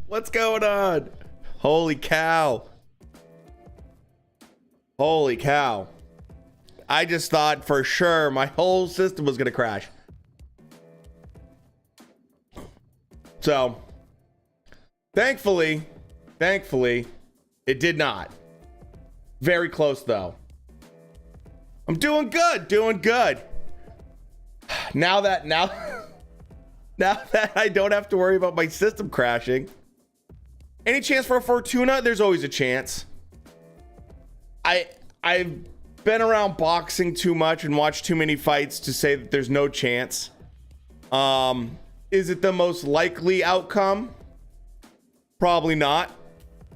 What's going on? Holy cow. Holy cow. I just thought for sure my whole system was going to crash. So, thankfully, it did not. Very close though. I'm doing good. Now that I don't have to worry about my system crashing. Any chance for a Fortuna? There's always a chance. I've been around boxing too much and watched too many fights to say that there's no chance. Is it the most likely outcome? Probably not.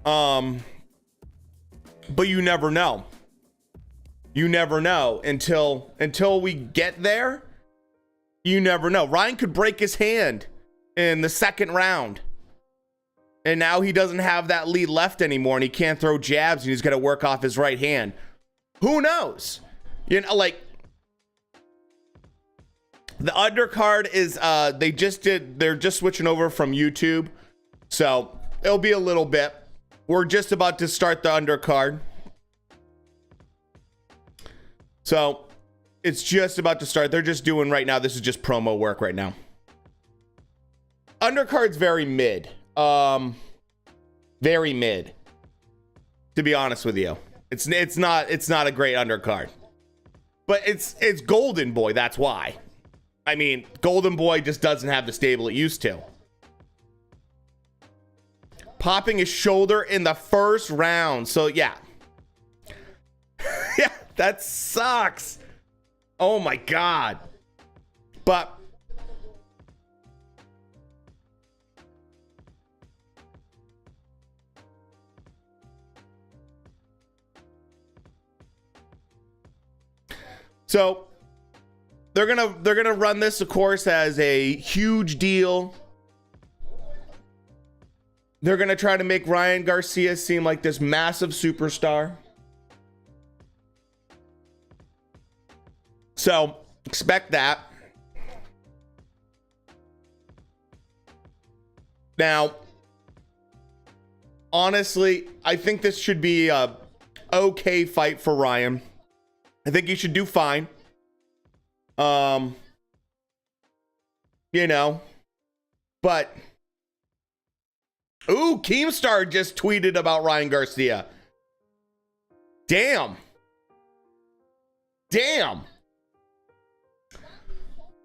But you never know. You never know until we get there. You never know. Ryan could break his hand in the second round. And now he doesn't have that lead left anymore and he can't throw jabs and he's got to work off his right hand. Who knows? You know, like the undercard is they're just switching over from YouTube. So it'll be a little bit. We're just about to start the undercard. So it's just about to start. They're just doing right now. This is just promo work right now. Undercard's very mid. Very mid. To be honest with you. It's not a great undercard. But it's Golden Boy, that's why. I mean, Golden Boy just doesn't have the stable it used to. Popping his shoulder in the first round. So yeah. Yeah, that sucks. Oh my God. But so they're gonna run this, of course, as a huge deal. They're gonna try to make Ryan Garcia seem like this massive superstar. So expect that. Now, honestly, I think this should be a okay fight for Ryan. I think he should do fine. You know, but ooh, Keemstar just tweeted about Ryan Garcia. Damn.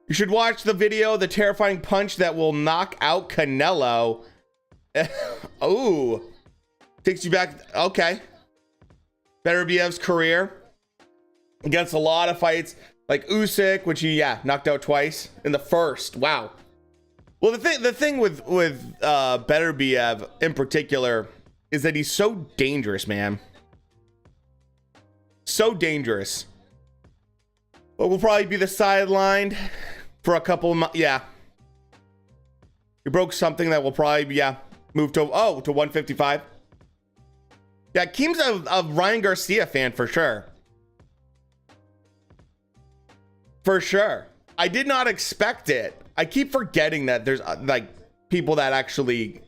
You should watch the video, The Terrifying Punch That Will Knock Out Canelo. Ooh. Takes you back. Okay. Beterbiev's career. Against a lot of fights. Like Usyk, which he, knocked out twice in the first. Wow. Well, the thing with Beterbiev in particular is that he's so dangerous, man. So dangerous. But we'll probably be the sidelined for a couple of months. Yeah. He broke something that will probably be, move to 155. Yeah, Keem's a Ryan Garcia fan for sure. For sure. I did not expect it. I keep forgetting that there's like people that actually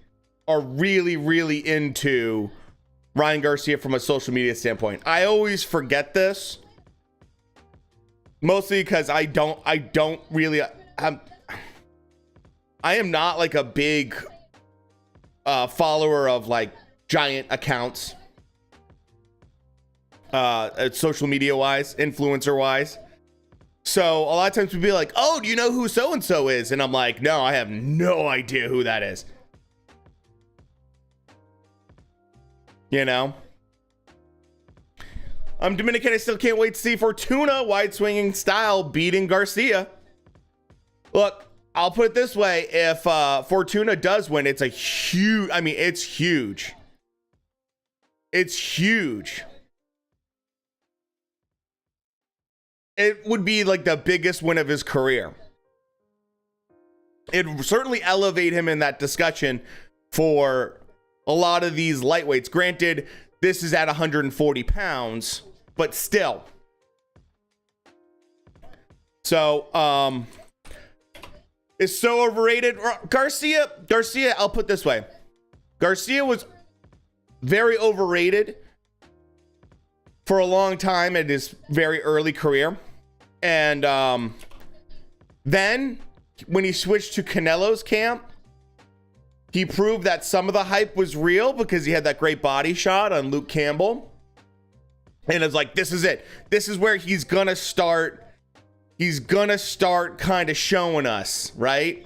are really, really into Ryan Garcia from a social media standpoint. I always forget this. Mostly because I don't really, I am not like a big follower of like giant accounts. Social media wise, influencer wise. So a lot of times we'd be like, oh, do you know who so-and-so is? And I'm like, no, I have no idea who that is. You know? I'm Dominican. I still can't wait to see Fortuna wide swinging style beating Garcia. Look, I'll put it this way. If Fortuna does win, it's a huge, I mean, it's huge. It's huge. It would be like the biggest win of his career. It'd certainly elevate him in that discussion for a lot of these lightweights. Granted, this is at 140 pounds, but still. So, it's so overrated. Garcia, I'll put it this way. Garcia was very overrated for a long time in his very early career. And then when he switched to Canelo's camp, he proved that some of the hype was real because he had that great body shot on Luke Campbell. And it's like, this is it. This is where he's gonna start. He's gonna start kind of showing us, right?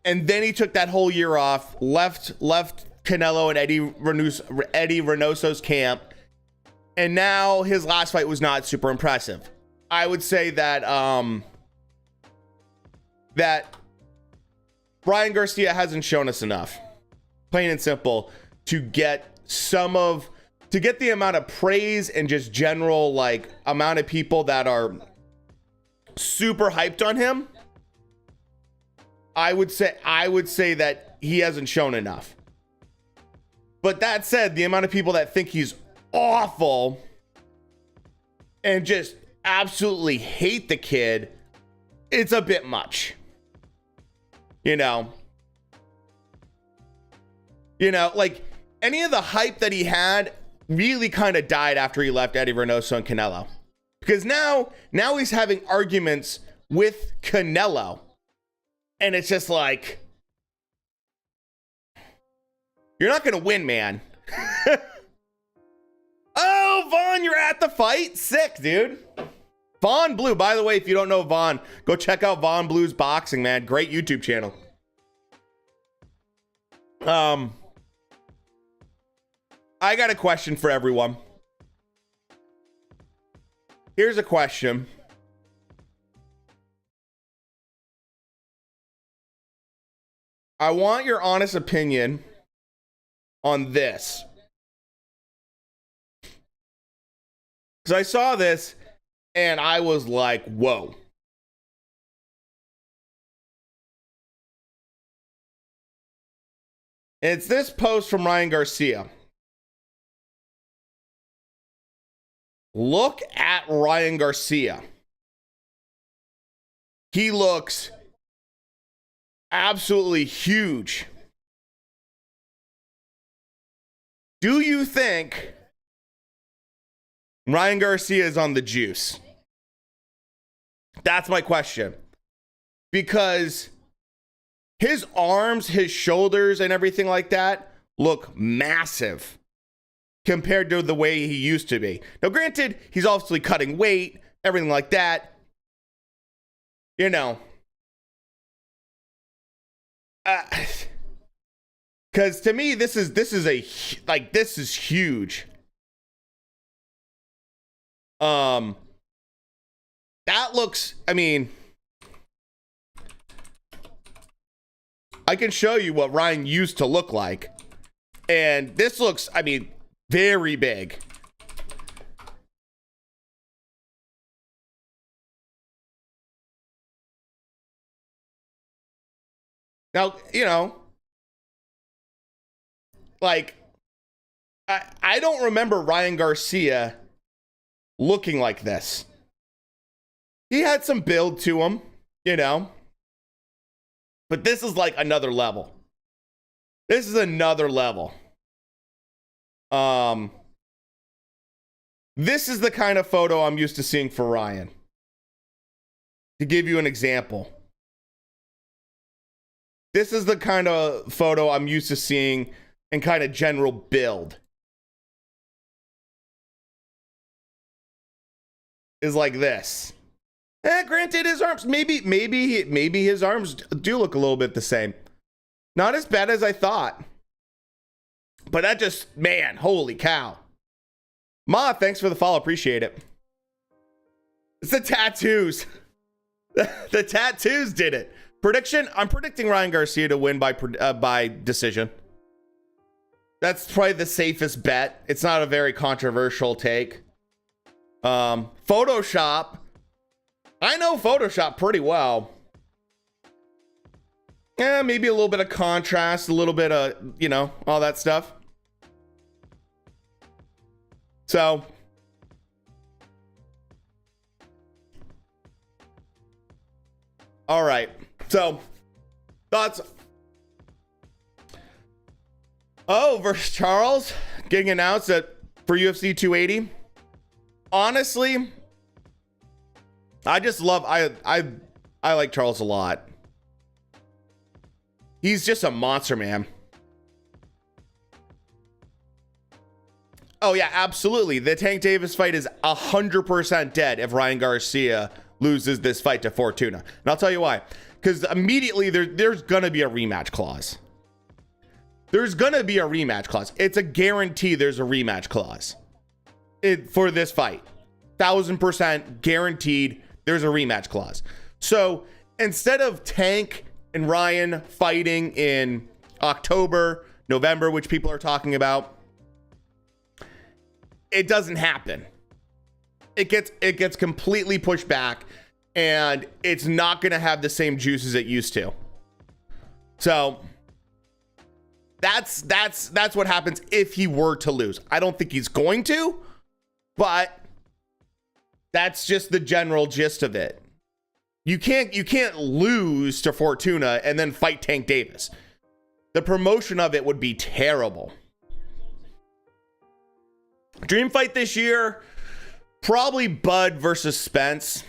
And then he took that whole year off, left Canelo and Eddie Reynoso's camp. And now his last fight was not super impressive. I would say that that Ryan Garcia hasn't shown us enough, plain and simple, to get the amount of praise and just general like amount of people that are super hyped on him. I would say that he hasn't shown enough. But that said, the amount of people that think he's awful and just absolutely hate the kid, it's a bit much. You know, like any of the hype that he had really kind of died after he left Eddie Reynoso and Canelo. Because now he's having arguments with Canelo. And it's just like, you're not going to win, man. Oh, Vaughn, you're at the fight? Sick, dude. Vaughn Blue. By the way, if you don't know Vaughn, go check out Vaughn Blue's Boxing, man. Great YouTube channel. I got a question for everyone. Here's a question. I want your honest opinion on this. Because I saw this and I was like, whoa. It's this post from Ryan Garcia. Look at Ryan Garcia. He looks absolutely huge. Do you think Ryan Garcia is on the juice? That's my question. Because his arms, his shoulders, and everything like that look massive compared to the way he used to be. Now, granted, he's obviously cutting weight, everything like that. You know. Because to me, this is huge. That looks, I mean, I can show you what Ryan used to look like. And this looks, I mean, very big. Now, you know, like, I don't remember Ryan Garcia looking like this. He had some build to him, you know. But this is like another level. This is another level. This is the kind of photo I'm used to seeing for Ryan. To give you an example. This is the kind of photo I'm used to seeing and kind of general build. Is like this. Granted, his arms, maybe his arms do look a little bit the same. Not as bad as I thought. But that just, man, holy cow. Ma, thanks for the follow. Appreciate it. It's the tattoos. The tattoos did it. Prediction, I'm predicting Ryan Garcia to win by decision. That's probably the safest bet. It's not a very controversial take. Photoshop. I know Photoshop pretty well. Yeah, maybe a little bit of contrast, a little bit of, you know, all that stuff. So, all right. So, thoughts Oh, versus Charles getting announced for UFC 280. Honestly, I just love I like Charles a lot. He's just a monster, man. Oh yeah, absolutely. The Tank Davis fight is 100% dead if Ryan Garcia loses this fight to Fortuna. And I'll tell you why. Because immediately there's going to be a rematch clause. There's going to be a rematch clause. It's a guarantee there's a rematch clause for this fight. 1000% guaranteed there's a rematch clause. So instead of Tank and Ryan fighting in October, November, which people are talking about, it doesn't happen. It gets completely pushed back, and it's not going to have the same juice as it used to. So that's what happens if he were to lose. I don't think he's going to, but that's just the general gist of it. You can't lose to Fortuna and then fight Tank Davis. The promotion of it would be terrible. Dream fight this year, probably Bud versus Spence.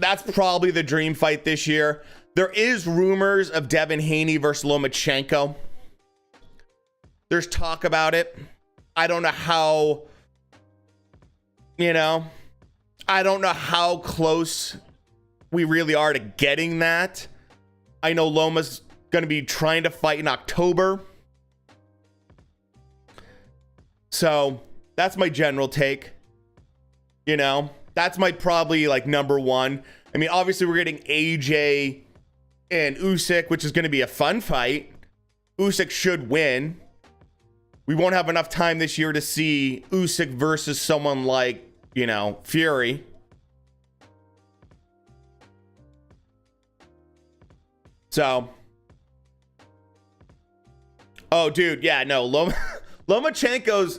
That's probably the dream fight this year. There is rumors of Devin Haney versus Lomachenko. There's talk about it. I don't know how, I don't know how close we really are to getting that. I know Loma's going to be trying to fight in October. So that's my general take. That's my probably like number one. I mean, obviously we're getting AJ and Usyk, which is going to be a fun fight. Usyk should win. We won't have enough time this year to see Usyk versus someone like, Fury. So, oh dude, yeah, no, Lomachenko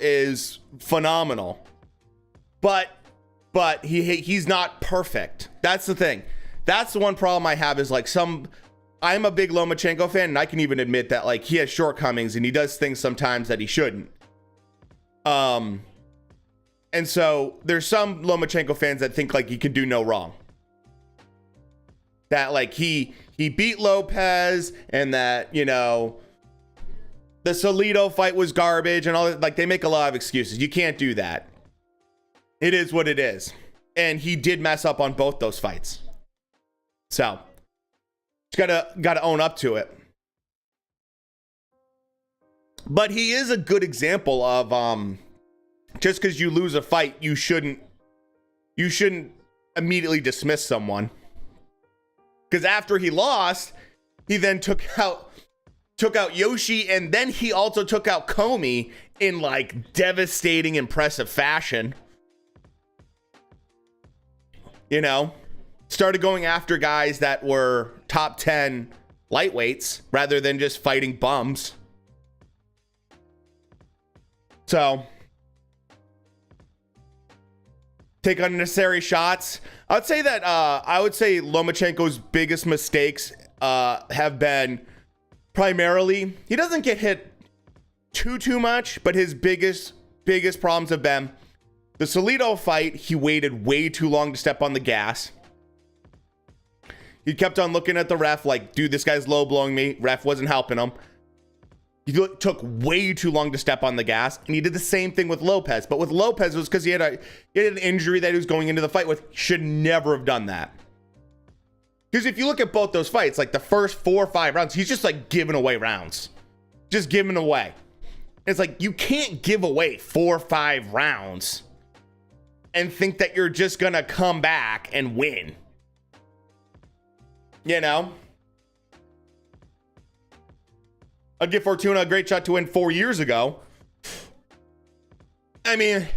is phenomenal, but he's not perfect. That's the thing. That's the one problem I have is I'm a big Lomachenko fan, and I can even admit that he has shortcomings and he does things sometimes that he shouldn't. And so there's some Lomachenko fans that think he can do no wrong. That he beat Lopez, and that, the Salido fight was garbage and all that. They make a lot of excuses. You can't do that. It is what it is. And he did mess up on both those fights. So, just gotta own up to it. But he is a good example of just because you lose a fight, you shouldn't immediately dismiss someone. Because after he lost, he then took out Yoshi, and then he also took out Comey in devastating, impressive fashion. Started going after guys that were top 10 lightweights rather than just fighting bums. So, take unnecessary shots. I would say Lomachenko's biggest mistakes have been primarily, he doesn't get hit too much, but his biggest problems have been the Salido fight. He waited way too long to step on the gas. He kept on looking at the ref dude, this guy's low blowing me. Ref wasn't helping him. He took way too long to step on the gas, and he did the same thing with Lopez. But with Lopez, it was because he had an injury that he was going into the fight with. Should never have done that. Because if you look at both those fights, the first 4 or 5 rounds, he's just giving away rounds. Just giving away. It's you can't give away 4 or 5 rounds and think that you're just going to come back and win. I'd give Fortuna a great shot to win 4 years ago. I mean,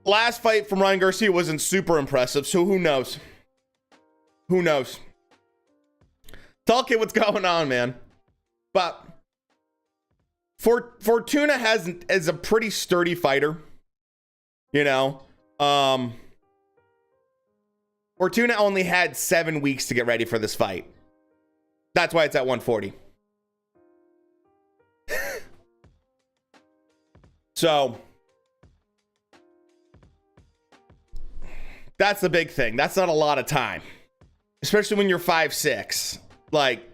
last fight from Ryan Garcia wasn't super impressive, so who knows? Who knows? Tell kid what's going on, man. But Fortuna is a pretty sturdy fighter. We're Fortuna only had 7 weeks to get ready for this fight. That's why it's at 140. So that's the big thing. That's not a lot of time, especially when you're 5'6". Like,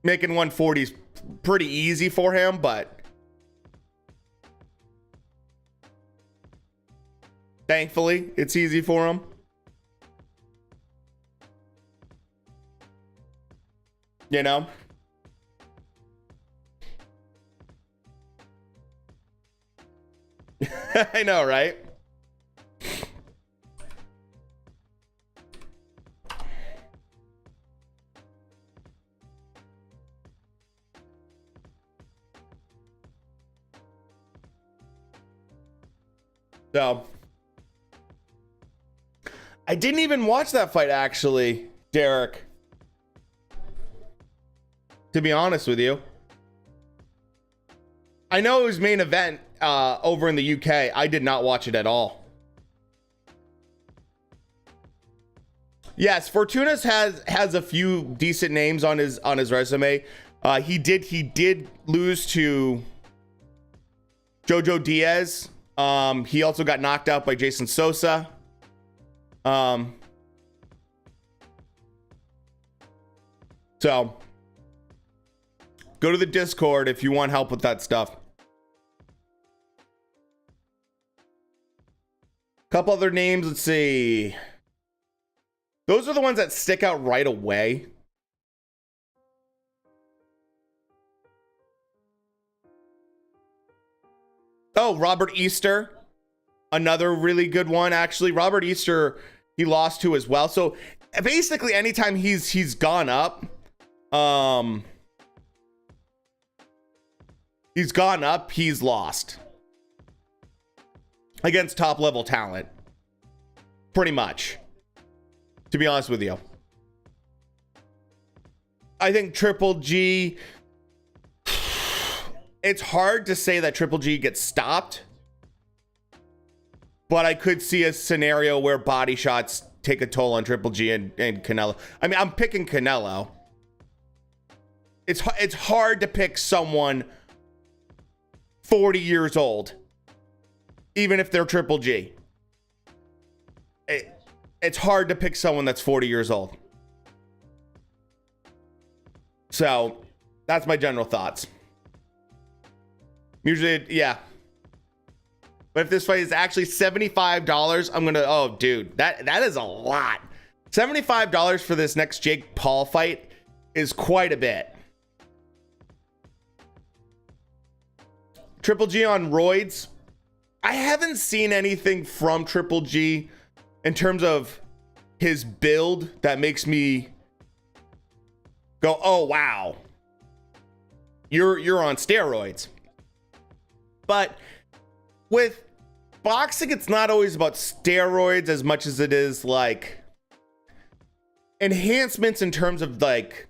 making 140 is pretty easy for him, but thankfully it's easy for him. You know? I know, right? So, I didn't even watch that fight, actually, Derek. To be honest with you, I know it was main event over in the UK. I did not watch it at all. Yes, Fortuna's has a few decent names on his resume. He did lose to Jojo Diaz. He also got knocked out by Jason Sosa. So go to the Discord if you want help with that stuff. Couple other names, let's see. Those are the ones that stick out right away. Oh, Robert Easter. Another really good one, actually. Robert Easter, he lost to as well. So basically anytime he's gone up, he's lost against top level talent, pretty much, to be honest with you. I think Triple G, it's hard to say that Triple G gets stopped, but I could see a scenario where body shots take a toll on Triple G and Canelo. I mean, I'm picking Canelo. It's hard to pick someone 40 years old, even if they're Triple G. It's hard to pick someone that's 40 years old. So that's my general thoughts. Usually, yeah. But if this fight is actually $75, I'm gonna, oh dude, that is a lot. $75 for this next Jake Paul fight is quite a bit. Triple G on roids. I haven't seen anything from Triple G in terms of his build that makes me go, oh wow, you're on steroids. But with boxing, it's not always about steroids as much as it is like enhancements in terms of like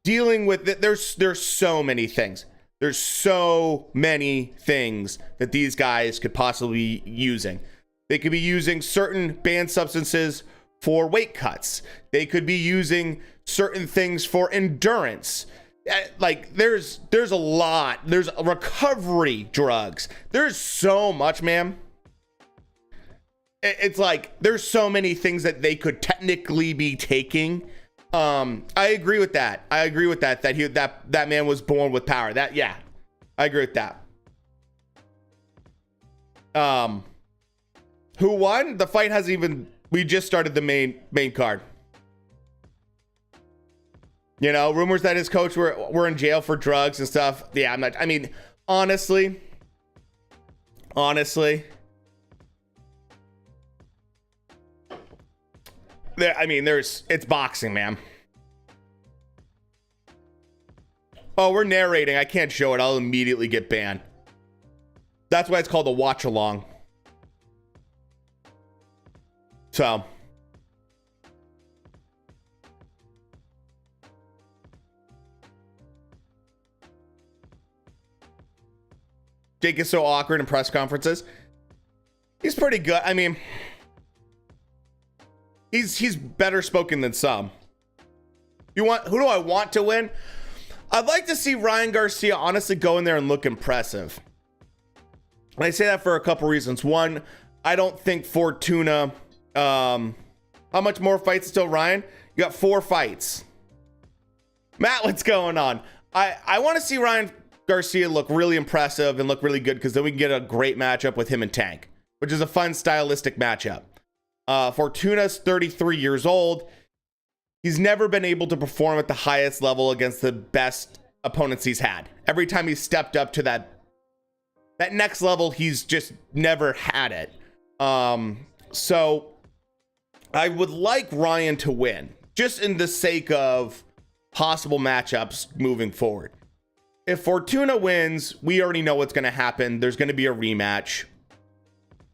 dealing with it. There's so many things. There's so many things that these guys could possibly be using. They could be using certain banned substances for weight cuts. They could be using certain things for endurance. Like there's a lot. There's recovery drugs. There's so much, man. It's like there's so many things that they could technically be taking. I agree with that. I agree with that. That man was born with power. Yeah, I agree with that. Who won? The fight hasn't even. We just started the main card. You know, rumors that his coach were in jail for drugs and stuff. Yeah, I'm not. I mean, honestly. It's boxing, man. Oh, we're narrating. I can't show it. I'll immediately get banned. That's why it's called a watch along. So. Jake is so awkward in press conferences. He's pretty good. I mean, He's better spoken than some. Who do I want to win? I'd like to see Ryan Garcia honestly go in there and look impressive. And I say that for a couple reasons. One, I don't think Fortuna, how much more fights until Ryan? You got 4 fights. Matt, what's going on? I want to see Ryan Garcia look really impressive and look really good, because then we can get a great matchup with him and Tank, which is a fun stylistic matchup. Fortuna's 33 years old. He's never been able to perform at the highest level against the best opponents he's had. Every time he's stepped up to that next level, he's just never had it. So I would like Ryan to win, just in the sake of possible matchups moving forward. If Fortuna wins, we already know what's going to happen. There's going to be a rematch,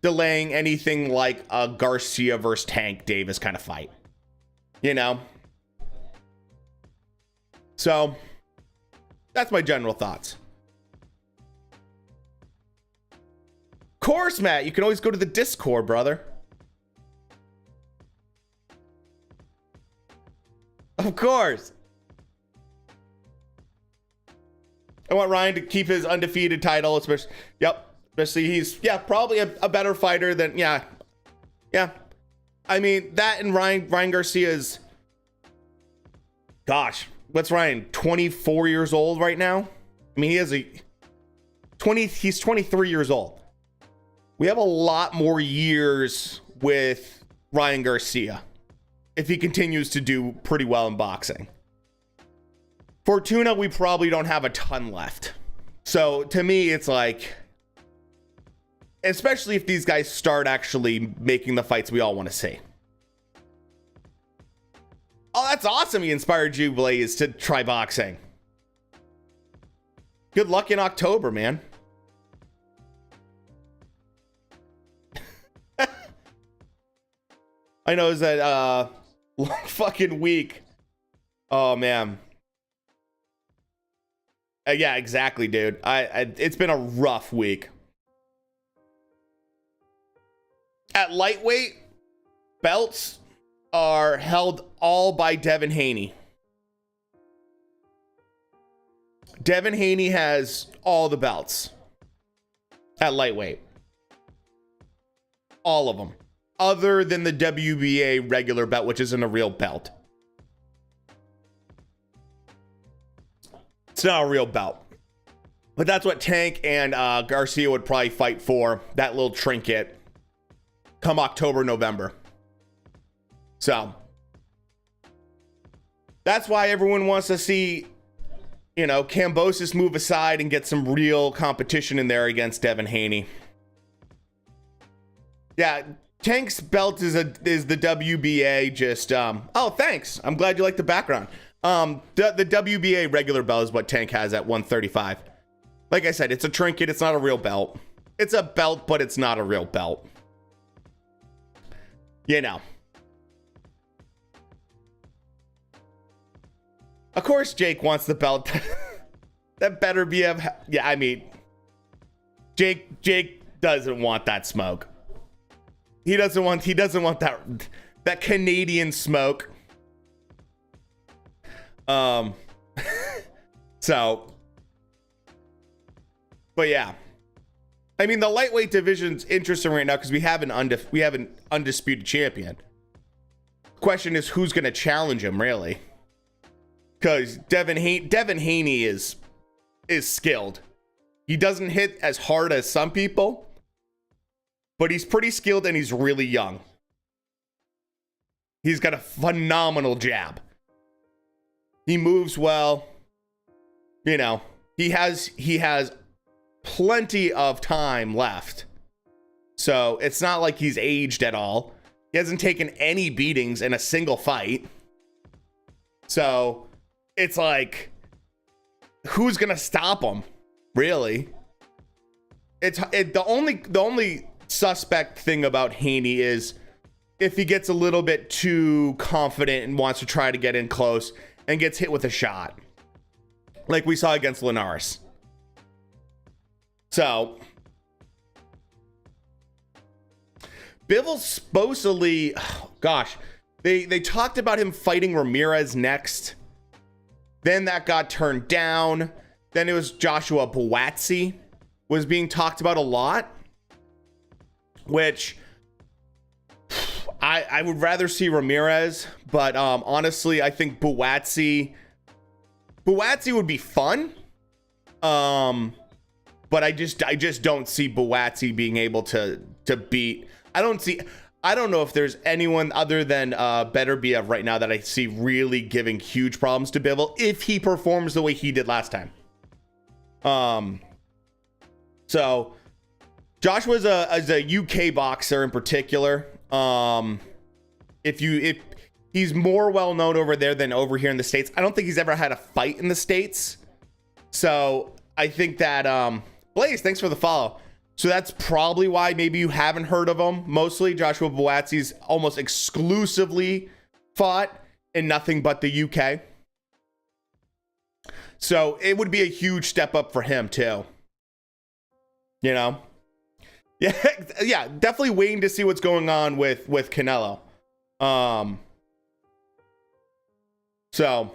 delaying anything like a Garcia versus Tank Davis kind of fight, you know? So that's my general thoughts. Of course, Matt, you can always go to the Discord, brother. Of course. I want Ryan to keep his undefeated title, especially, especially he's, probably a better fighter than, I mean, that and Ryan Garcia's, gosh, what's Ryan, 24 years old right now? I mean, he's 23 years old. We have a lot more years with Ryan Garcia if he continues to do pretty well in boxing. Fortuna, we probably don't have a ton left. So to me, it's like, especially if these guys start actually making the fights we all want to see. Oh, that's awesome. He inspired you, Blaze, to try boxing. Good luck in October, man. I know, is that long fucking week. Oh, man. Yeah, exactly, dude. It's been a rough week. At lightweight, belts are held all by Devin Haney. Devin Haney has all the belts at lightweight. All of them. Other than the WBA regular belt, which isn't a real belt. It's not a real belt. But that's what Tank and Garcia would probably fight for. That little trinket. Come October, November. So. That's why everyone wants to see, Kambosos move aside and get some real competition in there against Devin Haney. Yeah, Tank's belt is the WBA just, oh, thanks. I'm glad you like the background. The WBA regular belt is what Tank has at 135. Like I said, it's a trinket. It's not a real belt. It's a belt, but it's not a real belt. Of course, Jake wants the belt. That better be Jake doesn't want that smoke. He doesn't want that Canadian smoke. So, but yeah, I mean, the lightweight division's interesting right now because we have an undisputed champion. Question is, who's going to challenge him, really? Because Devin Haney is skilled. He doesn't hit as hard as some people, but he's pretty skilled and he's really young. He's got a phenomenal jab. He moves well. He has plenty of time left. So it's not like he's aged at all. He hasn't taken any beatings in a single fight. So it's like, who's gonna stop him? Really? The only suspect thing about Haney is if he gets a little bit too confident and wants to try to get in close and gets hit with a shot, like we saw against Linares. So Bivol supposedly, They talked about him fighting Ramirez next. Then that got turned down. Then it was Joshua Buatsi was being talked about a lot, which I would rather see Ramirez, but honestly, I think Buatsi would be fun. But I just don't see Buatsi being able to beat. I don't know if there's anyone other than Beterbiev right now that I see really giving huge problems to Bivol if he performs the way he did last time. So Joshua is a UK boxer in particular. If he's more well known over there than over here in the States. I don't think he's ever had a fight in the States. So I think that Blaze, thanks for the follow. So that's probably why maybe you haven't heard of him. Mostly Joshua Buatsi's almost exclusively fought in nothing but the UK. So it would be a huge step up for him too. You know? Yeah, yeah, definitely waiting to see what's going on with Canelo. So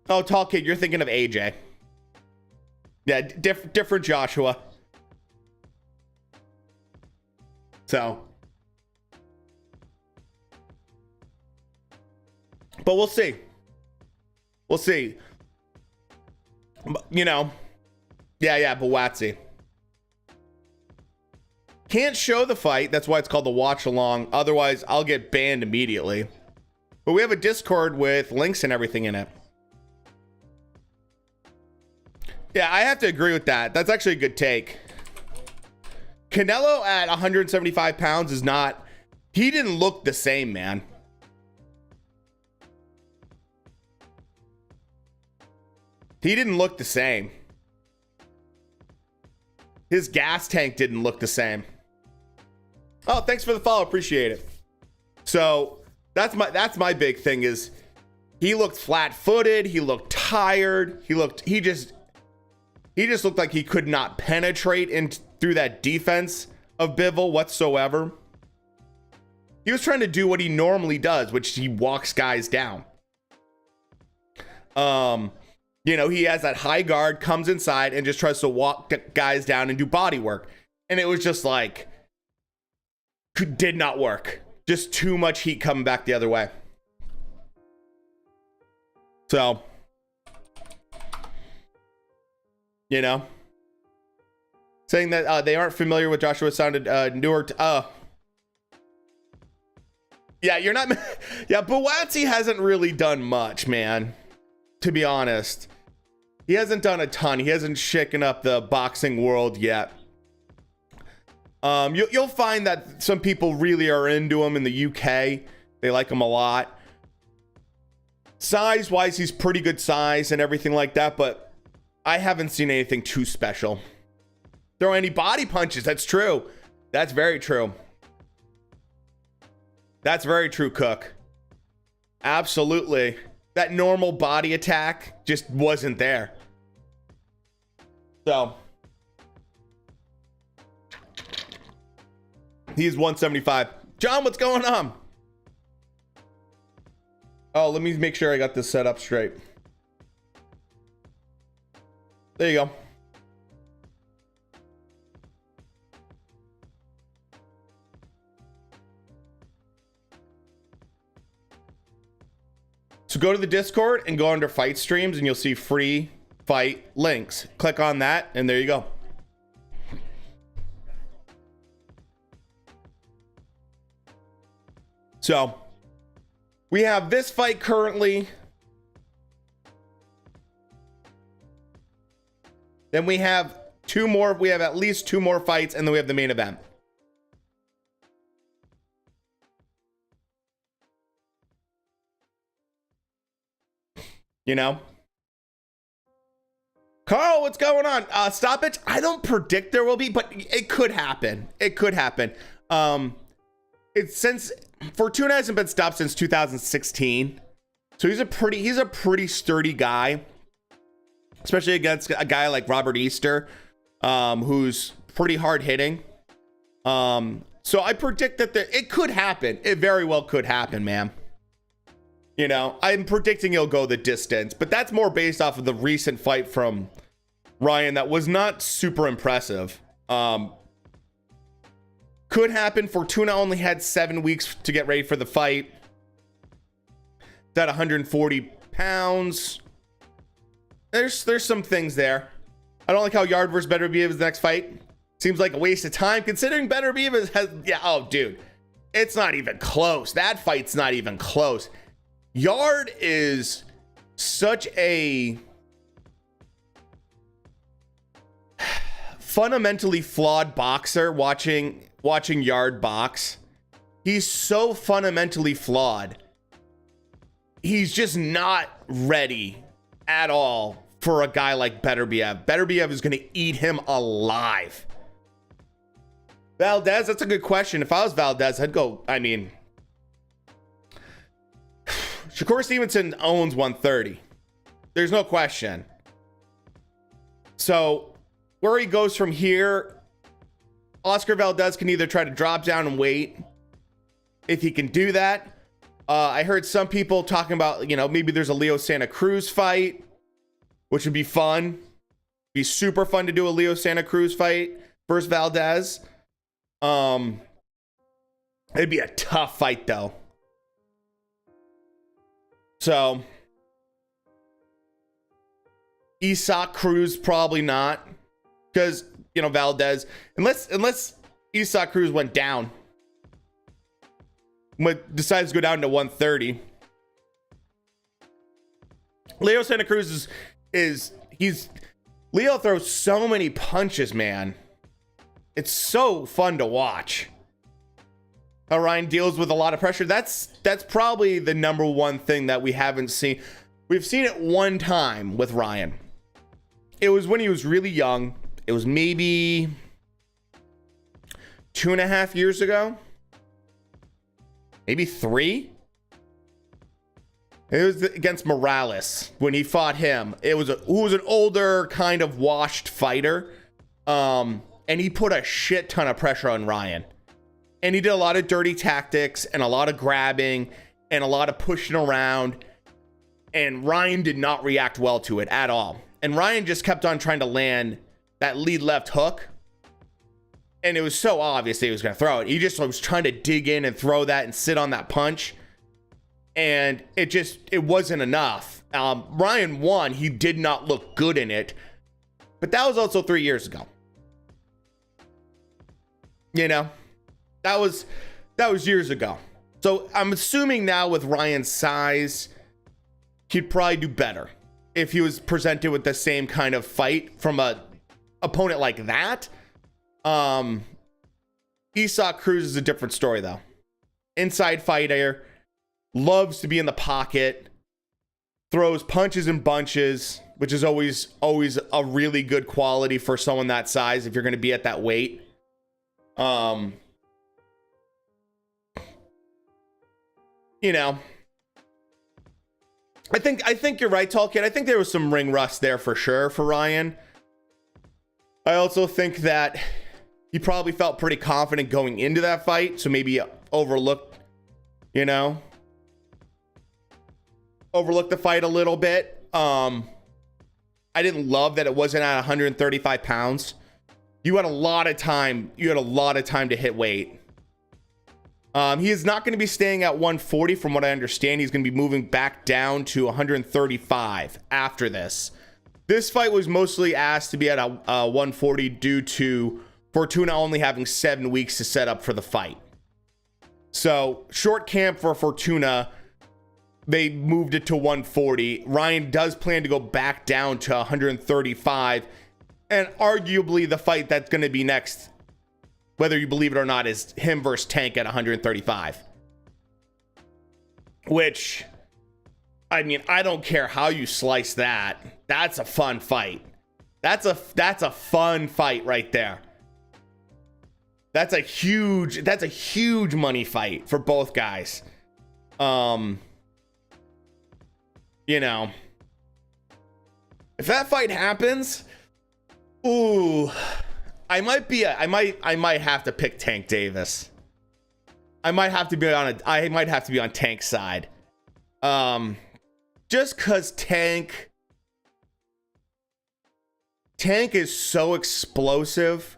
oh, Tall Kid, you're thinking of AJ. Yeah, different Joshua. So, but we'll see. We'll see. You know, yeah, Buatsi. Can't show the fight. That's why it's called the watch along. Otherwise, I'll get banned immediately. But we have a Discord with links and everything in it. Yeah, I have to agree with that. That's actually a good take. Canelo at 175 pounds is not... He didn't look the same, man. He didn't look the same. His gas tank didn't look the same. Oh, thanks for the follow. Appreciate it. So that's my big thing is he looked flat-footed. He looked tired. He just looked like he could not penetrate through that defense of Bivol whatsoever. He was trying to do what he normally does, which he walks guys down. You know, he has that high guard, comes inside and just tries to walk guys down and do body work. And it was just like, did not work. Just too much heat coming back the other way. So, you know, saying that they aren't familiar with Joshua sounded newer. Yeah, you're not. Yeah, Buatsi hasn't really done much, man. To be honest, he hasn't done a ton. He hasn't shaken up the boxing world yet. You'll find that some people really are into him in the UK. They like him a lot. Size-wise, he's pretty good size and everything like that, but I haven't seen anything too special. Throw any body punches. That's true. That's very true. That's very true, Cook. Absolutely. That normal body attack just wasn't there. So he's 175. John, what's going on? Oh, let me make sure I got this set up straight. There you go. So go to the Discord and go under fight streams and you'll see free fight links. Click on that and there you go. So we have this fight currently. Then we have two more. We have at least two more fights and then we have the main event. You know, Carl, what's going on? Stoppage. I don't predict there will be, but it could happen. It could happen. it's since Fortuna hasn't been stopped since 2016. So he's a pretty sturdy guy, especially against a guy like Robert Easter, who's pretty hard hitting. So I predict that it could happen. It very well could happen, man. You know, I'm predicting he'll go the distance, but that's more based off of the recent fight from Ryan that was not super impressive. Could happen. Fortuna only had 7 weeks to get ready for the fight. It's at 140 pounds. There's some things there. I don't like how Yard versus Beterbiev next fight. Seems like a waste of time considering Beterbiev has, yeah, oh dude, it's not even close. That fight's not even close. Yard is such a fundamentally flawed boxer. Watching Yard box, he's so fundamentally flawed. He's just not ready at all for a guy like Beterbiev. Beterbiev is going to eat him alive. Valdez, that's a good question. If I was Valdez, I'd go, I mean, Shakur Stevenson owns 130. There's no question. So where he goes from here, Oscar Valdez can either try to drop down and wait. If he can do that. I heard some people talking about, you know, maybe there's a Leo Santa Cruz fight, which would be fun. Be super fun to do a Leo Santa Cruz fight versus Valdez. It'd be a tough fight though. So Isaac Cruz probably not, because you know Valdez, unless Isaac Cruz went down, decides to go down to 130. Leo Santa Cruz Leo throws so many punches, man. It's so fun to watch how Ryan deals with a lot of pressure. That's probably the number one thing that we haven't seen. We've seen it one time with Ryan. It was when he was really young. It was maybe 2.5 years ago. Maybe 3. It was against Morales when he fought him. Who was an older kind of washed fighter. And he put a shit ton of pressure on Ryan. And he did a lot of dirty tactics and a lot of grabbing and a lot of pushing around. And Ryan did not react well to it at all. And Ryan just kept on trying to land that lead left hook. And it was so obvious that he was going to throw it. He just was trying to dig in and throw that and sit on that punch. And it wasn't enough. Ryan won. He did not look good in it. But that was also 3 years ago. You know, that was years ago. So I'm assuming now with Ryan's size, he'd probably do better if he was presented with the same kind of fight from a opponent like that. Isaac Cruz is a different story though. Inside fighter, loves to be in the pocket, throws punches and bunches, which is always a really good quality for someone that size if you're going to be at that weight. You know, I think you're right, Tolkien. I think there was some ring rust there for sure for Ryan. I also think that he probably felt pretty confident going into that fight, so maybe overlooked the fight a little bit. I didn't love that it wasn't at 135 pounds. You had a lot of time to hit weight. He is not going to be staying at 140 from what I understand. He's going to be moving back down to 135 after this. This fight was mostly asked to be at a 140 due to Fortuna only having 7 weeks to set up for the fight. So short camp for Fortuna, they moved it to 140. Ryan does plan to go back down to 135. And arguably the fight that's going to be next, whether you believe it or not, is him versus Tank at 135. Which, I mean, I don't care how you slice that. That's a fun fight. That's a fun fight right there. That's a huge money fight for both guys. You know, if that fight happens, ooh, I might have to pick Tank Davis. I might have to be on Tank's side. Just cuz Tank is so explosive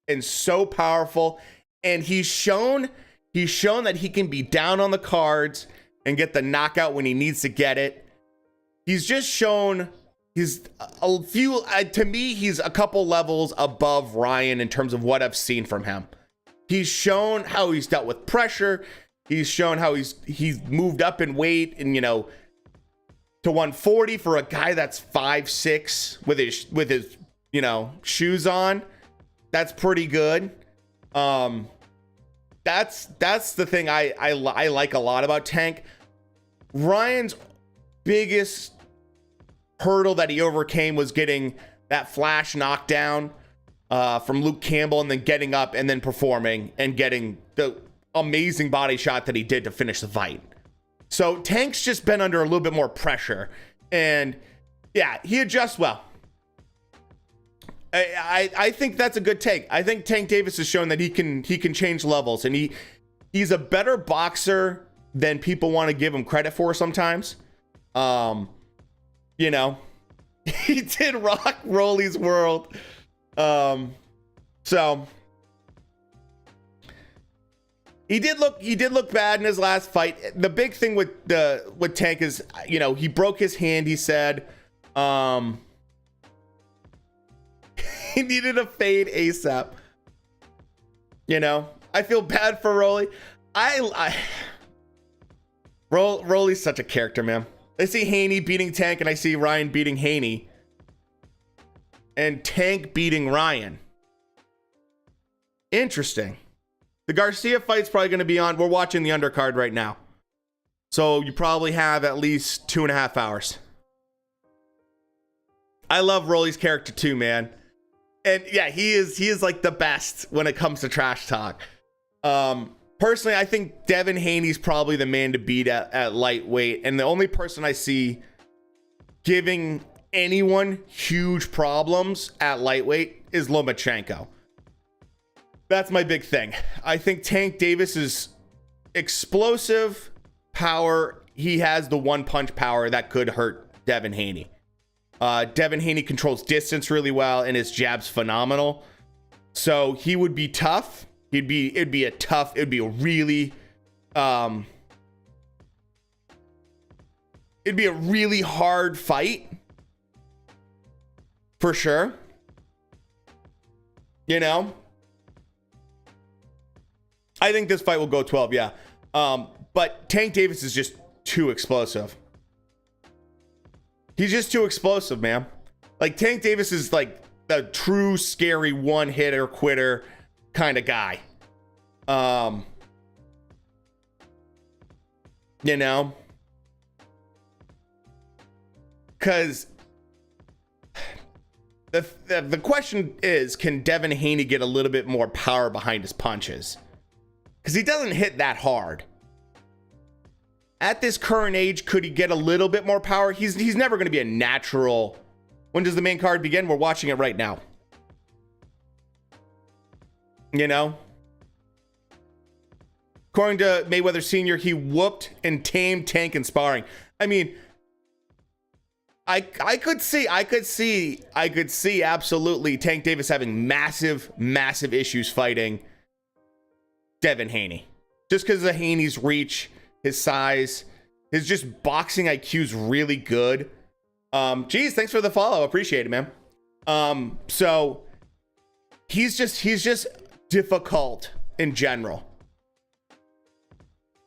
and so powerful, and he's shown that he can be down on the cards and get the knockout when he needs to get it. He's just shown he's a few, to me, he's a couple levels above Ryan in terms of what I've seen from him. He's shown how he's dealt with pressure. He's shown how he's moved up in weight and, you know, to 140 for a guy that's 5'6" with his, you know, shoes on. That's pretty good. That's the thing I like a lot about Tank. Ryan's biggest hurdle that he overcame was getting that flash knockdown from Luke Campbell, and then getting up and then performing and getting the amazing body shot that he did to finish the fight. So Tank's just been under a little bit more pressure, and yeah, he adjusts well. I think that's a good take. I think Tank Davis has shown that he can change levels, and he's a better boxer than people want to give him credit for sometimes. You know, he did rock Rolly's world. So he did look bad in his last fight. The big thing with Tank is, you know, he broke his hand. He said, he needed a fade ASAP. You know, I feel bad for Rolly. Rolly's such a character, man. I see Haney beating Tank, and I see Ryan beating Haney, and Tank beating Ryan. Interesting. The Garcia fight's probably going to be on. We're watching the undercard right now, so you probably have at least 2.5 hours. I love Rolly's character too, man. And yeah, he is like the best when it comes to trash talk. Personally, I think Devin Haney's probably the man to beat at lightweight. And the only person I see giving anyone huge problems at lightweight is Lomachenko. That's my big thing. I think Tank Davis is explosive power. He has the one punch power that could hurt Devin Haney. Devin Haney controls distance really well, and his jab's phenomenal. So he would be tough. It'd be a really hard fight for sure. You know, I think this fight will go 12. Yeah. But Tank Davis is just too explosive. He's just too explosive, man. Like, Tank Davis is like the true scary one hitter quitter kind of guy. You know, because the question is, can Devin Haney get a little bit more power behind his punches? Because he doesn't hit that hard. At this current age, could he get a little bit more power? He's never going to be a natural. When does the main card begin? We're watching it right now. You know? According to Mayweather Sr., he whooped and tamed Tank in sparring. I mean, I could see absolutely Tank Davis having massive issues fighting Devin Haney. Just because of Haney's reach, his size, his just boxing IQ's really good. Geez, thanks for the follow. Appreciate it, man. So he's just difficult in general.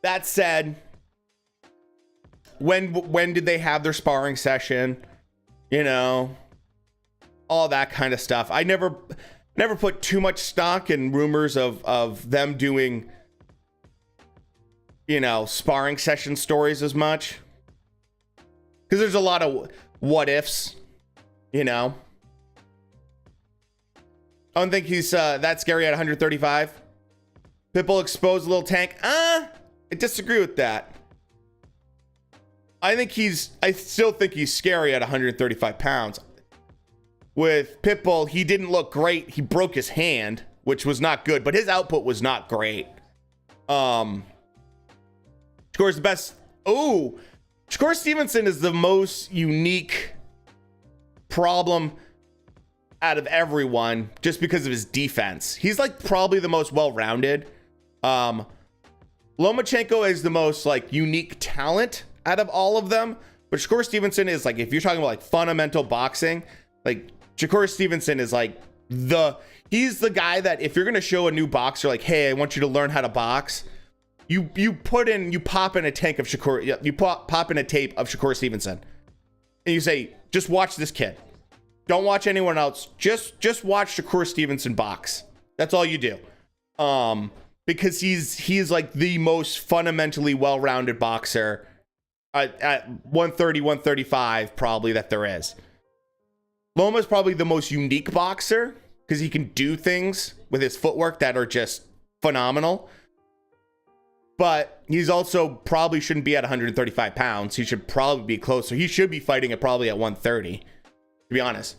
That said, when did they have their sparring session? You know, all that kind of stuff. I never put too much stock in rumors of them doing, you know, sparring session stories as much, because there's a lot of what ifs, you know. I don't think he's that scary at 135. Pitbull exposed a little Tank. I disagree with that. I still think he's scary at 135 pounds. With Pitbull, he didn't look great. He broke his hand, which was not good, but his output was not great. Shakur is the best. Oh, Shakur Stevenson is the most unique problem out of everyone just because of his defense. He's like probably the most well-rounded. Lomachenko is the most like unique talent out of all of them, but Shakur Stevenson is like, if you're talking about like fundamental boxing, like Shakur Stevenson is like he's the guy that if you're going to show a new boxer, like, hey, I want you to learn how to box, you pop in a tank of Shakur, you pop in a tape of Shakur Stevenson and you say, just watch this kid. Don't watch anyone else. Just watch Shakur Stevenson box. That's all you do. Because he's like the most fundamentally well-rounded boxer at 130, 135 probably that there is. Loma's probably the most unique boxer because he can do things with his footwork that are just phenomenal. But he's also probably shouldn't be at 135 pounds. He should probably be closer. He should be fighting it probably at 130, to be honest.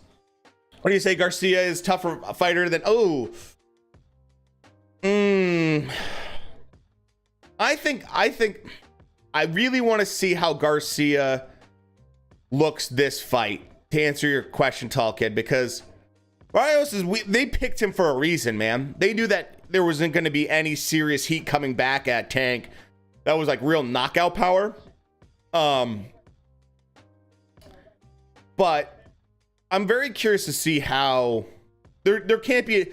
What do you say? Garcia is tougher a fighter than... I think I really want to see how Garcia looks this fight, to answer your question, tall kid, because Barrios they picked him for a reason, man. They knew that there wasn't going to be any serious heat coming back at Tank. That was like real knockout power. But I'm very curious to see how there can't be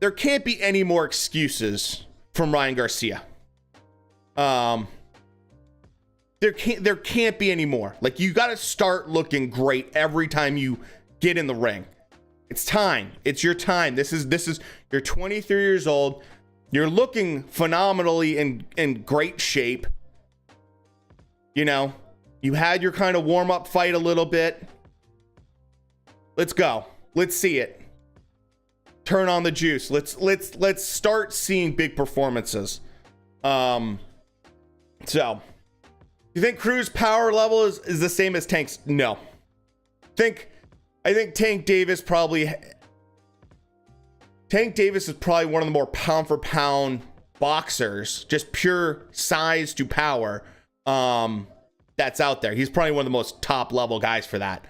there can't be any more excuses from Ryan Garcia. There can't be any more. Like, you got to start looking great every time you get in the ring. It's time. It's your time. This is you're 23 years old. You're looking phenomenally in great shape. You know, you had your kind of warm-up fight a little bit. Let's go. Let's see it. Turn on the juice. Let's start seeing big performances. So you think Cruz power level is the same as Tank's? No. I think Tank Davis is probably one of the more pound for pound boxers, just pure size to power, that's out there. He's probably one of the most top level guys for that.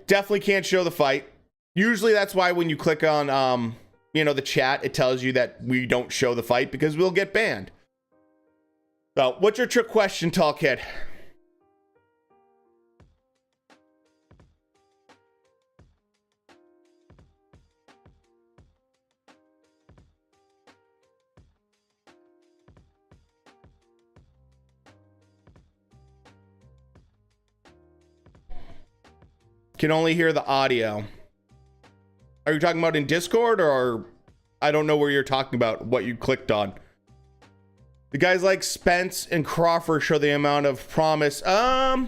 Definitely can't show the fight. Usually that's why when you click on the chat, it tells you that we don't show the fight because we'll get banned. So what's your trick question, tall kid? Can only hear the audio. Are you talking about in Discord, or I don't know where you're talking about, what you clicked on? The guys like Spence and Crawford show the amount of promise. How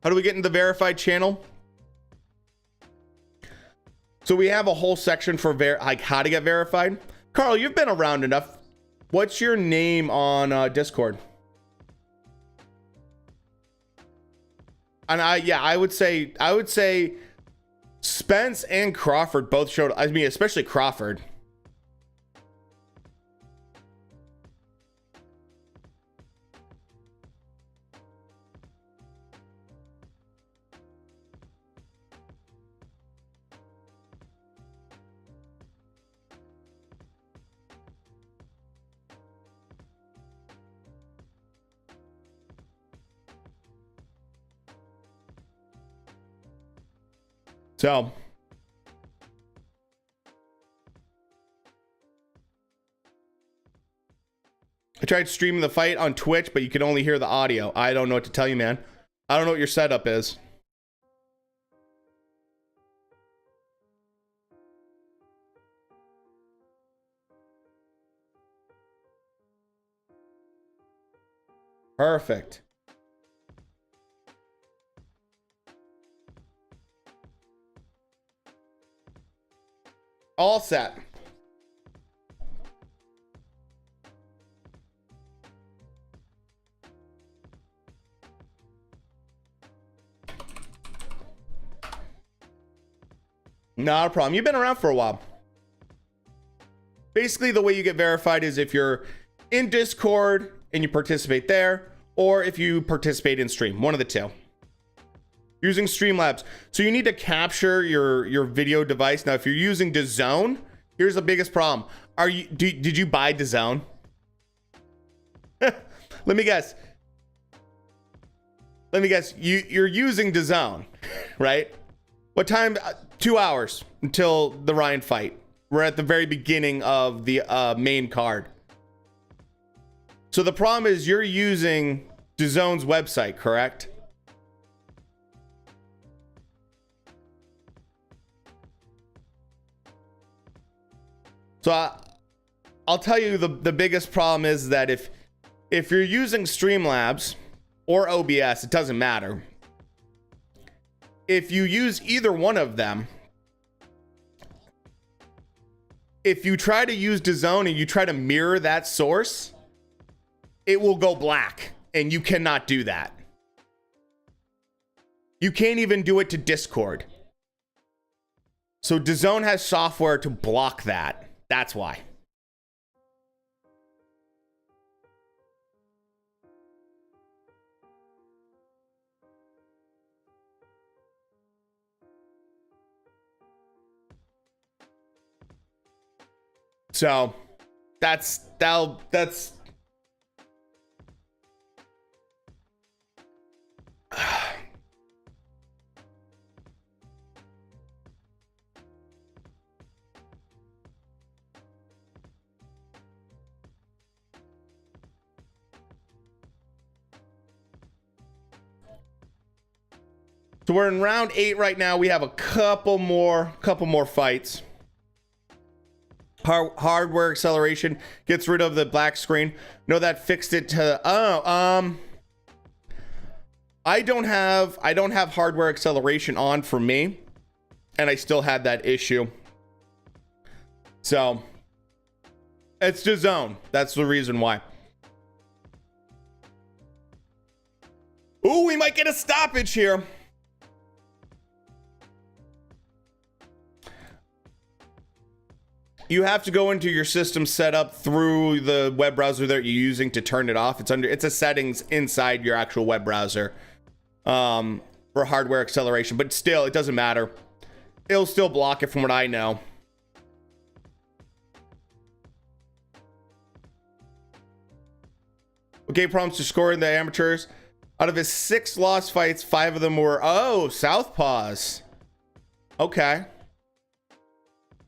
do we get in the verified channel? So we have a whole section for like how to get verified. Carl, you've been around enough. What's your name on Discord? And I would say Spence and Crawford both showed. I mean, especially Crawford. So I tried streaming the fight on Twitch, but you can only hear the audio. I don't know what to tell you, man. I don't know what your setup is. Perfect. All set. Not a problem. You've been around for a while. Basically, the way you get verified is if you're in Discord and you participate there, or if you participate in stream, one of the two. Using Streamlabs. So you need to capture your video device. Now, if you're using DAZN, here's the biggest problem. Did you buy DAZN? Let me guess. You're using DAZN, right? What time? 2 hours until the Ryan fight. We're at the very beginning of the main card. So the problem is you're using DAZN's website, correct? So I'll tell you the biggest problem is that if you're using Streamlabs or OBS, it doesn't matter. If you use either one of them, if you try to use DAZN and you try to mirror that source, it will go black, and you cannot do that. You can't even do it to Discord. So DAZN has software to block that. That's why. So that's so we're in round 8 right now. We have a couple more fights. Hardware acceleration gets rid of the black screen. No, that fixed it to I don't have hardware acceleration on for me, and I still had that issue. So it's DAZN. That's the reason why. Ooh, we might get a stoppage here. You have to go into your system setup through the web browser that you're using to turn it off. It's a settings inside your actual web browser for hardware acceleration, but still, it doesn't matter. It'll still block it from what I know. Okay, problems to score in the amateurs. Out of his 6 lost fights, 5 of them were, southpaws. Okay.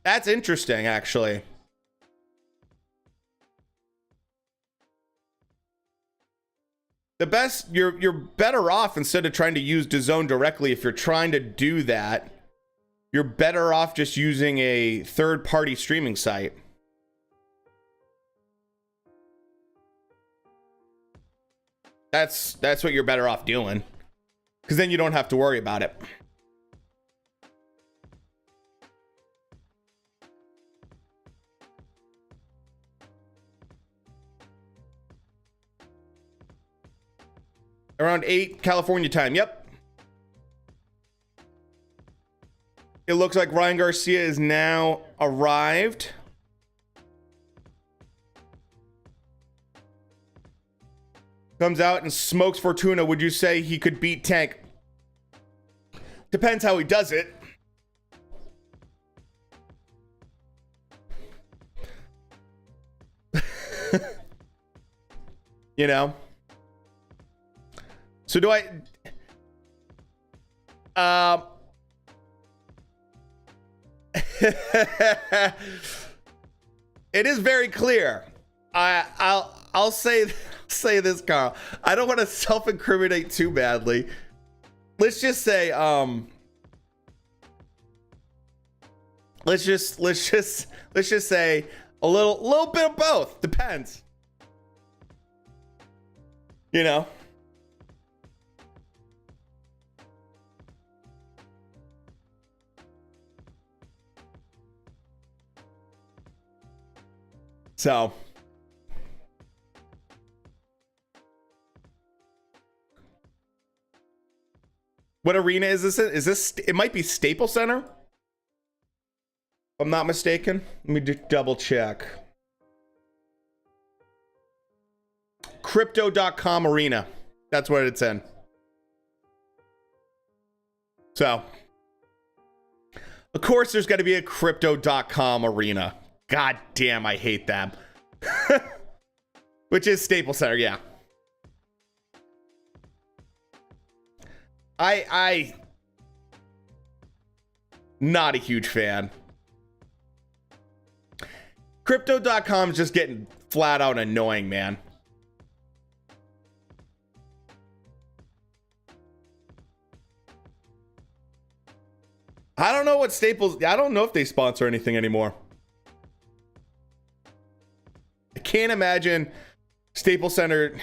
That's interesting, actually. The best, you're better off, instead of trying to use DAZN directly, if you're trying to do that, you're better off just using a third-party streaming site. That's what you're better off doing, because then you don't have to worry about it. Around 8 California time. Yep. It looks like Ryan Garcia is now arrived. Comes out and smokes Fortuna. Would you say he could beat Tank? Depends how he does it. You know? So do I... It is very clear. I'll say this, Carl. I don't want to self-incriminate too badly. Let's just say let's just say a little bit of both. Depends. You know? So, what arena is this in? Is this, it might be Staples Center? If I'm not mistaken. Let me just double check. Crypto.com arena. That's what it's in. So, of course there's got to be a Crypto.com arena. God damn, I hate them. Which is Staples Center, yeah. I not a huge fan. Crypto.com is just getting flat out annoying, man. I don't know what Staples, I don't know if they sponsor anything anymore. I can't imagine Staples Center,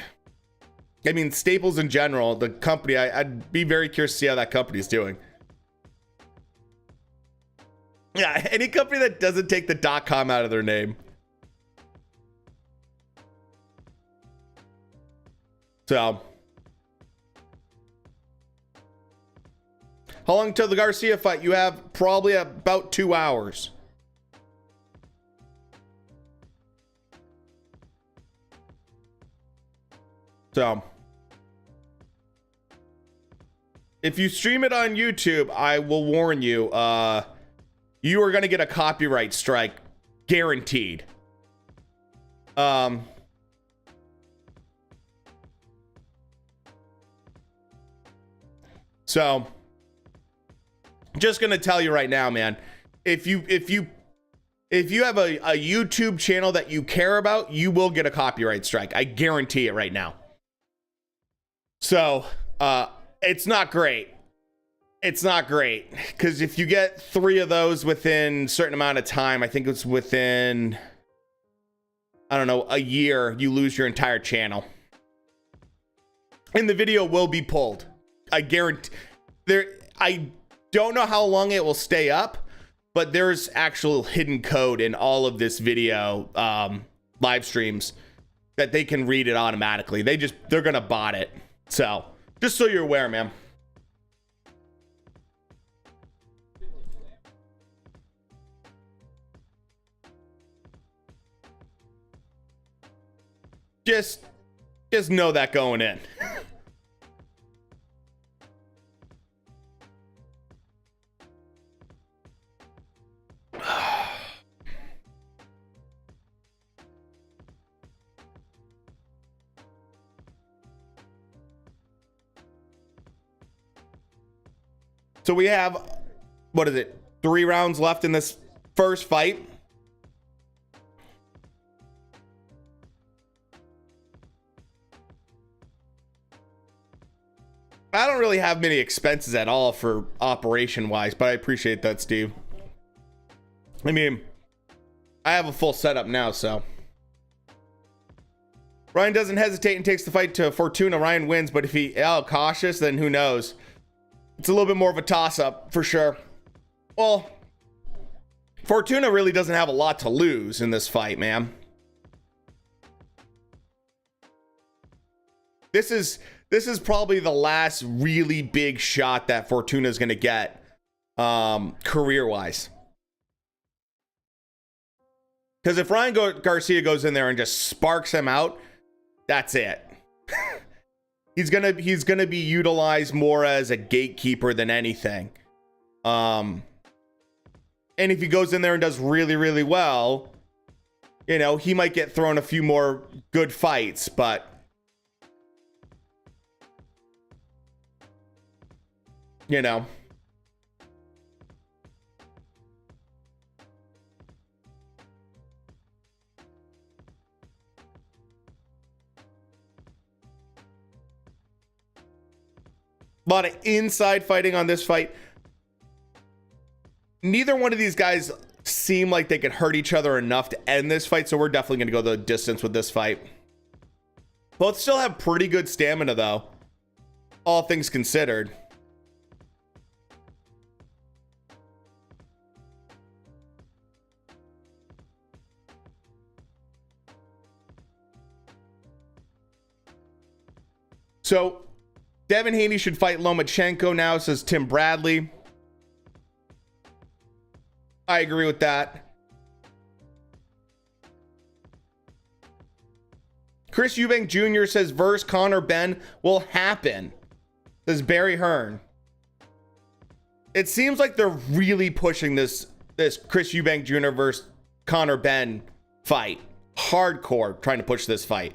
I mean, Staples in general, the company, I'd be very curious to see how that company is doing. Yeah, any company that doesn't take the .com out of their name. So, how long till the Garcia fight? You have probably about 2 hours. So, if you stream it on YouTube, I will warn you, you are going to get a copyright strike, guaranteed. So, just going to tell you right now, man, if you have a YouTube channel that you care about, you will get a copyright strike. I guarantee it right now. So, it's not great. It's not great because if you get 3 of those within a certain amount of time, I think it's within, I don't know, a year, you lose your entire channel. And the video will be pulled. I guarantee I don't know how long it will stay up, but there's actual hidden code in all of this video live streams that they can read it automatically. They're gonna bot it. So just so you're aware, man. Just know that going in. So we have, what is it, 3 rounds left in this first fight. I don't really have many expenses at all for operation wise, but I appreciate that, Steve. I mean, I have a full setup now, so. Ryan doesn't hesitate and takes the fight to Fortuna. Ryan wins, but if he cautious, then who knows? It's a little bit more of a toss-up for sure. Well, Fortuna really doesn't have a lot to lose in this fight, man. This is probably the last really big shot that Fortuna is going to get career-wise. Because if Ryan Garcia goes in there and just sparks him out, that's it. He's gonna be utilized more as a gatekeeper than anything. And if he goes in there and does really, really well, you know, he might get thrown a few more good fights, but you know. A lot of inside fighting on this fight. Neither one of these guys seem like they could hurt each other enough to end this fight, so we're definitely going to go the distance with this fight. Both still have pretty good stamina, though, all things considered. So, Devin Haney should fight Lomachenko now, says Tim Bradley. I agree with that. Chris Eubank Jr. says verse Conor Ben will happen, says Barry Hearn. It seems like they're really pushing this Chris Eubank Jr. versus Conor Ben fight. Hardcore trying to push this fight.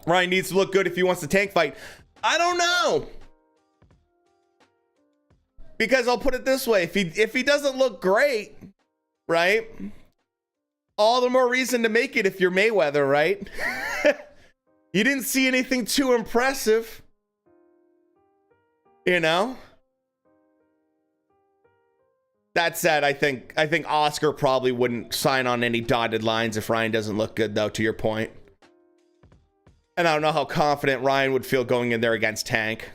Ryan needs to look good if he wants the Tank fight. I don't know. Because I'll put it this way. If he doesn't look great, right? All the more reason to make it if you're Mayweather, right? You didn't see anything too impressive. You know? That said, I think Oscar probably wouldn't sign on any dotted lines if Ryan doesn't look good, though, to your point. And I don't know how confident Ryan would feel going in there against Tank.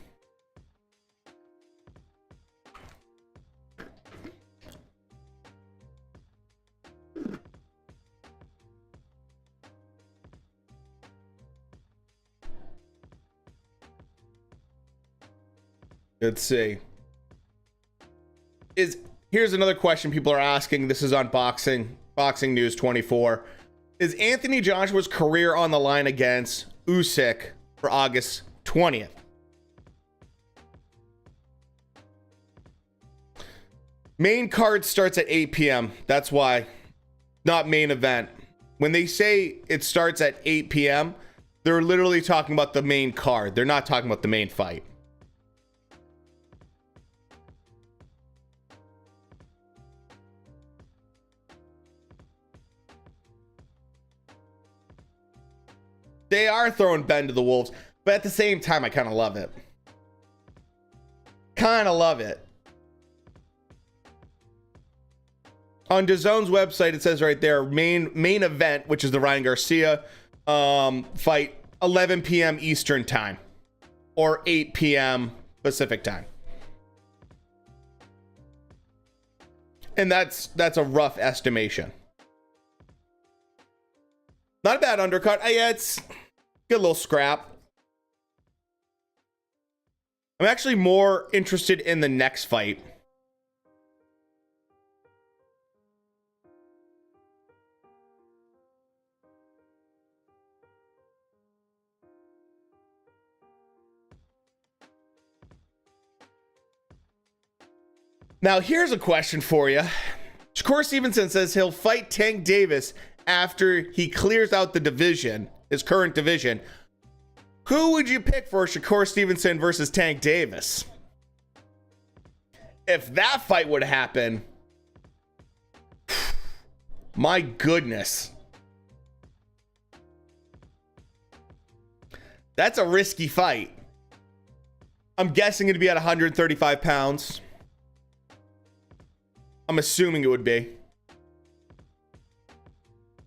Let's see. Here's another question people are asking. This is on Boxing News 24. Is Anthony Joshua's career on the line against Usyk for August 20th? Main card starts at 8 p.m. That's why. Not main event. When they say it starts at 8 p.m., they're literally talking about the main card. They're not talking about the main fight. They are throwing Ben to the wolves, but at the same time, I kind of love it. Kind of love it. On DAZN's website, it says right there, main event, which is the Ryan Garcia fight, 11 p.m. Eastern time or 8 p.m. Pacific time. And that's a rough estimation. Not a bad undercut. Yeah, it's good little scrap. I'm actually more interested in the next fight. Now, here's a question for you. Shakur Stevenson says he'll fight Tank Davis after he clears out the division, his current division. Who would you pick for Shakur Stevenson versus Tank Davis? If that fight would happen, my goodness. That's a risky fight. I'm guessing it'd be at 135 pounds. I'm assuming it would be.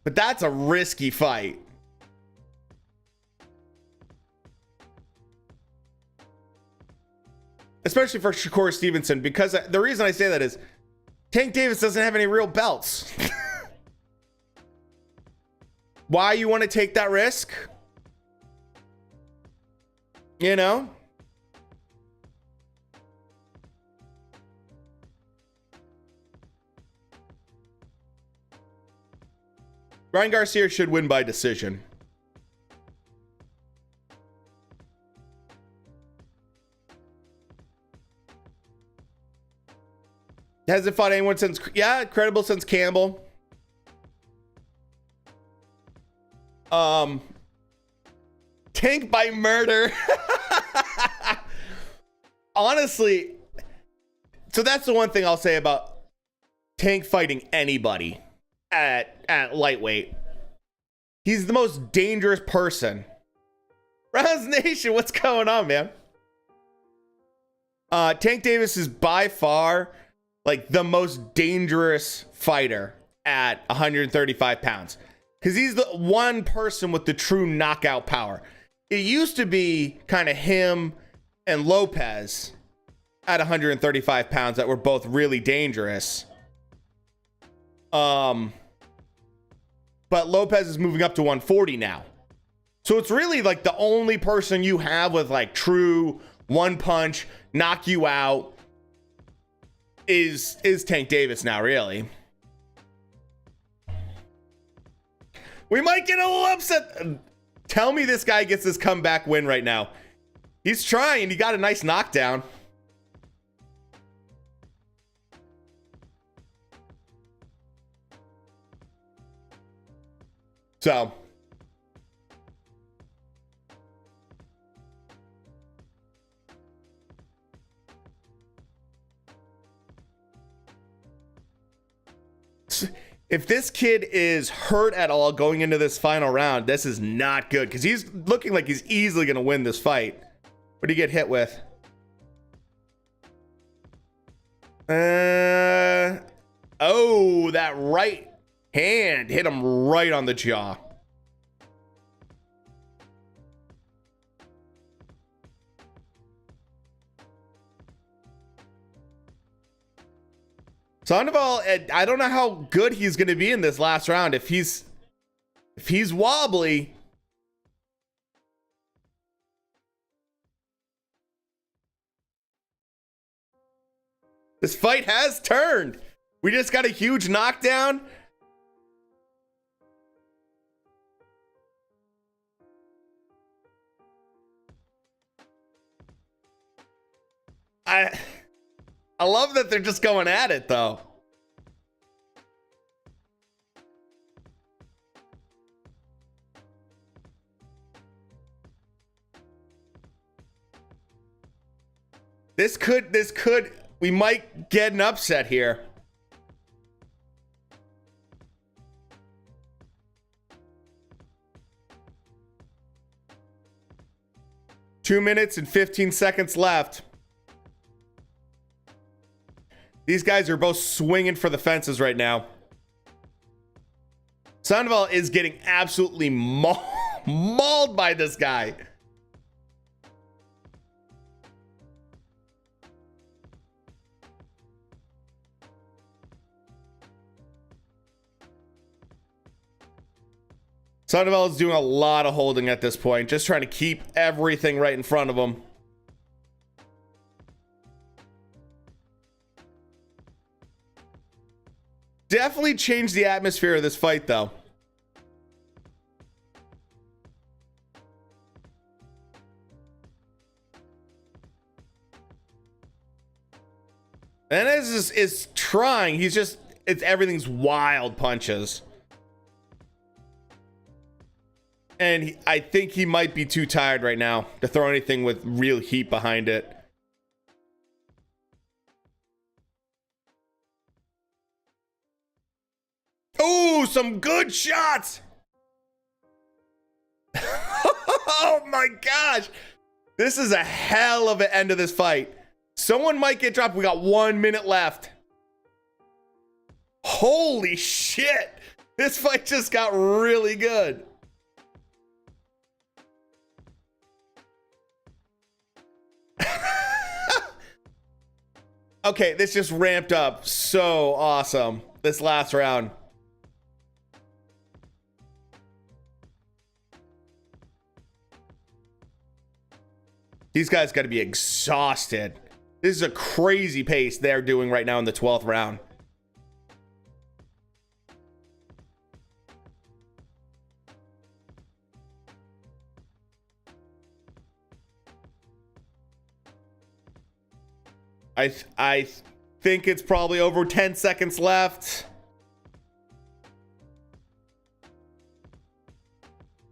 But that's a risky fight. Especially for Shakur Stevenson, because the reason I say that is Tank Davis doesn't have any real belts. Why you want to take that risk? You know? Ryan Garcia should win by decision. Hasn't fought anyone since, yeah, credible since Campbell. Tank by murder. Honestly, so that's the one thing I'll say about Tank fighting anybody at lightweight. He's the most dangerous person. Rounds Nation, what's going on, man? Tank Davis is by far like the most dangerous fighter at 135 pounds. because he's the one person with the true knockout power. It used to be kind of him and Lopez at 135 pounds that were both really dangerous. But Lopez is moving up to 140 now. So it's really like the only person you have with like true one punch, knock you out is Tank Davis now, really. We might get a little upset. Tell me this guy gets this comeback win right now. He's trying. He got a nice knockdown. So if this kid is hurt at all going into this final round, this is not good because he's looking like he's easily going to win this fight. What do you get hit with? Oh, that right hand hit him right on the jaw. Sandoval, I don't know how good he's going to be in this last round. If he's wobbly. This fight has turned. We just got a huge knockdown. I love that they're just going at it, though. This could, we might get an upset here. Two minutes and 15 seconds left. These guys are both swinging for the fences right now. Sandoval is getting absolutely mauled by this guy. Sandoval is doing a lot of holding at this point, just trying to keep everything right in front of him. Definitely changed the atmosphere of this fight, though. And as is trying, everything's wild punches. And I think he might be too tired right now to throw anything with real heat behind it. Oh, some good shots. Oh my gosh. This is a hell of an end of this fight. Someone might get dropped. We got 1 minute left. Holy shit. This fight just got really good. Okay, this just ramped up so awesome. This last round. These guys got to be exhausted. This is a crazy pace they're doing right now in the 12th round. I think it's probably over 10 seconds left.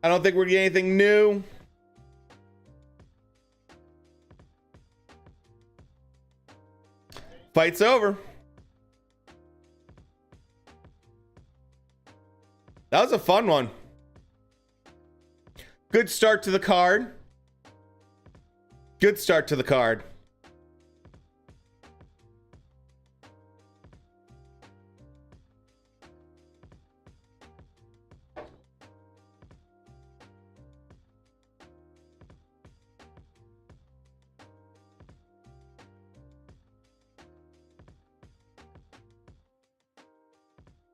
I don't think we're getting anything new. Fight's over. That was a fun one. Good start to the card. Good start to the card.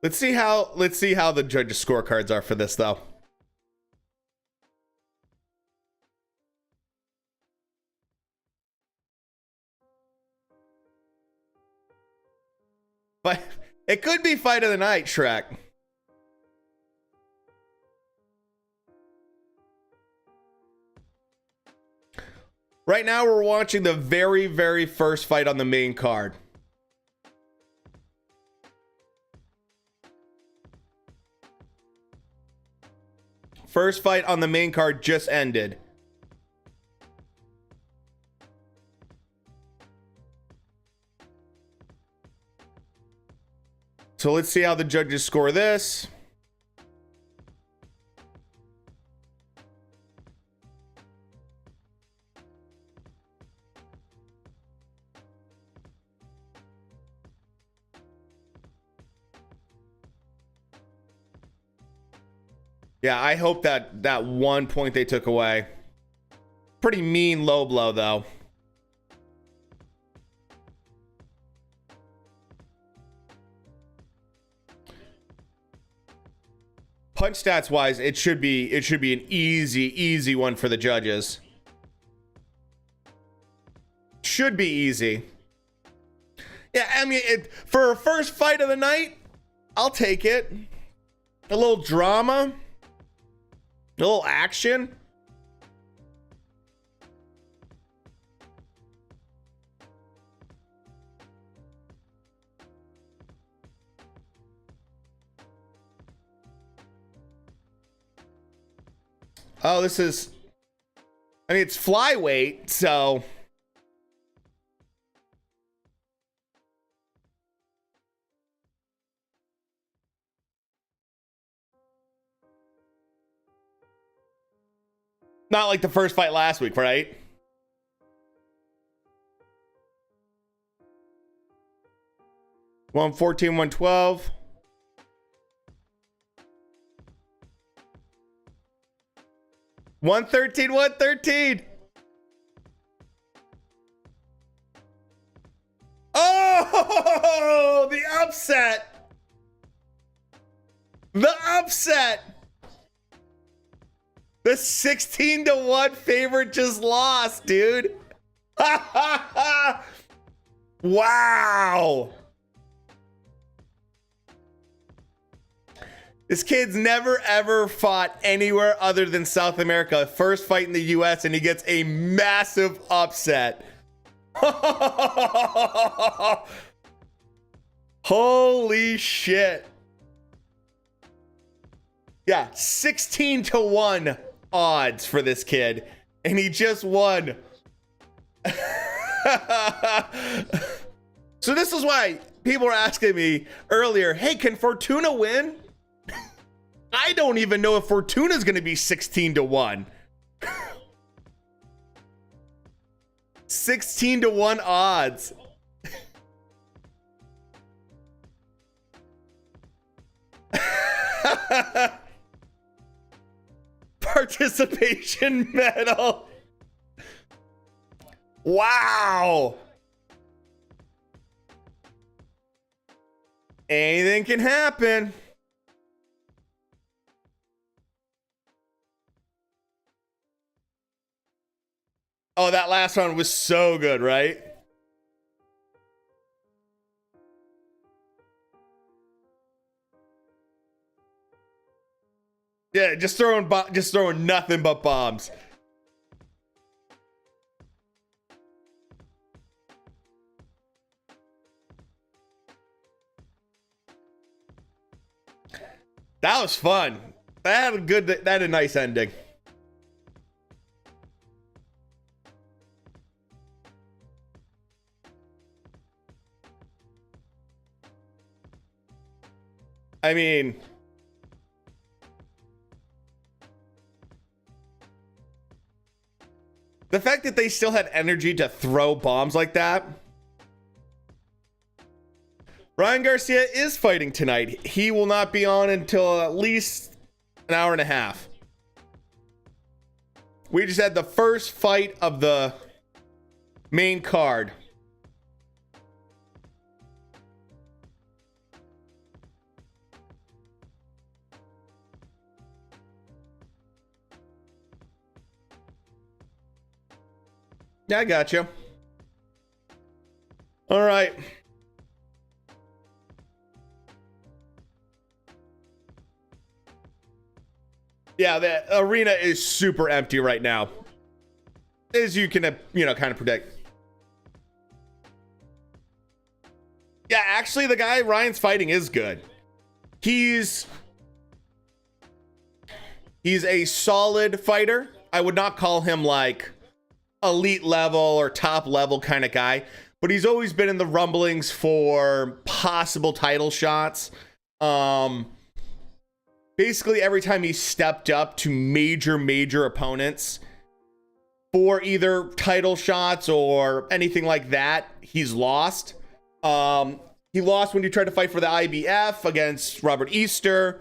Let's see how the judges' scorecards are for this though. But it could be fight of the night, Shrek. Right now we're watching the very, very first fight on the main card. First fight on the main card just ended. So let's see how the judges score this. Yeah, I hope that 1 point they took away. Pretty mean low blow, though. Punch stats wise, it should be an easy one for the judges. Should be easy. Yeah, I mean, for a first fight of the night, I'll take it. A little drama. A little action. Oh, this is... I mean, it's flyweight, so... Not like the first fight last week, right? One 14, 112. One 13, 113. Oh, the upset. The upset. The 16-1 favorite just lost, dude. Wow. This kid's never ever fought anywhere other than South America. First fight in the US and he gets a massive upset. Holy shit. Yeah, 16-1 odds for this kid. And he just won. So this is why people were asking me earlier, hey, can Fortuna win? I don't even know if Fortuna is going to be 16-1. 16-1 odds. Participation medal. Wow. Anything can happen. Oh, that last one was so good, right? Yeah, just throwing nothing but bombs. That was fun. That had a nice ending. I mean, the fact that they still had energy to throw bombs like that. Ryan Garcia is fighting tonight. He will not be on until at least an hour and a half. We just had the first fight of the main card. Yeah, I got you. All right. Yeah, the arena is super empty right now, as you can, kind of predict. Yeah, actually, the guy Ryan's fighting is good. He's a solid fighter. I would not call him like elite level or top level kind of guy, but he's always been in the rumblings for possible title shots. Basically every time he stepped up to major opponents for either title shots or anything like that, he's lost. He lost when he tried to fight for the IBF against Robert Easter.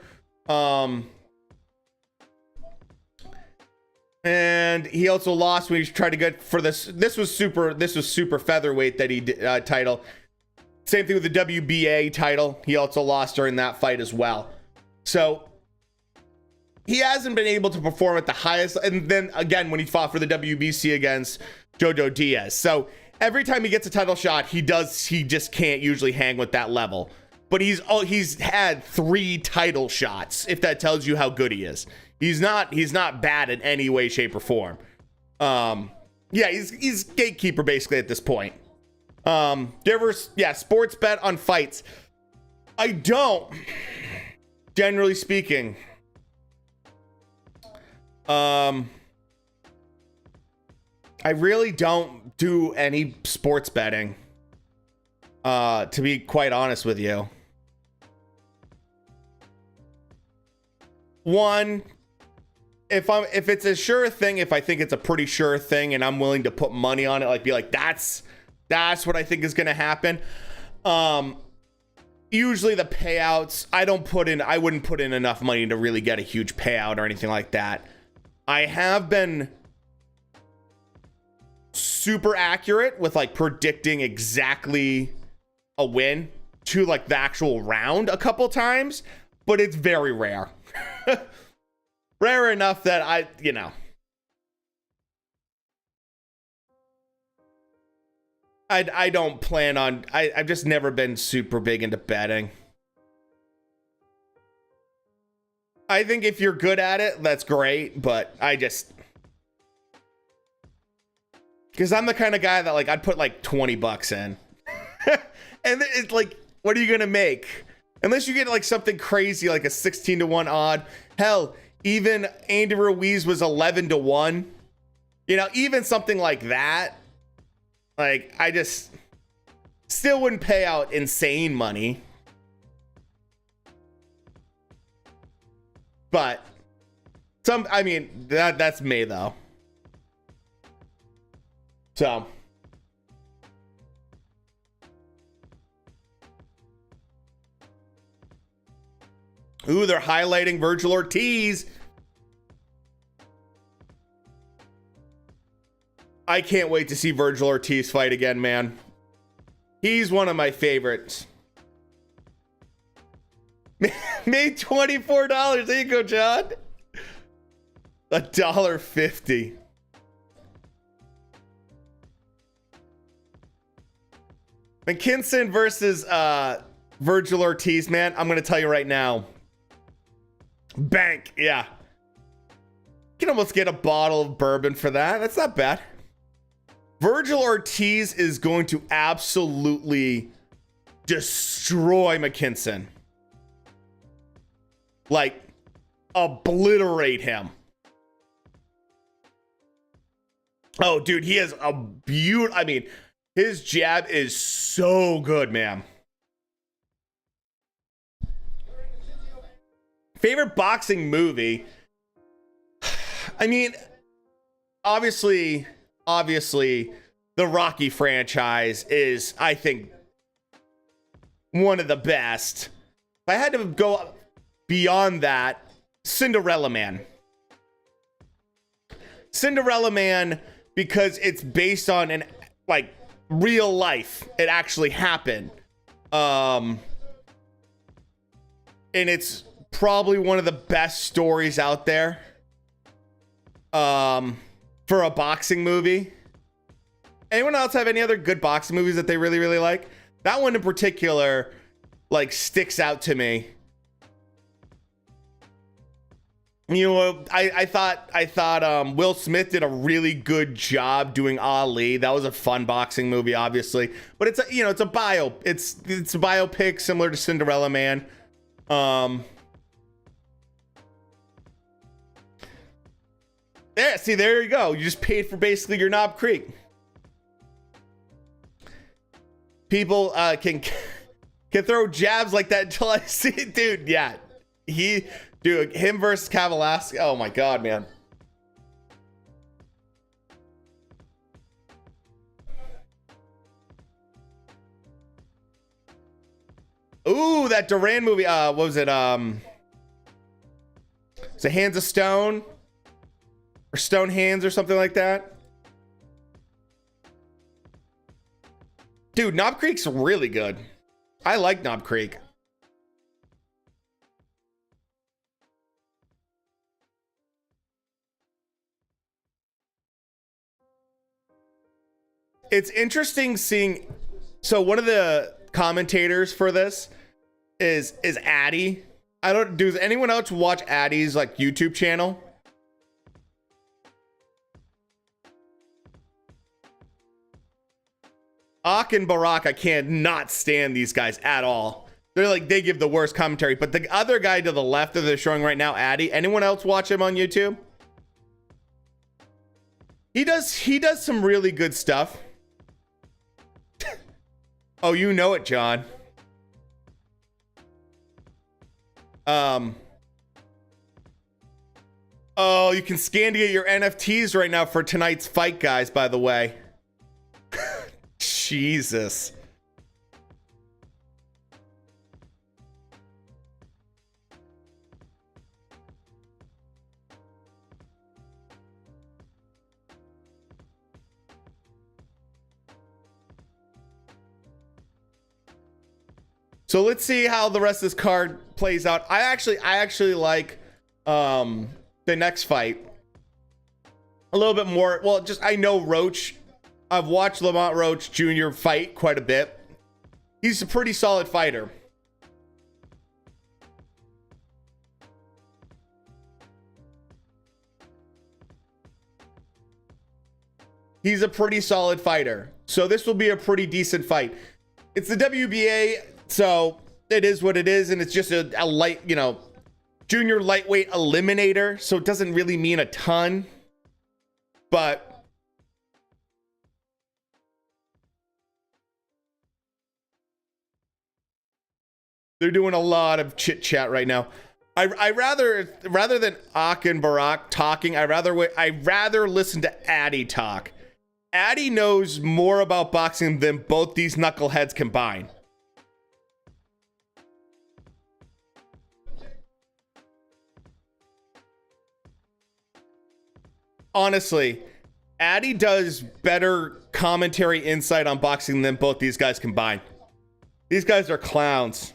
And he also lost when he tried to get for this. This was super featherweight that he did, title. Same thing with the WBA title. He also lost during that fight as well. So he hasn't been able to perform at the highest. And then again, when he fought for the WBC against Jojo Diaz. So every time he gets a title shot, he just can't usually hang with that level. But he's had 3 title shots, if that tells you how good he is. He's not bad in any way, shape, or form. Yeah, he's gatekeeper basically at this point. Do you ever, sports bet on fights? I don't, generally speaking. I really don't do any sports betting, to be quite honest with you. One, if it's a sure thing, if I think it's a pretty sure thing and I'm willing to put money on it, like be like, that's what I think is going to happen. Usually the payouts, I wouldn't put in enough money to really get a huge payout or anything like that. I have been super accurate with like predicting exactly a win to like the actual round a couple times, but it's very rare. Rare enough that I don't plan on, I've just never been super big into betting. I think if you're good at it, that's great, but because I'm the kind of guy that like I'd put like $20 in. And it's like, what are you gonna make? Unless you get like something crazy like a 16-1 odd. Hell, even Andy Ruiz was 11-1. Even something like that. Like, I just still wouldn't pay out insane money. But that's me though. So ooh, they're highlighting Virgil Ortiz. I can't wait to see Virgil Ortiz fight again, man. He's one of my favorites. Made $24. There you go, John. $1.50. McKinson versus Virgil Ortiz, man. I'm gonna tell you right now. Bank, yeah. You can almost get a bottle of bourbon for that. That's not bad. Virgil Ortiz is going to absolutely destroy McKinson. Like, obliterate him. Oh, dude, he has a beautiful, his jab is so good, man. Favorite boxing movie? Obviously, the Rocky franchise is, I think, one of the best. If I had to go beyond that, Cinderella Man. Cinderella Man, because it's based on real life. It actually happened. And it's probably one of the best stories out there. For a boxing movie. Anyone else have any other good boxing movies that they really, really like? That one in particular, like, sticks out to me. You know, I thought Will Smith did a really good job doing Ali. That was a fun boxing movie, obviously, but it's a, you know, it's a biopic similar to Cinderella Man. There you go. You just paid for basically your Knob Creek. People can throw jabs like that until I see it, dude. Yeah, dude, him versus Kavalaski. Oh my god, man. Ooh, that Duran movie. What was it? Is it Hands of Stone or Stone Hands or something like that? Dude, Knob Creek's really good. I like Knob Creek. It's interesting seeing. So one of the commentators for this is Addy. Does anyone else watch Addy's like YouTube channel? Ak and Barack, I can't not stand these guys at all. They're like, they give the worst commentary. But the other guy to the left that they're showing right now, Addy, anyone else watch him on YouTube? He does some really good stuff. Oh, you know it, John. Oh, you can scan to get your NFTs right now for tonight's fight, guys, by the way. Jesus. So let's see how the rest of this card plays out. I actually like the next fight a little bit more. Well, just I know Roach. I've watched Lamont Roach Jr. fight quite a bit. He's a pretty solid fighter. He's a pretty solid fighter. So this will be a pretty decent fight. It's the WBA, so it is what it is, and it's just a light, you know, junior lightweight eliminator, so it doesn't really mean a ton. But they're doing a lot of chit chat right now. I rather than Ak and Barack talking, I rather listen to Addy talk. Addy knows more about boxing than both these knuckleheads combined. Honestly, Addy does better commentary insight on boxing than both these guys combined. These guys are clowns.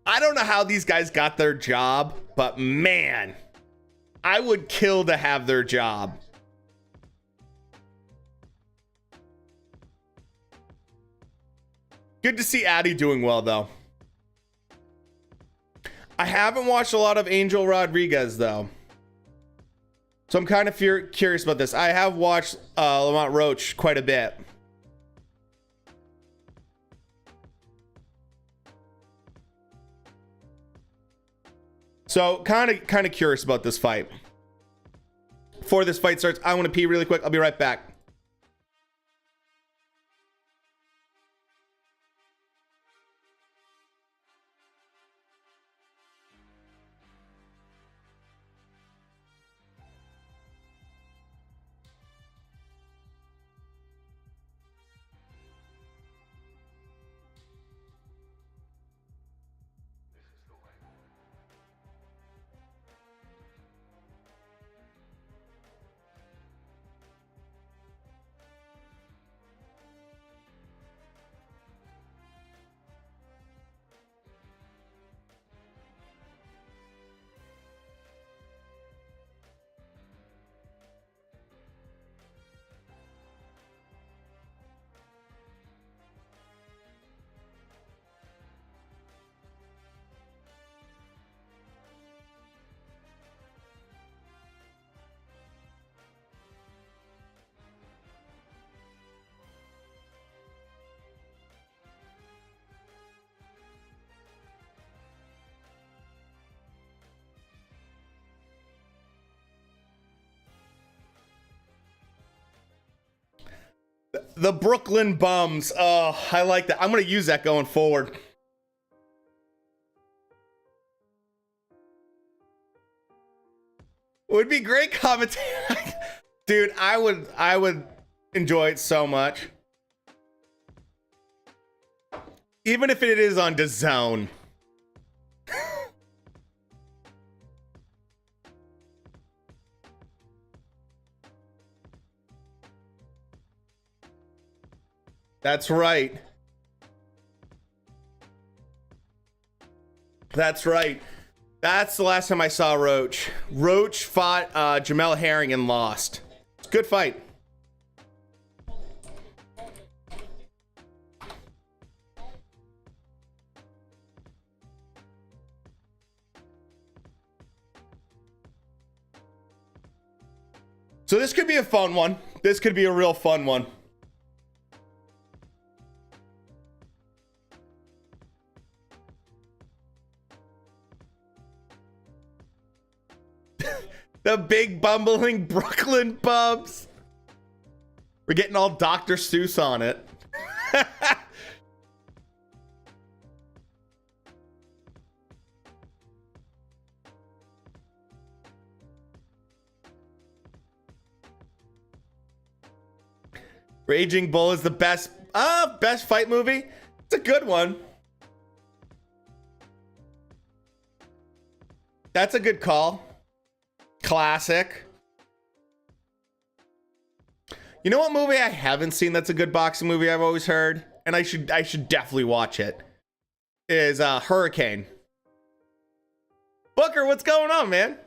I don't know how these guys got their job, but man, I would kill to have their job. Good to see Addy doing well, though. I haven't watched a lot of Angel Rodriguez, though. So I'm kind of curious about this. I have watched Lamont Roach quite a bit. So kind of curious about this fight. Before this fight starts, I want to pee really quick. I'll be right back. The Brooklyn Bums. Oh, I like that. I'm going to use that going forward. Would be great commentary. Dude, I would enjoy it so much. Even if it is on DAZN. That's right. That's right. That's the last time I saw Roach. Roach fought Jamel Herring and lost. It's a good fight. So this could be a fun one. This could be a real fun one. The big bumbling Brooklyn Bubs. We're getting all Dr. Seuss on it. Raging Bull is the best fight movie. It's a good one. That's a good call. Classic. You know what movie I haven't seen that's a good boxing movie I've always heard? And I should definitely watch it. Is Hurricane. Booker, what's going on, man?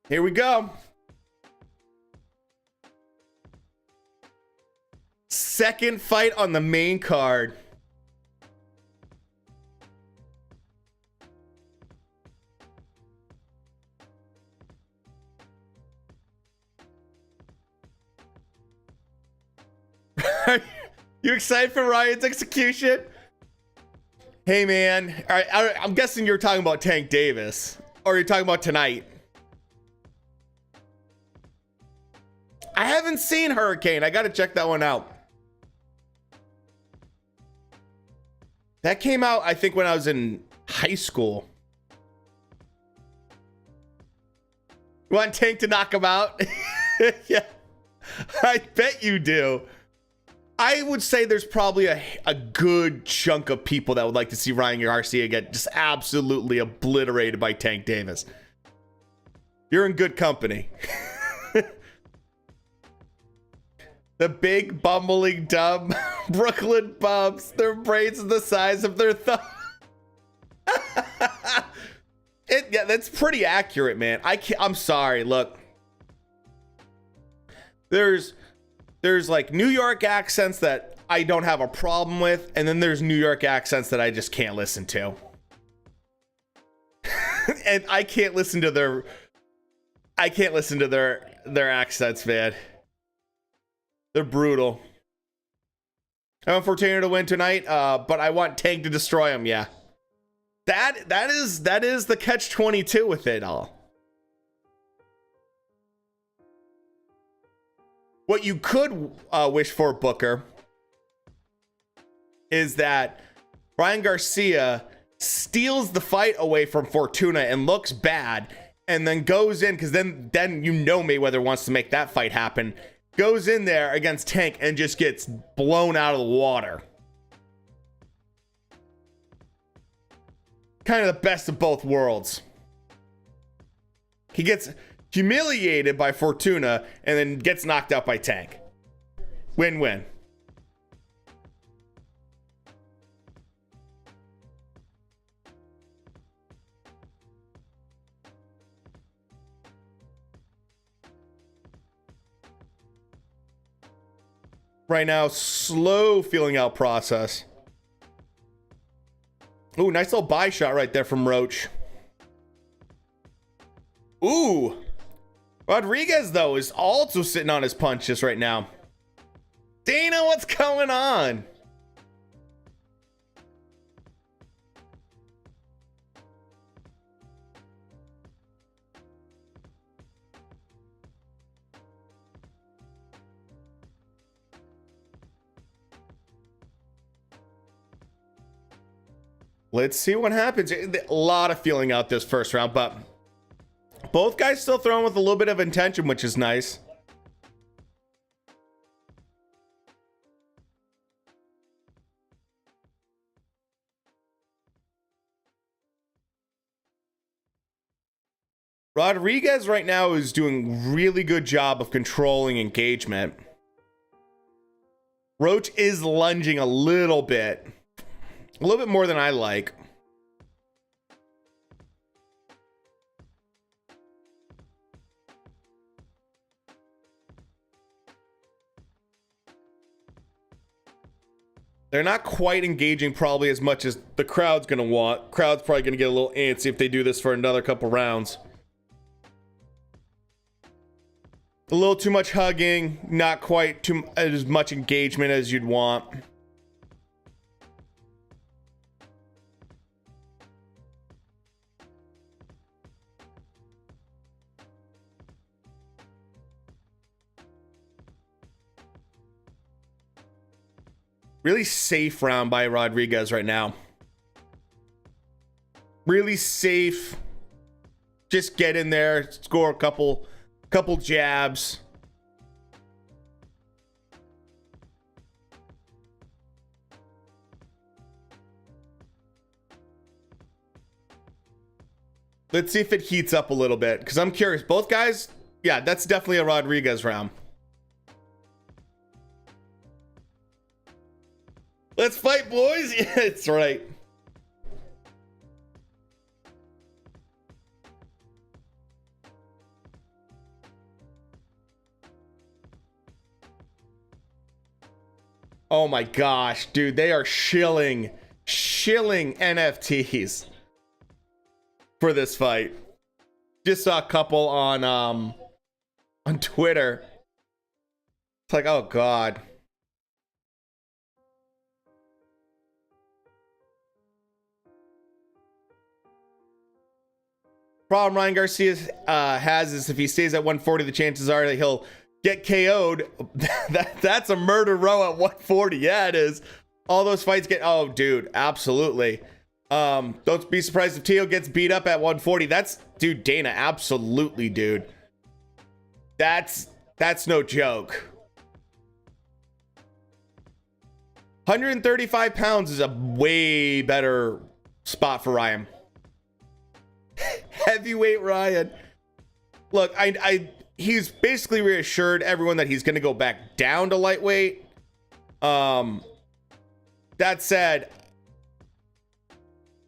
Here we go. Second fight on the main card. You excited for Ryan's execution? Hey, man. All right, I'm guessing you're talking about Tank Davis. Or you're talking about tonight. I haven't seen Hurricane. I got to check that one out. That came out, I think, when I was in high school. You want Tank to knock him out? Yeah, I bet you do. I would say there's probably a good chunk of people that would like to see Ryan Garcia get just absolutely obliterated by Tank Davis. You're in good company. The big bumbling dumb Brooklyn Bubs, their brains are the size of their thumb. Yeah, that's pretty accurate, man. I'm sorry. Look, there's like New York accents that I don't have a problem with, and then there's New York accents that I just can't listen to. And I can't listen to their accents, man. They're brutal. I want Fortuna to win tonight, but I want Tank to destroy him. Yeah, that is the catch-22 with it all. What you could wish for, Booker, is that Ryan Garcia steals the fight away from Fortuna and looks bad, and then goes in, because then you know Mayweather wants to make that fight happen. Goes in there against Tank and just gets blown out of the water. Kind of the best of both worlds. He gets humiliated by Fortuna and then gets knocked out by Tank. Win-win. Right now, slow feeling out process. Ooh, nice little buy shot right there from Roach. Ooh. Rodriguez, though, is also sitting on his punches right now. Dana, what's going on? Let's see what happens. A lot of feeling out this first round, but both guys still throwing with a little bit of intention, which is nice. Rodriguez right now is doing really good job of controlling engagement. Roach is lunging a little bit more than I like. They're not quite engaging probably as much as the crowd's gonna want. Crowd's probably gonna get a little antsy if they do this for another couple rounds. A little too much hugging, not quite as much engagement as you'd want. Really safe round by Rodriguez right now. Really safe. Just get in there, score a couple jabs. Let's see if it heats up a little bit, because I'm curious. Both guys, yeah, that's definitely a Rodriguez round. Let's fight, boys. Yeah, that's right. Oh my gosh, dude, they are shilling NFTs for this fight. Just saw a couple on Twitter. It's like, oh god. Problem Ryan Garcia has is if he stays at 140, the chances are that he'll get KO'd. That's a murder row at 140. Yeah, it is. All those fights get... Oh, dude, absolutely. Don't be surprised if Teo gets beat up at 140. That's... Dude, Dana, absolutely, dude. That's no joke. 135 pounds is a way better spot for Ryan. Heavyweight Ryan. Look, he's basically reassured everyone that he's going to go back down to lightweight. That said,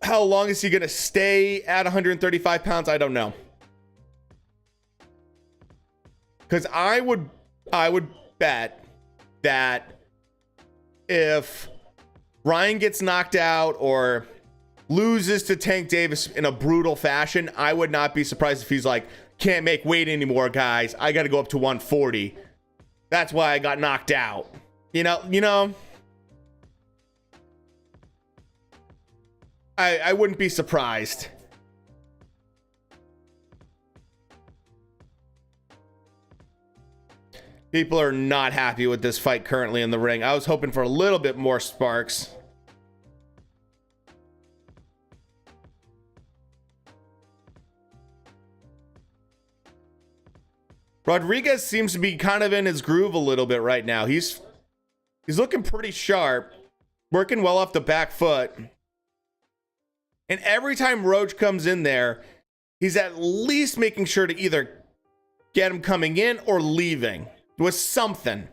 how long is he going to stay at 135 pounds? I don't know. Because I would bet that if Ryan gets knocked out or loses to Tank Davis in a brutal fashion, I would not be surprised if he's like, can't make weight anymore, guys. I got to go up to 140. That's why I got knocked out. You know, I wouldn't be surprised. People are not happy with this fight currently in the ring. I was hoping for a little bit more sparks. Rodriguez seems to be kind of in his groove a little bit right now. He's looking pretty sharp, working well off the back foot. And every time Roach comes in there, he's at least making sure to either get him coming in or leaving with something.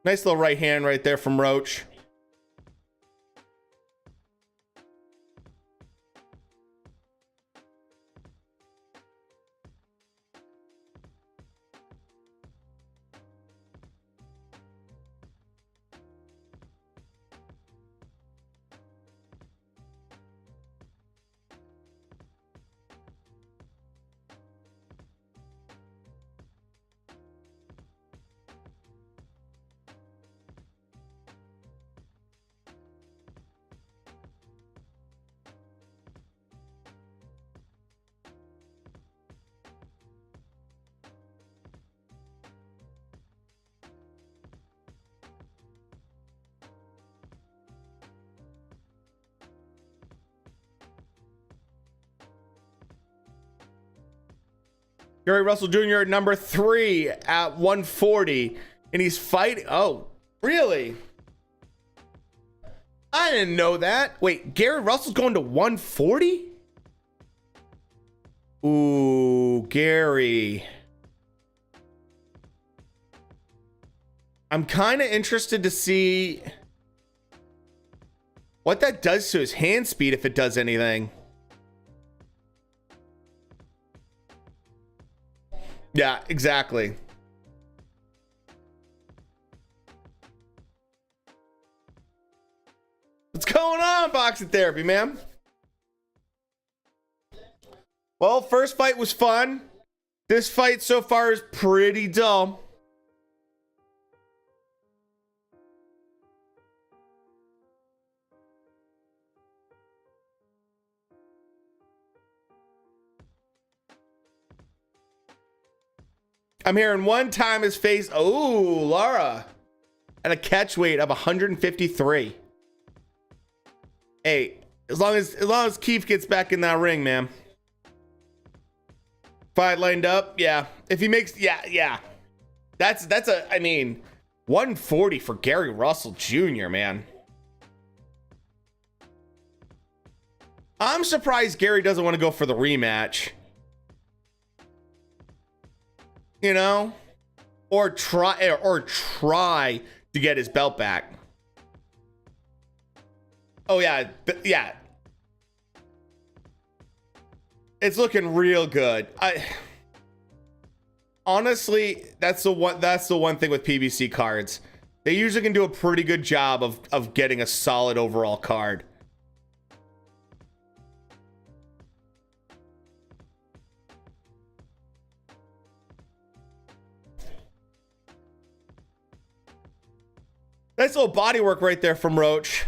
Nice little right hand right there from Roach. Gary Russell Jr. at number 3 at 140. And he's fighting. Oh, really? I didn't know that. Wait, Gary Russell's going to 140? Ooh, Gary. I'm kind of interested to see what that does to his hand speed, if it does anything. Yeah, exactly. What's going on, Boxing Therapy, man? Well, first fight was fun. This fight so far is pretty dull. I'm hearing one time his face. Oh, Lara. At a catch weight of 153. Hey, as long as Keith gets back in that ring, man. Fight lined up, yeah. If he makes, yeah. That's a, I mean, 140 for Gary Russell Jr., man. I'm surprised Gary doesn't want to go for the rematch. You know, or try to get his belt back. Oh yeah, yeah. It's looking real good. Honestly, that's the one thing with PBC cards. They usually can do a pretty good job of getting a solid overall card. Nice little body work right there from Roach.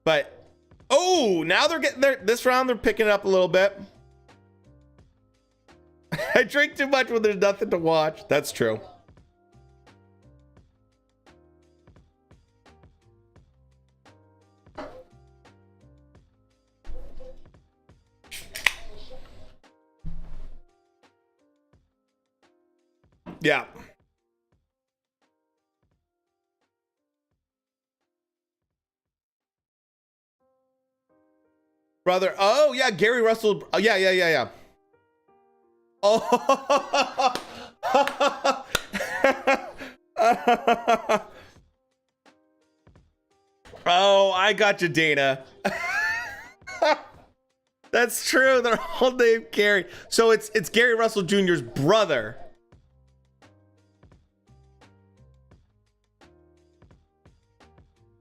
But, oh, now they're getting this round, they're picking it up a little bit. I drink too much when there's nothing to watch. That's true. Yeah. Brother, oh yeah, Gary Russell. Oh, yeah. Oh. Oh, I got you, Dana. That's true. They're all named Gary. So it's Gary Russell Jr.'s brother.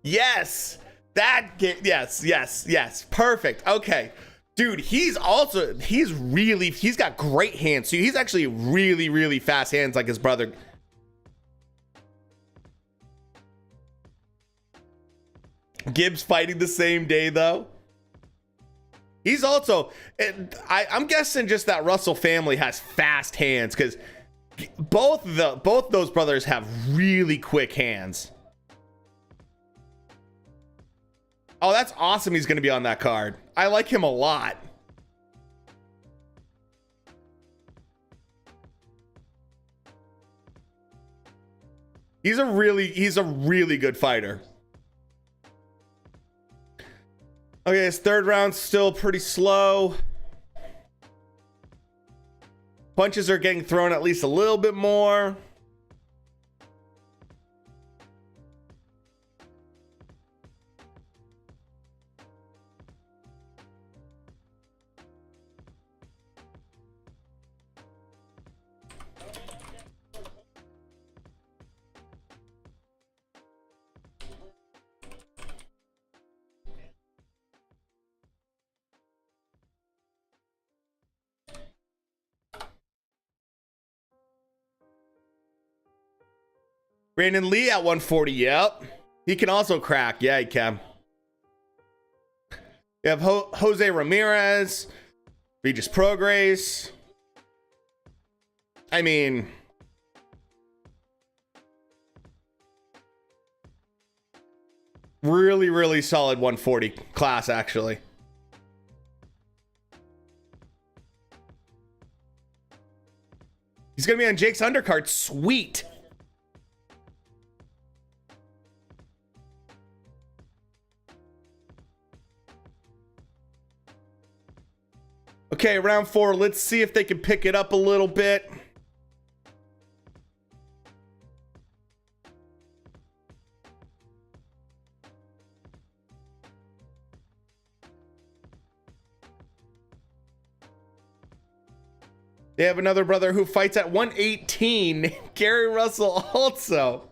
Yes. Yes. Perfect. Okay. Dude, he's got great hands. So he's actually really fast hands like his brother. Gibbs fighting the same day though. He's also, I'm guessing just that Russell family has fast hands because both those brothers have really quick hands. Oh, that's awesome. He's going to be on that card. I like him a lot. He's a really good fighter. Okay, his third round's still pretty slow. Punches are getting thrown at least a little bit more. Brandon Lee at 140. Yep. He can also crack. Yeah, he can. You have Jose Ramirez, Regis Prograis. I mean, really solid 140 class, actually. He's gonna be on Jake's undercard. Sweet. Okay, round 4. Let's see if they can pick it up a little bit. They have another brother who fights at 118. Gary Russell also.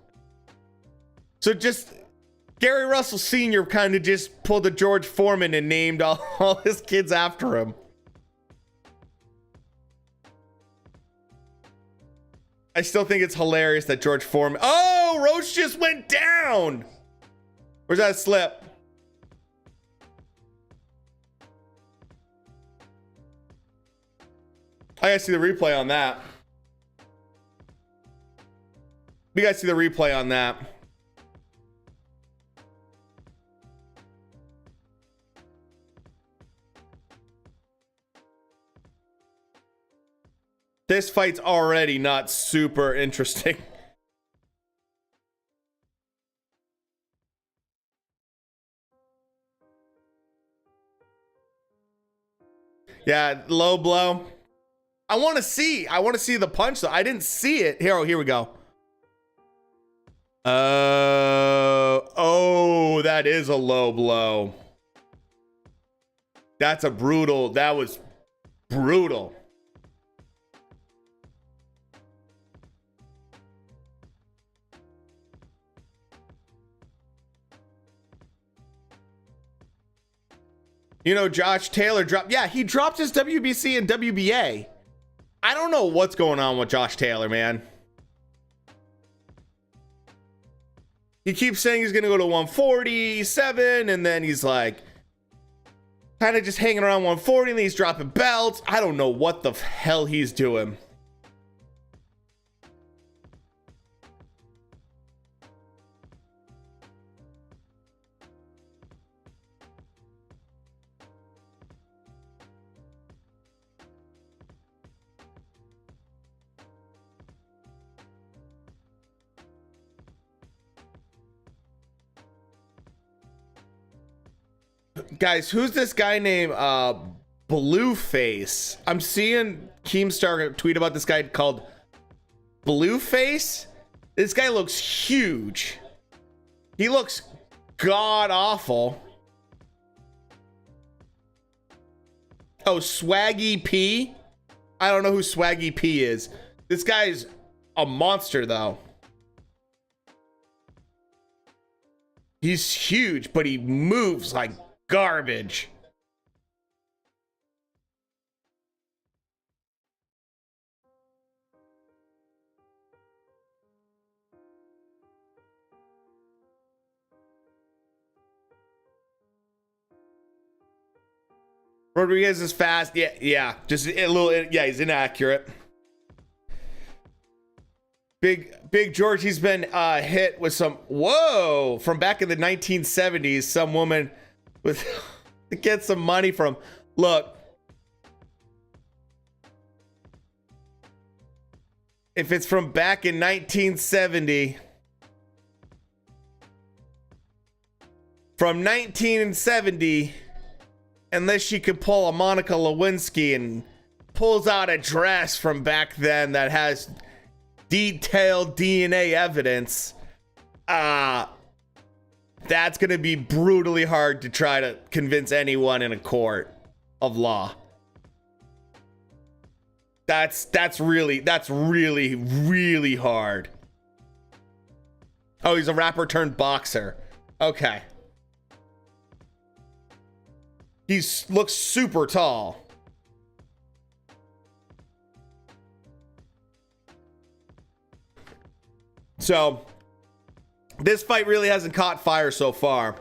So just Gary Russell Sr. kind of just pulled a George Foreman and named all his kids after him. I still think it's hilarious that George Foreman... Oh, Roach just went down. Where's that slip? I gotta see the replay on that. We gotta see the replay on that. This fight's already not super interesting. Yeah, low blow. I want to see the punch though. I didn't see it. Here we go. Oh, that is a low blow. That was brutal. You know, Josh Taylor dropped. Yeah, he dropped his WBC and WBA. I don't know what's going on with Josh Taylor, man. He keeps saying he's going to go to 147, and then he's like kind of just hanging around 140, and then he's dropping belts. I don't know what the hell he's doing. Guys, who's this guy named Blueface? I'm seeing Keemstar tweet about this guy called Blueface. This guy looks huge. He looks god awful. Oh, Swaggy P. I don't know who Swaggy P is. This guy's a monster though. He's huge, but he moves like garbage. Rodriguez is fast. Yeah. Just a little. Yeah, he's inaccurate. Big George. He's been hit with some. Whoa! From back in the 1970s, some woman with to get some money from. Look, if it's from back in 1970, from 1970, unless she could pull a Monica Lewinsky and pulls out a dress from back then that has detailed DNA evidence, that's going to be brutally hard to try to convince anyone in a court of law. That's really hard. Oh, he's a rapper turned boxer. Okay. He looks super tall. So this fight really hasn't caught fire so far.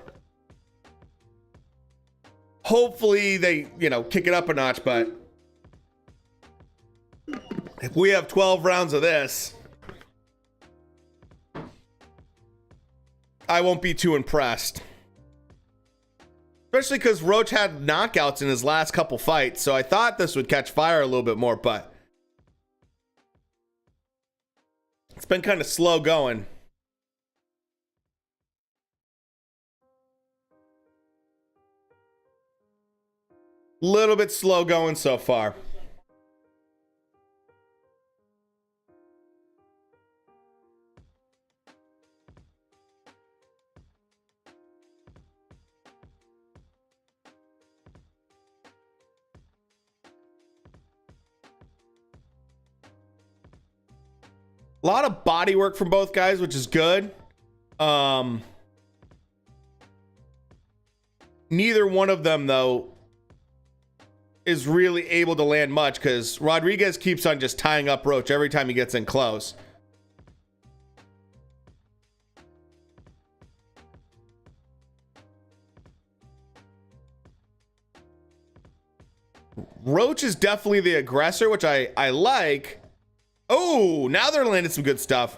Hopefully they, kick it up a notch, but if we have 12 rounds of this, I won't be too impressed. Especially because Roach had knockouts in his last couple fights, so I thought this would catch fire a little bit more, but It's been kind of slow going. Little bit slow going so far. A lot of body work from both guys, which is good. Neither one of them, though, is really able to land much because Rodriguez keeps on just tying up Roach every time he gets in close. Roach is definitely the aggressor, which I like. Oh, now they're landing some good stuff.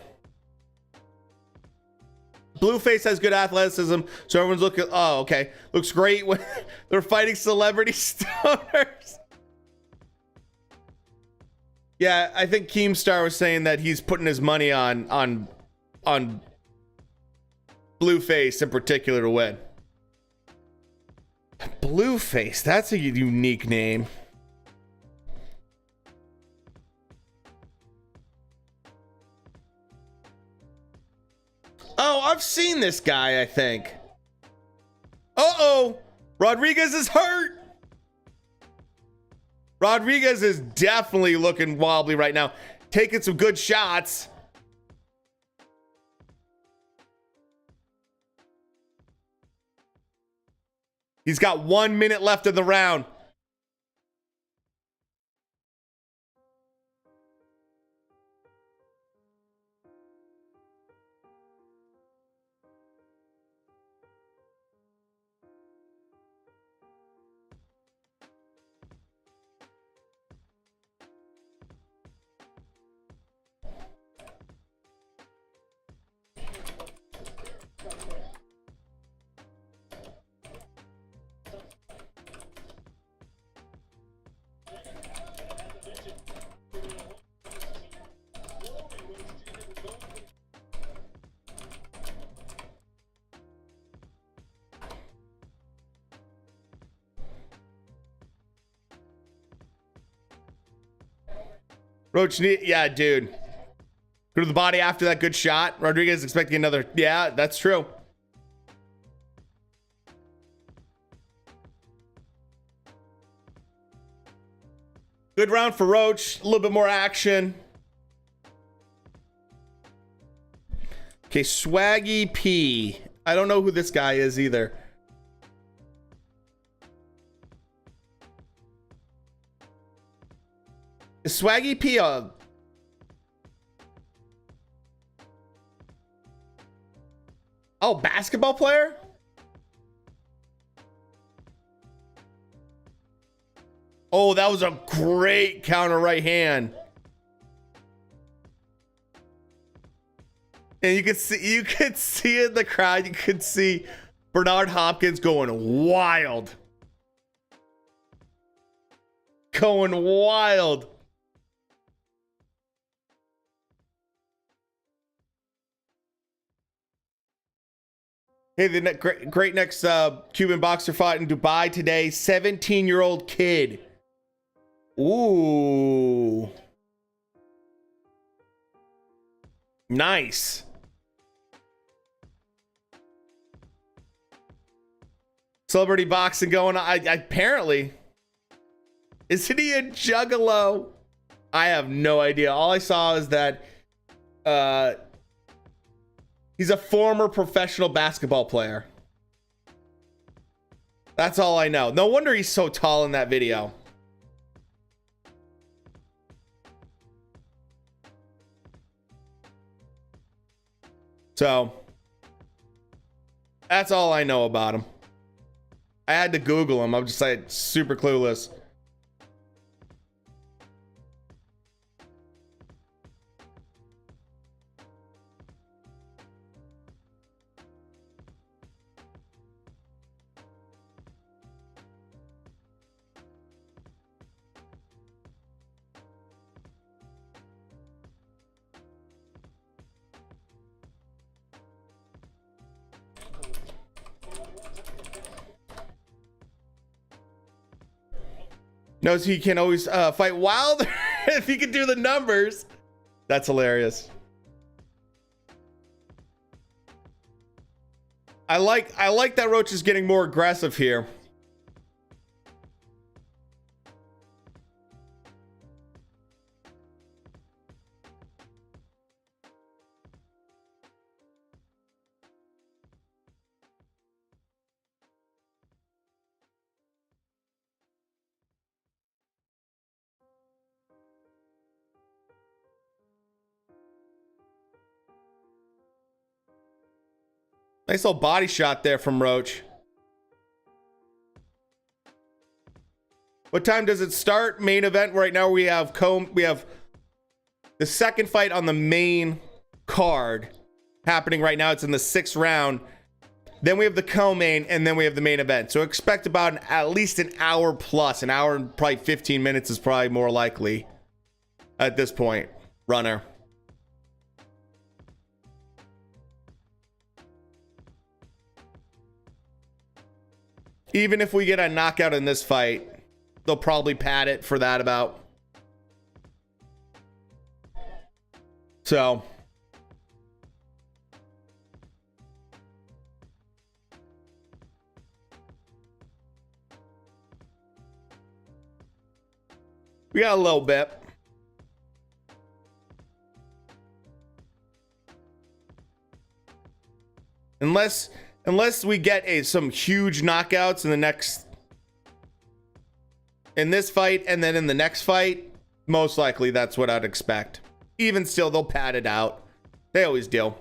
Blueface has good athleticism, so everyone's looking. Oh, okay. Looks great when they're fighting celebrity stoners. Yeah, I think Keemstar was saying that he's putting his money on Blueface in particular to win. Blueface, that's a unique name. Oh, I've seen this guy, I think. Uh-oh. Rodriguez is hurt. Rodriguez is definitely looking wobbly right now. Taking some good shots. He's got 1 minute left in the round. Roach, yeah, dude. Go to the body after that good shot. Rodriguez expecting another. Yeah, that's true. Good round for Roach. A little bit more action. Okay, Swaggy P. I don't know who this guy is either. Is Swaggy P a... Oh, basketball player? Oh, that was a great counter right hand. And you could see in the crowd, you could see Bernard Hopkins going wild. Going wild. Hey, the great next Cuban boxer fought in Dubai today. 17-year-old kid. Ooh. Nice. Celebrity boxing going on. Apparently. Isn't he a juggalo? I have no idea. All I saw is that he's a former professional basketball player. That's all I know. No wonder he's so tall in that video. So, that's all I know about him. I had to Google him. I'm just like super clueless. Knows he can always fight Wilder if he can do the numbers. That's hilarious. I like that Roach is getting more aggressive here. Nice little body shot there from Roach. What time does it start? Main event right now. We have the second fight on the main card happening right now. It's in the 6th round. Then we have the co-main, and then we have the main event. So expect about at least an hour plus. An hour and probably 15 minutes is probably more likely at this point. Runner. Even if we get a knockout in this fight, they'll probably pad it for that about. So. We got a little bit. Unless we get some huge knockouts in this fight and then in the next fight, most likely that's what I'd expect. Even still, they'll pad it out. They always do.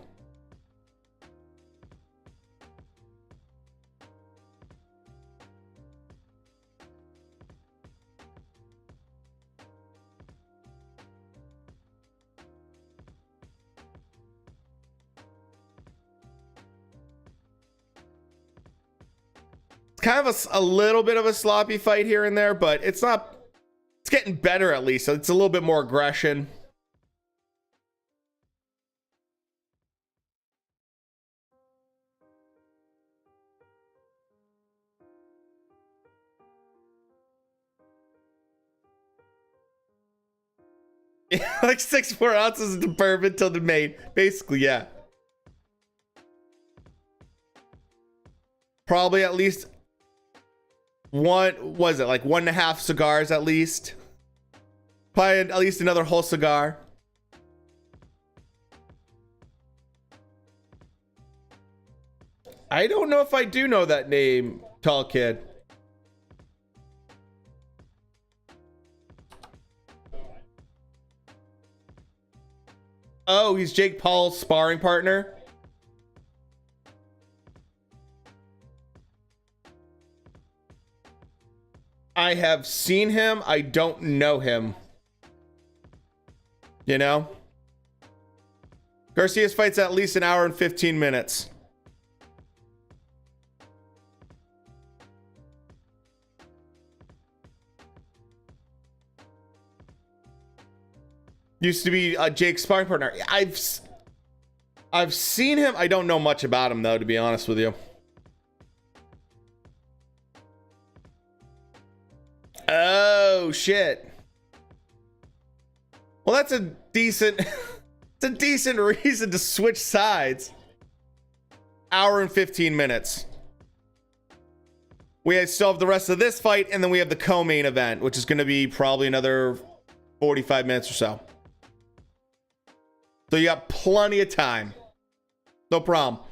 Kind of a little bit of a sloppy fight here and there, but it's getting better at least. So it's a little bit more aggression. Like 6 more ounces of bourbon till the main. Basically, yeah. Probably at least one, was it like 1.5 cigars at least? Probably at least another whole cigar. I don't know if I do know that name, Tall Kid. Oh, he's Jake Paul's sparring partner. I have seen him. I don't know him. You know? Garcia's fights at least an hour and 15 minutes. Used to be Jake's sparring partner. I've seen him. I don't know much about him though, to be honest with you. Oh shit. Well, that's a decent it's a decent reason to switch sides. Hour and 15 minutes. We still have the rest of this fight, and then we have the co-main event, which is going to be probably another 45 minutes or so. So you got plenty of time. No problem.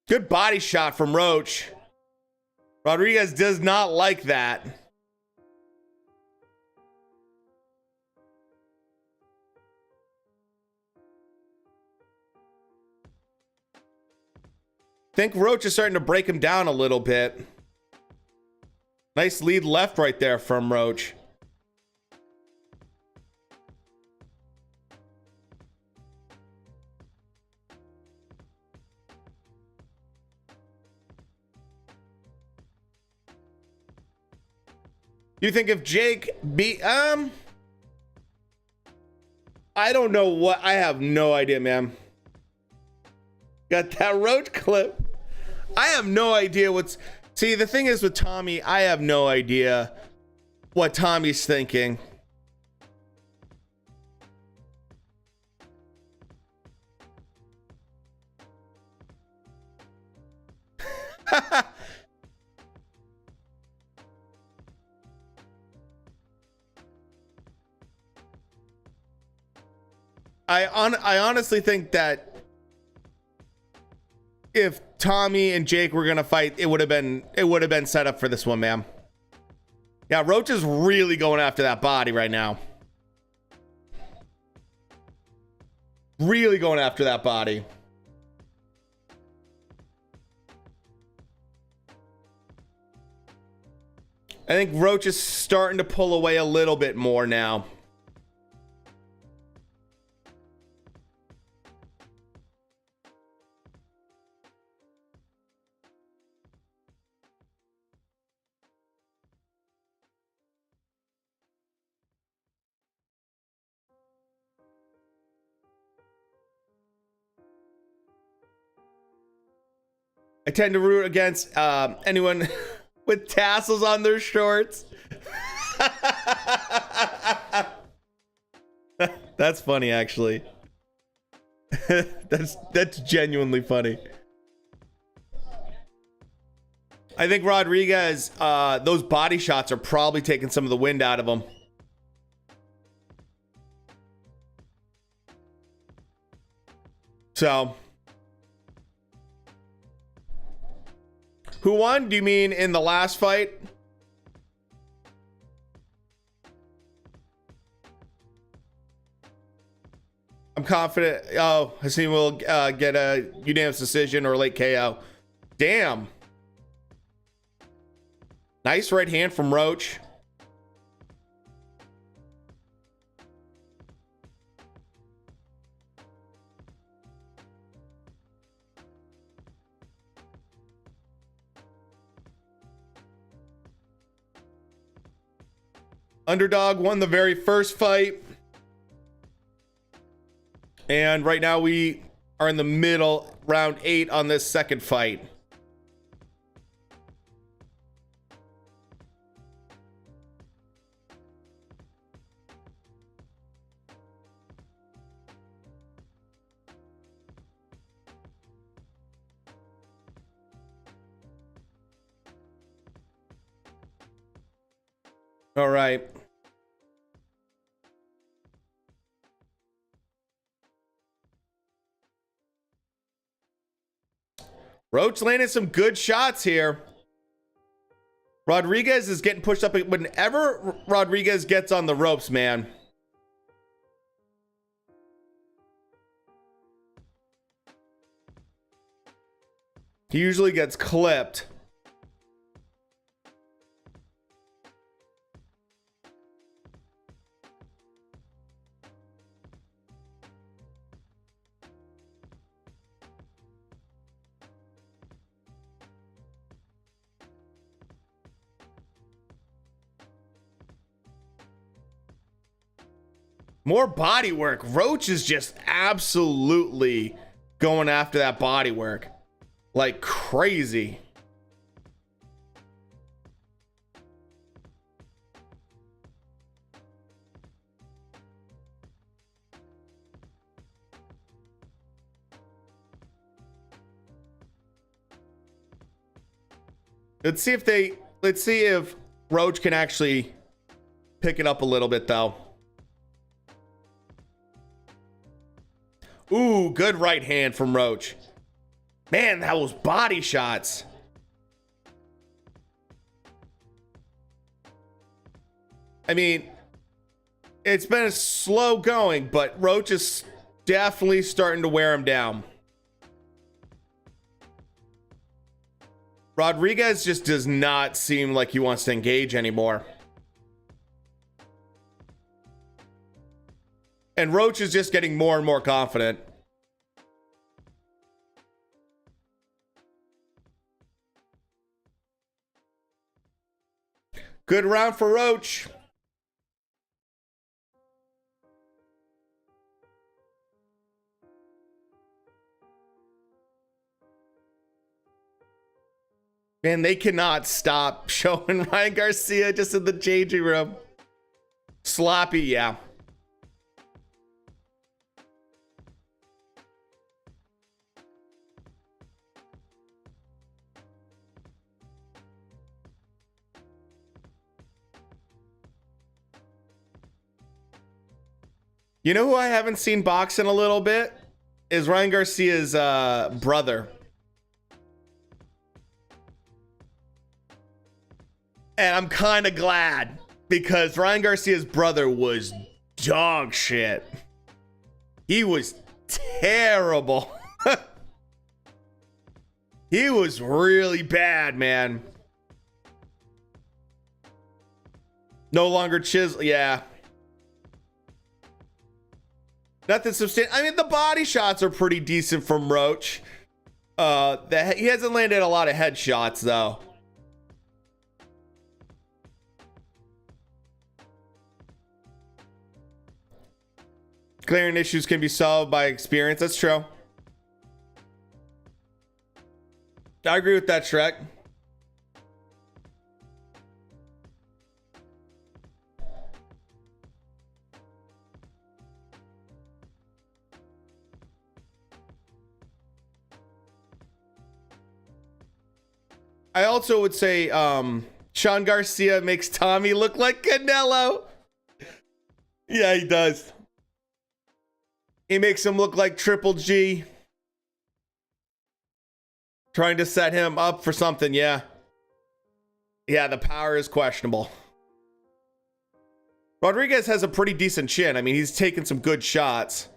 Good body shot from Roach. Rodriguez does not like that. I think Roach is starting to break him down a little bit. Nice lead left right there from Roach. You think if Jake beat I don't know what, I have no idea, man. Got that Roach clip. I have no idea what's... See, the thing is with Tommy, I have no idea what Tommy's thinking. I honestly think that if Tommy and Jake were gonna fight, it would have been set up for this one, man. Yeah, Roach is really going after that body right now. Really going after that body. I think Roach is starting to pull away a little bit more now. I tend to root against anyone with tassels on their shorts. That's funny, actually. That's genuinely funny. I think Rodriguez, those body shots are probably taking some of the wind out of him. So, who won? Do you mean in the last fight? I'm confident. Oh, Hasim will get a unanimous decision or late KO. Damn. Nice right hand from Roach. Underdog won the very first fight. And right now we are in the middle, round 8 on this second fight. All right. Roach landed some good shots here. Rodriguez is getting pushed up. Whenever Rodriguez gets on the ropes, man. He usually gets clipped. More body work. Roach is just absolutely going after that body work like crazy. Let's see if Roach can actually pick it up a little bit though. Ooh, good right hand from Roach. Man, that was body shots. I mean, it's been a slow going, but Roach is definitely starting to wear him down. Rodriguez just does not seem like he wants to engage anymore. And Roach is just getting more and more confident. Good round for Roach. Man, they cannot stop showing Ryan Garcia just in the changing room. Sloppy, yeah. You know who I haven't seen box in a little bit? Is Ryan Garcia's brother. And I'm kind of glad, because Ryan Garcia's brother was dog shit. He was terrible. He was really bad, man. No longer chisel. Yeah. Nothing substantial. I mean, the body shots are pretty decent from Roach. He hasn't landed a lot of headshots, though. Clearing issues can be solved by experience. That's true. I agree with that, Shrek. I also would say Sean Garcia makes Tommy look like Canelo. Yeah, he does. He makes him look like Triple G. Trying to set him up for something, yeah. Yeah, the power is questionable. Rodriguez has a pretty decent chin. I mean, he's taken some good shots.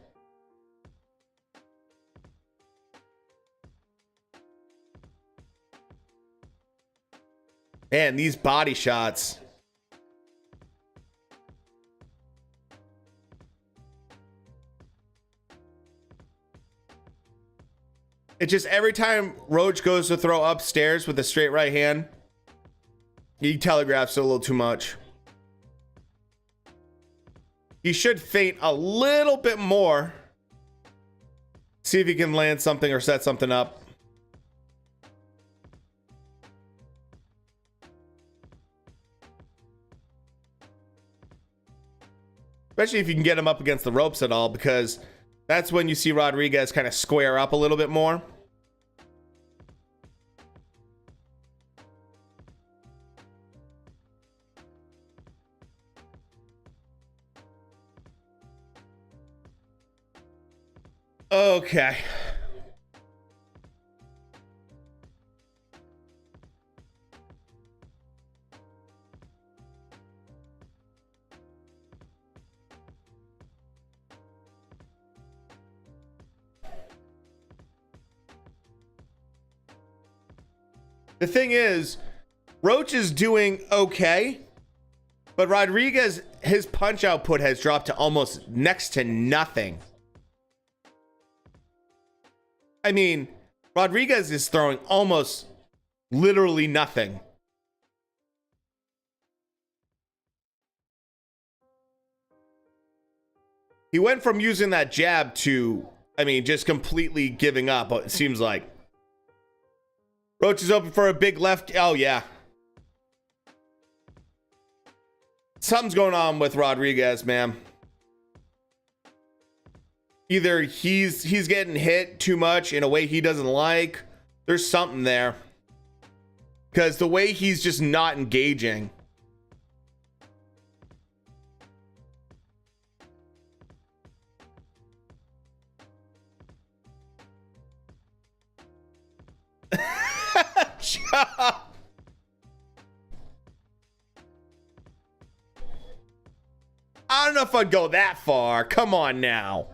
Man, these body shots. It just, every time Roach goes to throw upstairs with a straight right hand, he telegraphs it a little too much. He should feint a little bit more. See if he can land something or set something up. Especially if you can get him up against the ropes at all, because that's when you see Rodriguez kind of square up a little bit more. Okay. The thing is, Roach is doing okay, but Rodriguez, his punch output has dropped to almost next to nothing. I mean, Rodriguez is throwing almost literally nothing. He went from using that jab to, I mean, just completely giving up, it seems like. Roach is open for a big left. Oh, yeah. Something's going on with Rodriguez, man. Either he's getting hit too much in a way he doesn't like. There's something there. Because the way he's just not engaging. I don't know if I'd go that far. Come on now.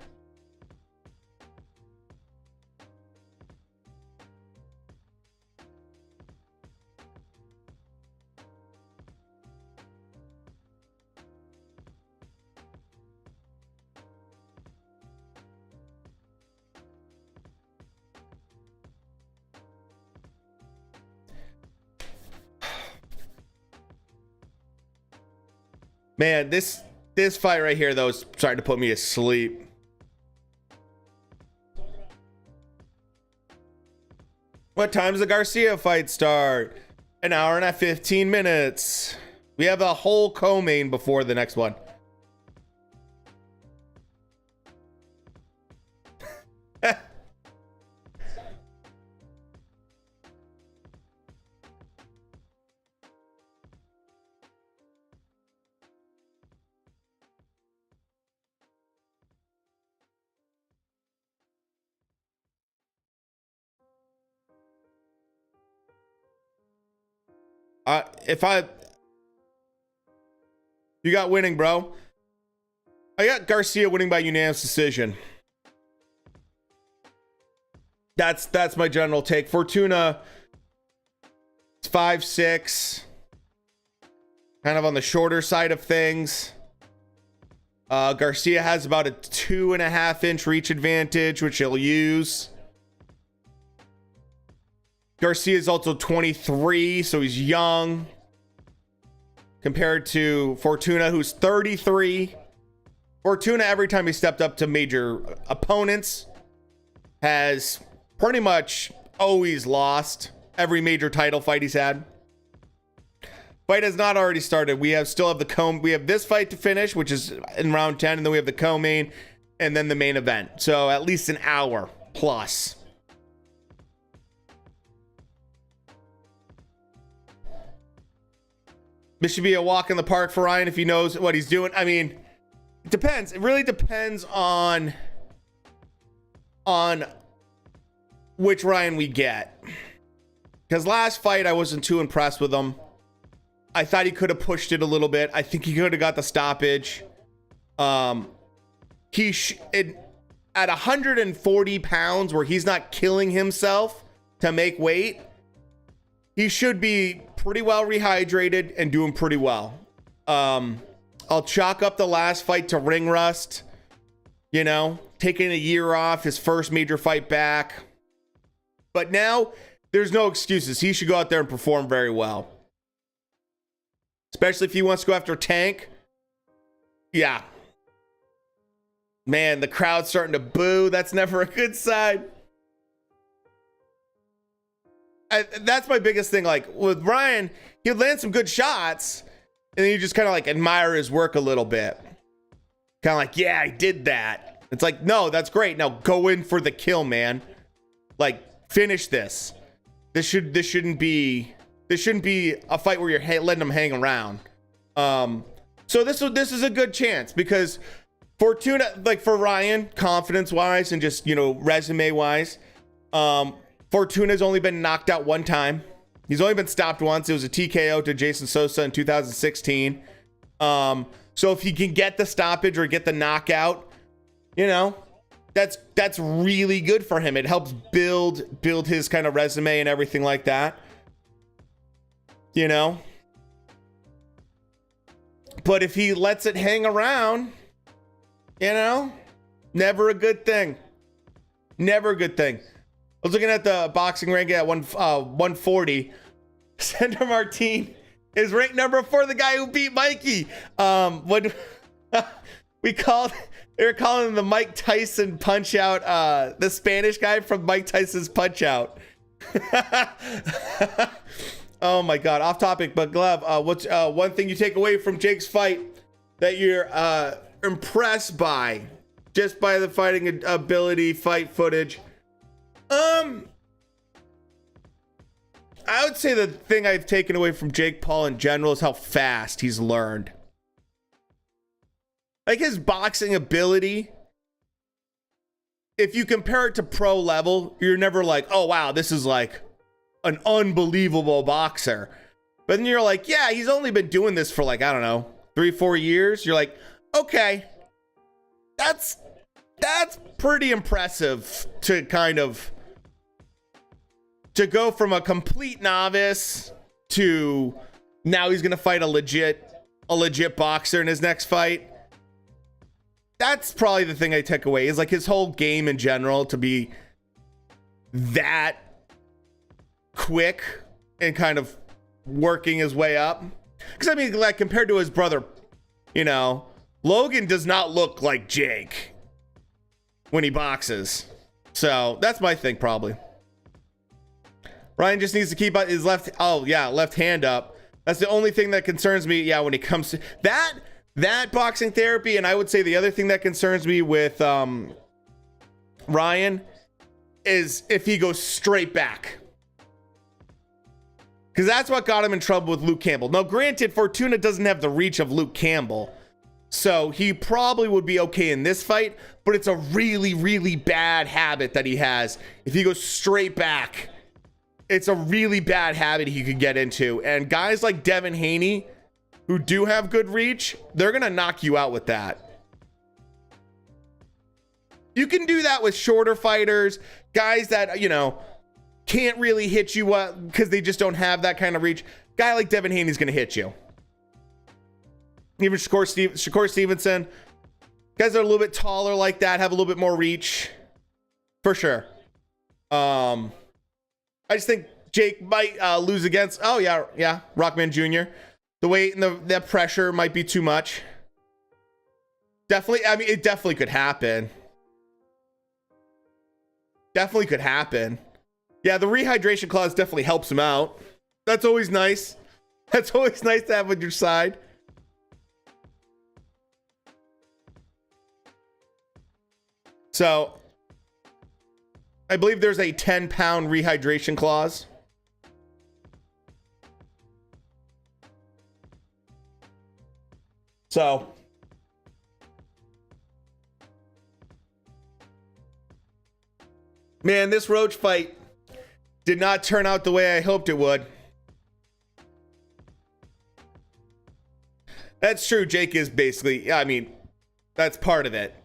Man, this fight right here, though, is starting to put me asleep. What time does the Garcia fight start? An hour and 15 minutes. We have a whole co-main before the next one. You got winning, bro. I got Garcia winning by unanimous decision. That's my general take. Fortuna, 5'6", kind of on the shorter side of things. Garcia has about a 2.5-inch reach advantage, which he'll use. Garcia is also 23, so he's young. Compared to Fortuna, who's 33. Fortuna, every time he stepped up to major opponents, has pretty much always lost every major title fight he's had. Fight has not already started. We have this fight to finish, which is in round 10, and then we have the co-main, and then the main event. So at least an hour plus. This should be a walk in the park for Ryan if he knows what he's doing. I mean, it depends. It really depends on which Ryan we get. Because last fight, I wasn't too impressed with him. I thought he could have pushed it a little bit. I think he could have got the stoppage. At 140 pounds, where he's not killing himself to make weight, he should be pretty well rehydrated and doing pretty well. I'll chalk up the last fight to ring rust. You know, taking a year off, his first major fight back. But now, there's no excuses. He should go out there and perform very well. Especially if he wants to go after Tank. Yeah. Man, the crowd's starting to boo. That's never a good sign. That's my biggest thing. Like with Ryan, he'd land some good shots, and then you just kind of like admire his work a little bit. Kind of like, yeah, I did that. It's like, no, that's great. Now go in for the kill, man. Like, finish this. This shouldn't be a fight where you're letting him hang around. So this is a good chance because Fortuna, like for Ryan, confidence wise and just, you know, resume wise, Fortuna's only been knocked out one time. He's only been stopped once. It was a TKO to Jason Sosa in 2016. So if he can get the stoppage or get the knockout, you know, that's really good for him. It helps build his kind of resume and everything like that. You know? But if he lets it hang around, you know, never a good thing. Never a good thing. I was looking at the boxing ranking at 140. Sandra Martin is ranked number 4, the guy who beat Mikey. What they were calling him the Mike Tyson Punch Out, the Spanish guy from Mike Tyson's Punch Out. Oh my God, off topic, but Glove, what's one thing you take away from Jake's fight that you're impressed by, just by the fighting ability, fight footage? I would say the thing I've taken away from Jake Paul in general is how fast he's learned. Like his boxing ability, if you compare it to pro level, you're never like, oh wow, this is like an unbelievable boxer. But then you're like, yeah, he's only been doing this for like, I don't know, 3-4 years. You're like, okay, that's pretty impressive to kind of to go from a complete novice to now he's gonna fight a legit boxer in his next fight. That's probably the thing I took away, is like his whole game in general to be that quick and kind of working his way up. Because I mean, like compared to his brother, you know, Logan does not look like Jake when he boxes. So that's my thing probably. Ryan just needs to keep his left. Oh yeah, left hand up. That's the only thing that concerns me. Yeah, when it comes to that boxing therapy, and I would say the other thing that concerns me with Ryan is if he goes straight back. Because that's what got him in trouble with Luke Campbell. Now, granted, Fortuna doesn't have the reach of Luke Campbell, so he probably would be okay in this fight, but it's a really, really bad habit that he has. If he goes straight back, it's a really bad habit he could get into. And guys like Devin Haney, who do have good reach, they're going to knock you out with that. You can do that with shorter fighters, guys that, you know, can't really hit you because they just don't have that kind of reach. Guy like Devin Haney's going to hit you. Even Shakur Stevenson. Guys that are a little bit taller like that, have a little bit more reach. For sure. I just think Jake might lose against... Oh, yeah. Rockman Jr. The weight and the pressure might be too much. Definitely. I mean, it definitely could happen. Definitely could happen. Yeah, the rehydration clause definitely helps him out. That's always nice. That's always nice to have on your side. So, I believe there's a 10-pound rehydration clause. So, man, this Roach fight did not turn out the way I hoped it would. That's true. Jake is basically, I mean, that's part of it.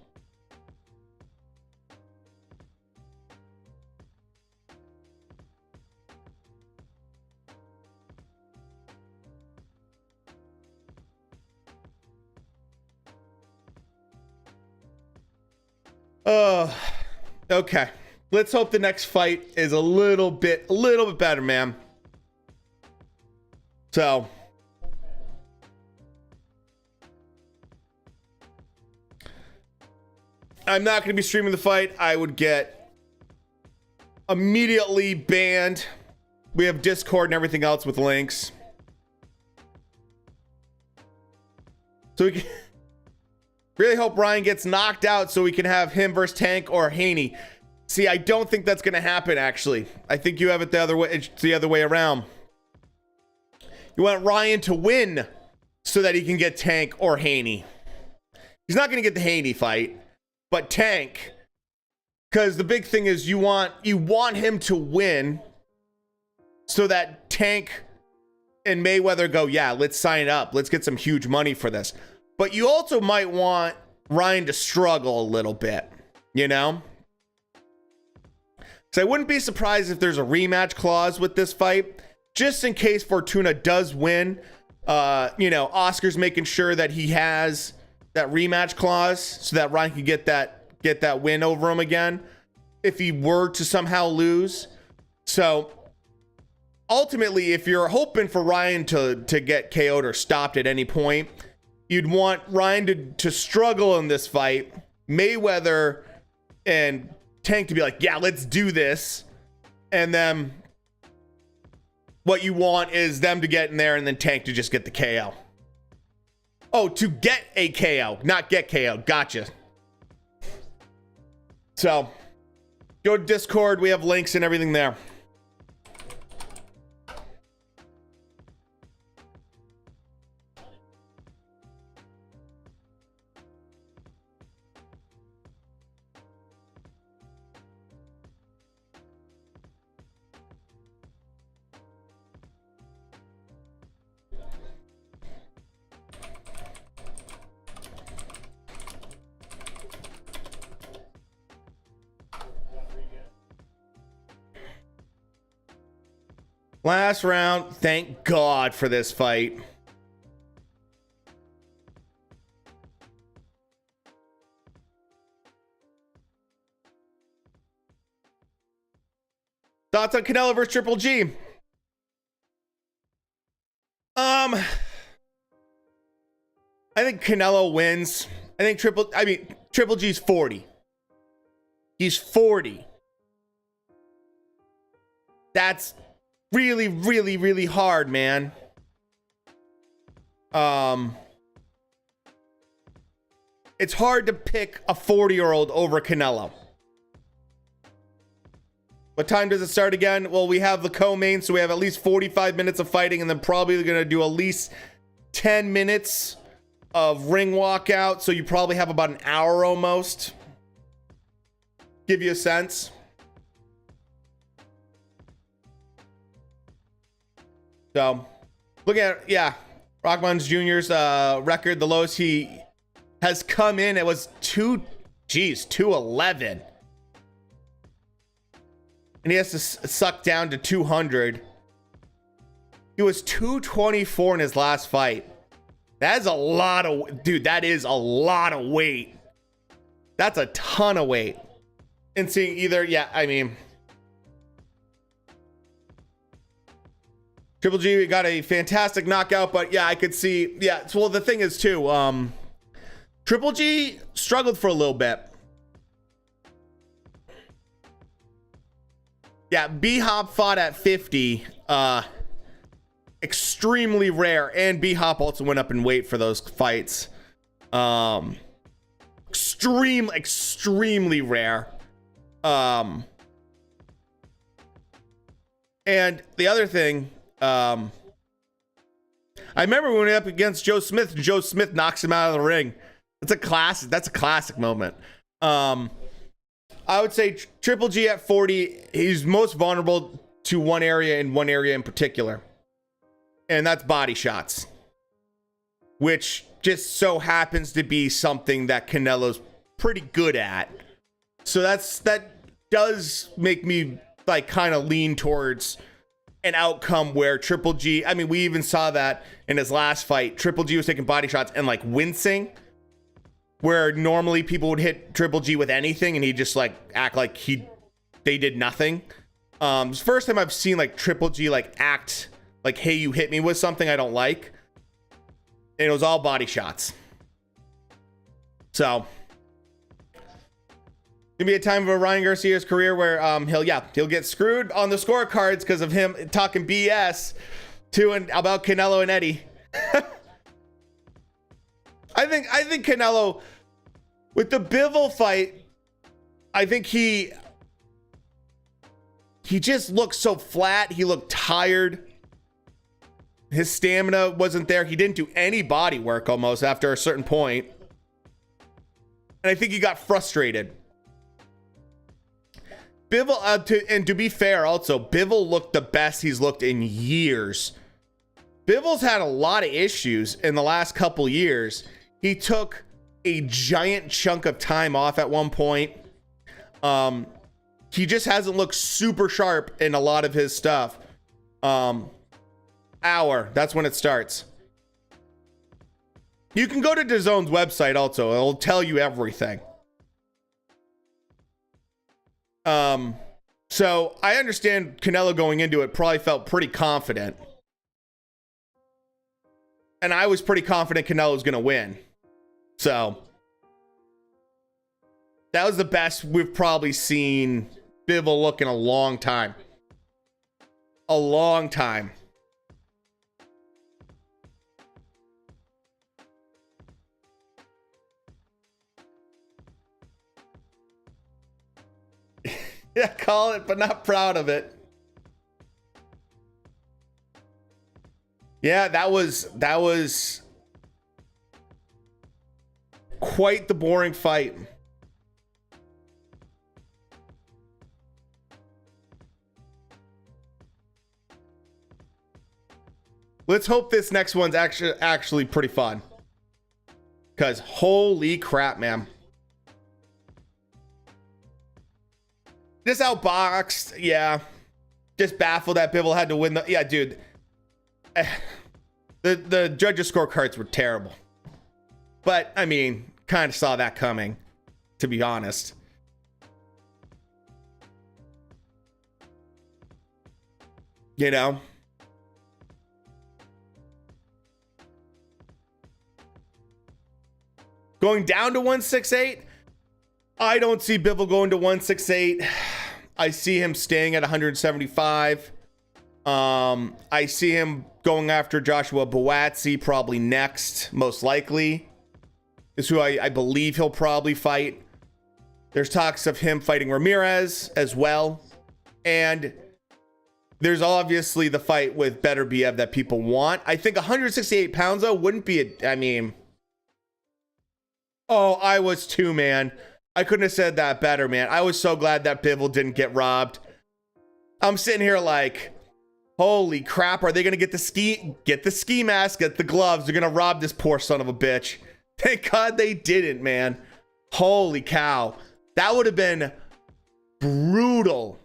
Okay. Let's hope the next fight is a little bit better, man. So, I'm not going to be streaming the fight. I would get immediately banned. We have Discord and everything else with links. So we can really hope Ryan gets knocked out so we can have him versus Tank or Haney. See, I don't think that's going to happen, actually. I think you have it the other way. It's the other way around. You want Ryan to win so that he can get Tank or Haney. He's not going to get the Haney fight, but Tank, because the big thing is you want him to win so that Tank and Mayweather go, yeah, let's sign it up. Let's get some huge money for this. But you also might want Ryan to struggle a little bit, you know? So I wouldn't be surprised if there's a rematch clause with this fight, just in case Fortuna does win. You know, Oscar's making sure that he has that rematch clause so that Ryan can get that win over him again if he were to somehow lose. So ultimately, if you're hoping for Ryan to get KO'd or stopped at any point, you'd want Ryan to struggle in this fight, Mayweather and Tank to be like, yeah, let's do this. And then what you want is them to get in there and then Tank to just get the KO. Oh, to get a KO, not get KO. Gotcha. So go to Discord. We have links and everything there. Last round. Thank God for this fight. Thoughts on Canelo versus Triple G? I think Canelo wins. I think Triple G's 40. He's 40. That's Really, really, really hard, man. It's hard to pick a 40-year-old over Canelo. What time does it start again? Well, we have the co-main, so we have at least 45 minutes of fighting, and then probably going to do at least 10 minutes of ring walkout. So you probably have about an hour almost. Give you a sense. So, look at, yeah, Rockmans Jr.'s record. The lowest he has come in, it was 211. And he has to suck down to 200. He was 224 in his last fight. That is a lot of, dude, that is a lot of weight. That's a ton of weight. And seeing either, yeah, I mean, Triple G got a fantastic knockout, but yeah, I could see, yeah, well, the thing is too, Triple G struggled for a little bit. Yeah, B-Hop fought at 50. Extremely rare. And B-Hop also went up in weight for those fights. Extremely rare. And the other thing, I remember when we went up against Joe Smith, and Joe Smith knocks him out of the ring. That's a classic. That's a classic moment. I would say Triple G at 40, he's most vulnerable to one area in particular. And that's body shots. Which just so happens to be something that Canelo's pretty good at. So that does make me like kind of lean towards an outcome where Triple G, I mean, we even saw that in his last fight. Triple G was taking body shots and like wincing. Where normally people would hit Triple G with anything and he'd just like act like they did nothing. It's the first time I've seen like Triple G like act like, hey, you hit me with something I don't like. And it was all body shots. So gonna be a time of Ryan Garcia's career where he'll get screwed on the scorecards because of him talking BS about Canelo and Eddie. I think Canelo, with the Bivol fight, I think he just looked so flat. He looked tired. His stamina wasn't there. He didn't do any body work almost after a certain point. And I think he got frustrated. Bivol, and to be fair also, Bivol looked the best he's looked in years. Bivol's had a lot of issues in the last couple years. He took a giant chunk of time off at one point. He just hasn't looked super sharp in a lot of his stuff. That's when it starts. You can go to DAZN's website also. It'll tell you everything. So I understand Canelo going into it probably felt pretty confident. And I was pretty confident Canelo was going to win. So that was the best we've probably seen Bivol look in a long time. A long time. Yeah, call it, but not proud of it. Yeah, that was quite the boring fight. Let's hope this next one's actually pretty fun. Because holy crap, man. Just outboxed, yeah. Just baffled that Bivol had to win the... Yeah, dude. The judges' scorecards were terrible. But, I mean, kind of saw that coming, to be honest. You know? Going down to 168? I don't see Bivol going to 168. I see him staying at 175. I see him going after Joshua Buatsi probably next, most likely. Is who I believe he'll probably fight. There's talks of him fighting Ramirez as well. And there's obviously the fight with Better Biev that people want. I think 168 pounds, though, wouldn't be I mean... Oh, I was too, man. I couldn't have said that better, man. I was so glad that Bivol didn't get robbed. I'm sitting here like... Holy crap, are they going to get the ski mask, get the gloves? They're going to rob this poor son of a bitch. Thank God they didn't, man. Holy cow. That would have been brutal.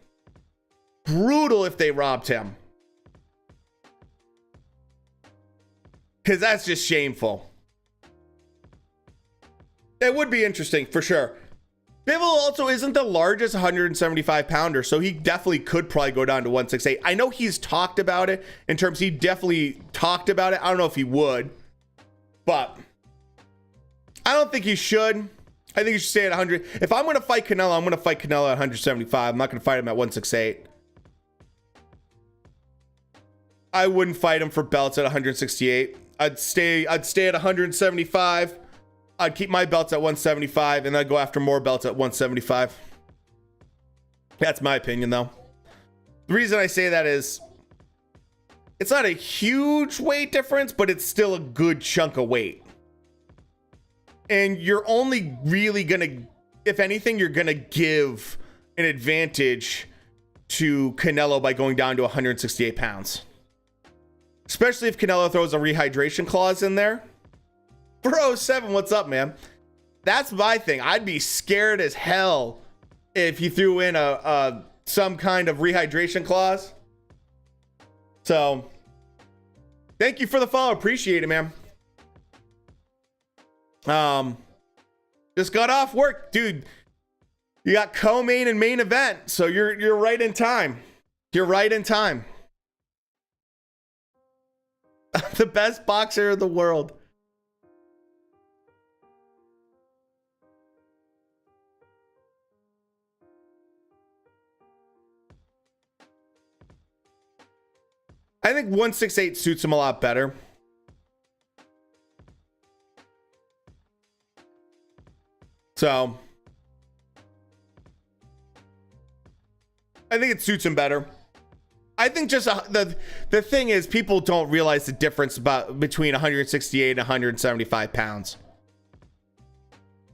Brutal if they robbed him. Because that's just shameful. It would be interesting, for sure. Bivol also isn't the largest 175 pounder, so he definitely could probably go down to 168. I know he's talked about it in terms, he definitely talked about it. I don't know if he would, but I don't think he should. I think he should stay at 100. If I'm going to fight Canelo, I'm going to fight Canelo at 175. I'm not going to fight him at 168. I wouldn't fight him for belts at 168. I'd stay at 175. I'd keep my belts at 175 and I'd go after more belts at 175. That's my opinion, though. The reason I say that is it's not a huge weight difference, but it's still a good chunk of weight. And you're only really going to, if anything, you're going to give an advantage to Canelo by going down to 168 pounds. Especially if Canelo throws a rehydration clause in there. Bro 7, what's up, man? That's my thing. I'd be scared as hell if he threw in a some kind of rehydration clause. So, thank you for the follow. Appreciate it, man. Just got off work, dude. You got co-main and main event, so you're right in time. You're right in time. The best boxer in the world. I think 168 suits him a lot better. So I think it suits him better. I think just the thing is, people don't realize the difference between 168 and 175 pounds.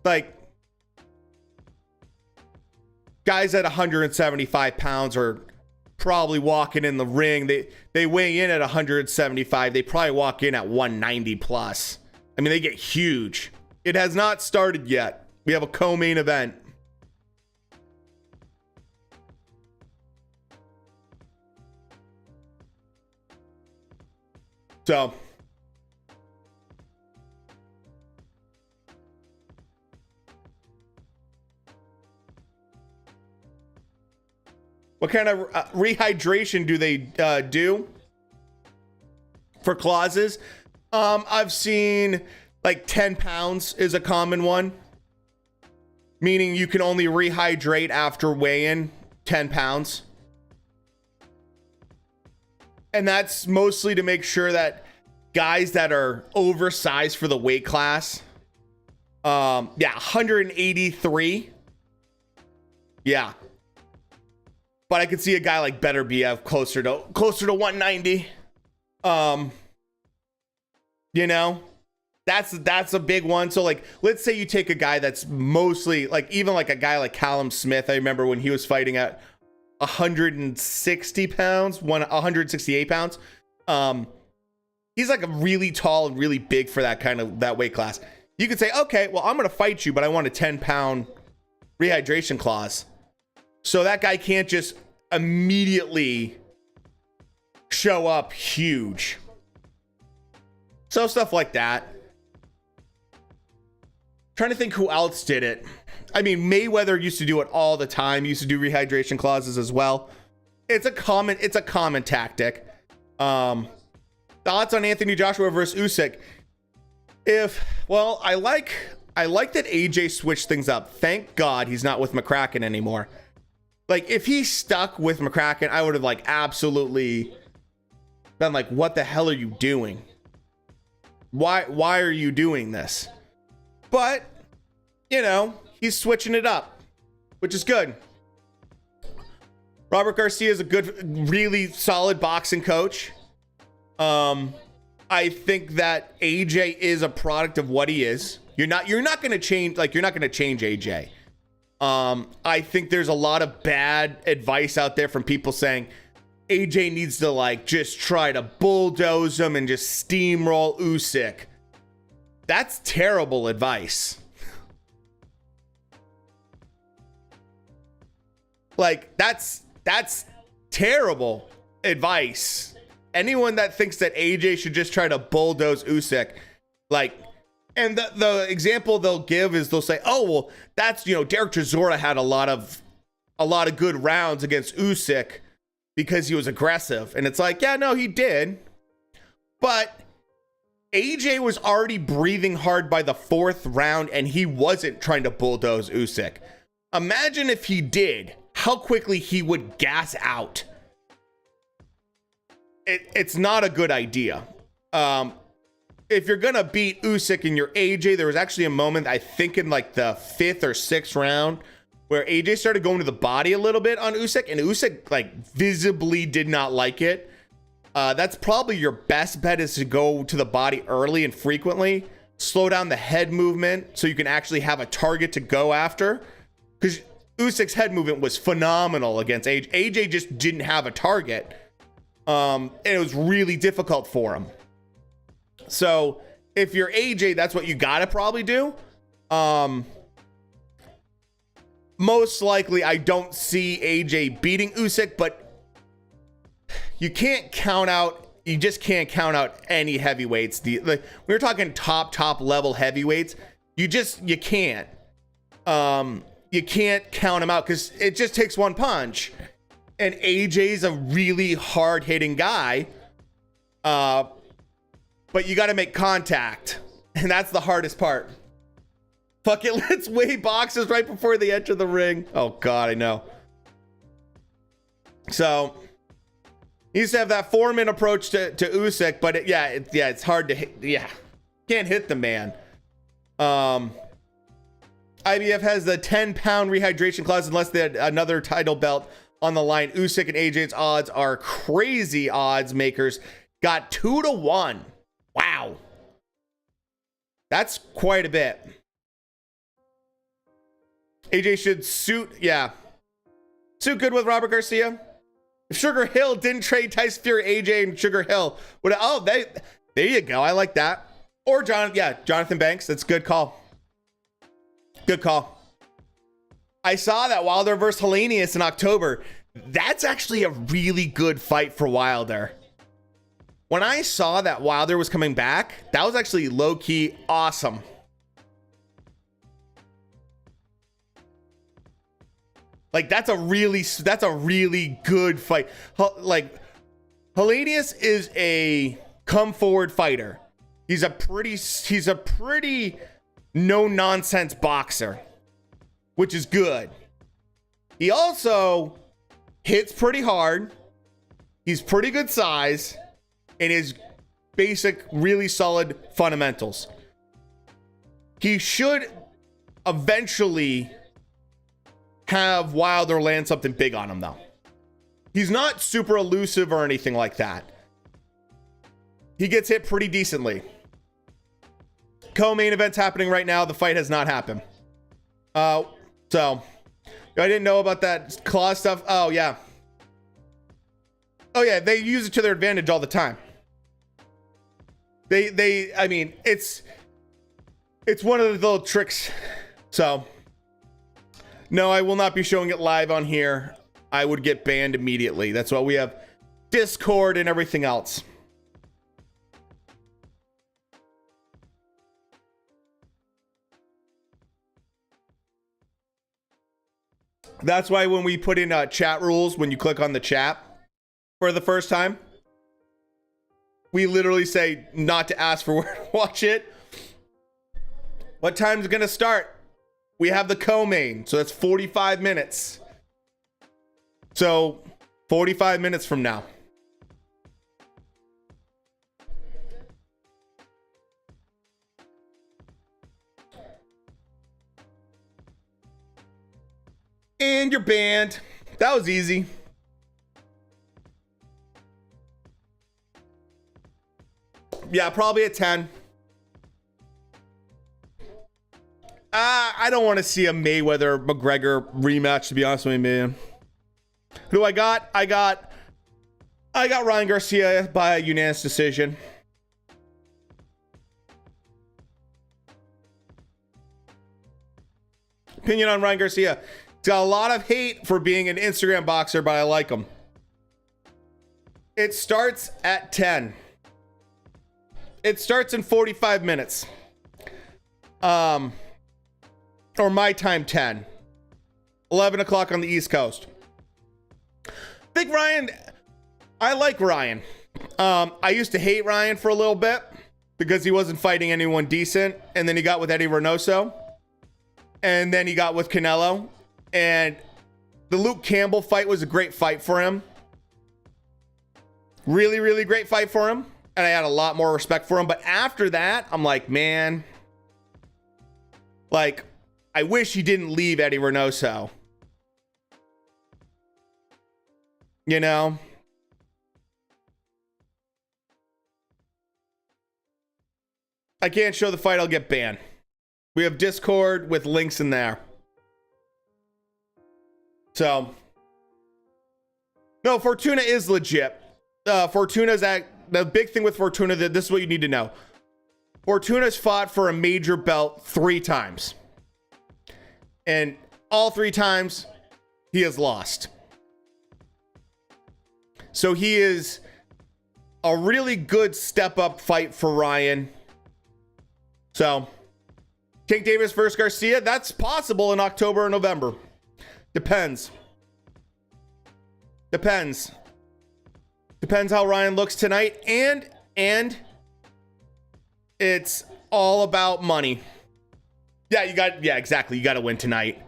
Like, guys at 175 pounds are probably walking in the ring. They weigh in at 175. They probably walk in at 190 plus. I mean, they get huge. It has not started yet. We have a co-main event. So, what kind of rehydration do they do for clauses? I've seen like 10 pounds is a common one, meaning you can only rehydrate after weigh-in 10 pounds. And that's mostly to make sure that guys that are oversized for the weight class, 183. Yeah. But I could see a guy like Better Biev closer to 190. You know, that's a big one. So like, let's say you take a guy that's mostly like, even like a guy like Callum Smith. I remember when he was fighting at 160 pounds, 168 pounds. He's like a really tall and really big for that weight class. You could say, okay, well, I'm going to fight you, but I want a 10-pound rehydration clause. So that guy can't just immediately show up huge. So stuff like that. Trying to think who else did it. I mean, Mayweather used to do it all the time. He used to do rehydration clauses as well. It's a common tactic. Thoughts on Anthony Joshua versus Usyk? I like that AJ switched things up. Thank God he's not with McCracken anymore. Like, if he stuck with McCracken, I would have like absolutely been like, what the hell are you doing? Why are you doing this? But, you know, he's switching it up, which is good. Robert Garcia is a good, really solid boxing coach. I think that AJ is a product of what he is. You're not going to change, like, you're not going to change AJ. I think there's a lot of bad advice out there from people saying AJ needs to, like, just try to bulldoze him and just steamroll Usyk. That's terrible advice. Like, that's terrible advice. Anyone that thinks that AJ should just try to bulldoze Usyk, like, and the example they'll give is they'll say, oh, well, that's, you know, Derek Chisora had a lot of good rounds against Usyk because he was aggressive. And it's like, yeah, no, he did. But AJ was already breathing hard by the 4th round and he wasn't trying to bulldoze Usyk. Imagine if he did, how quickly he would gas out. It's not a good idea. If you're gonna beat Usyk and you're AJ, there was actually a moment, I think in like the 5th or 6th round, where AJ started going to the body a little bit on Usyk, and Usyk like visibly did not like it. That's probably your best bet, is to go to the body early and frequently, slow down the head movement so you can actually have a target to go after. Because Usyk's head movement was phenomenal against AJ. AJ just didn't have a target. And it was really difficult for him. So if you're AJ, that's what you gotta probably do. Most likely, I don't see AJ beating Usyk, but you can't count out. You just can't count out any heavyweights. We're talking top level heavyweights. You can't. You can't count them out because it just takes one punch. And AJ's a really hard-hitting guy. But you got to make contact. And that's the hardest part. Fuck it, let's weigh boxes right before they enter the ring. Oh, God, I know. So, he used to have that foreman approach to Usyk, but it's hard to hit. Yeah, can't hit the man. IBF has the 10-pound rehydration clause unless they had another title belt on the line. Usyk and AJ's odds are crazy odds makers. Got 2-1. Wow. That's quite a bit. AJ should suit good with Robert Garcia. If Sugar Hill didn't trade Tyson Fury, AJ and Sugar Hill would. There you go. I like that. Or Jonathan Banks. That's a good call. Good call. I saw that Wilder versus Helenius in October. That's actually a really good fight for Wilder. When I saw that Wilder was coming back, that was actually low-key awesome. Like, that's a really good fight. Like, Helenius is a come-forward fighter. He's a pretty no-nonsense boxer, which is good. He also hits pretty hard. He's pretty good size, and his basic, really solid fundamentals. He should eventually have Wilder land something big on him, though. He's not super elusive or anything like that. He gets hit pretty decently. Co-main event's happening right now. The fight has not happened. So I didn't know about that clause stuff. Oh yeah, they use it to their advantage all the time. I mean, it's one of the little tricks. So no, I will not be showing it live on here. I would get banned immediately. That's why we have Discord and everything else. That's why when we put in chat rules, when you click on the chat for the first time, we literally say not to ask for where to watch it. What time's it gonna start? We have the co-main, so that's 45 minutes. So 45 minutes from now. And you're banned. That was easy. Yeah, probably a 10. I don't want to see a Mayweather-McGregor rematch, to be honest with you, man. Who I got? I got Ryan Garcia by a unanimous decision. Opinion on Ryan Garcia. He's got a lot of hate for being an Instagram boxer, but I like him. It starts at 10. It starts in 45 minutes. Or my time, 10. 11 o'clock on the East Coast. I like Ryan. I used to hate Ryan for a little bit because he wasn't fighting anyone decent. And then he got with Eddie Reynoso. And then he got with Canelo. And the Luke Campbell fight was a great fight for him. Really, really great fight for him. And I had a lot more respect for him. But after that, I'm like, man, like, I wish he didn't leave Eddie Reynoso. You know? I can't show the fight, I'll get banned. We have Discord with links in there. So, no, Fortuna is legit. Fortuna's the big thing with Fortuna, this is what you need to know. Fortuna's fought for a major belt 3 times. And all 3 times, he has lost. So he is a really good step-up fight for Ryan. So, Tank Davis versus Garcia, that's possible in October or November. Depends. Depends how Ryan looks tonight, and it's all about money. Yeah, exactly. You got to win tonight.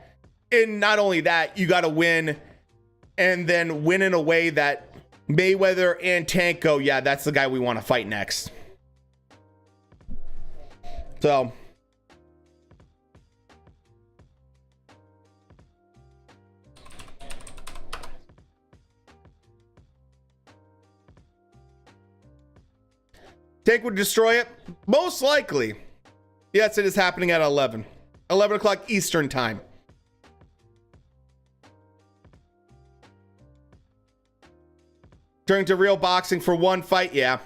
And not only that, you got to win and then win in a way that Mayweather and Tank go, yeah, that's the guy we want to fight next. So, Tank would destroy it? Most likely. Yes, it is happening at 11. 11 o'clock Eastern time. Turning to real boxing for one fight, yeah.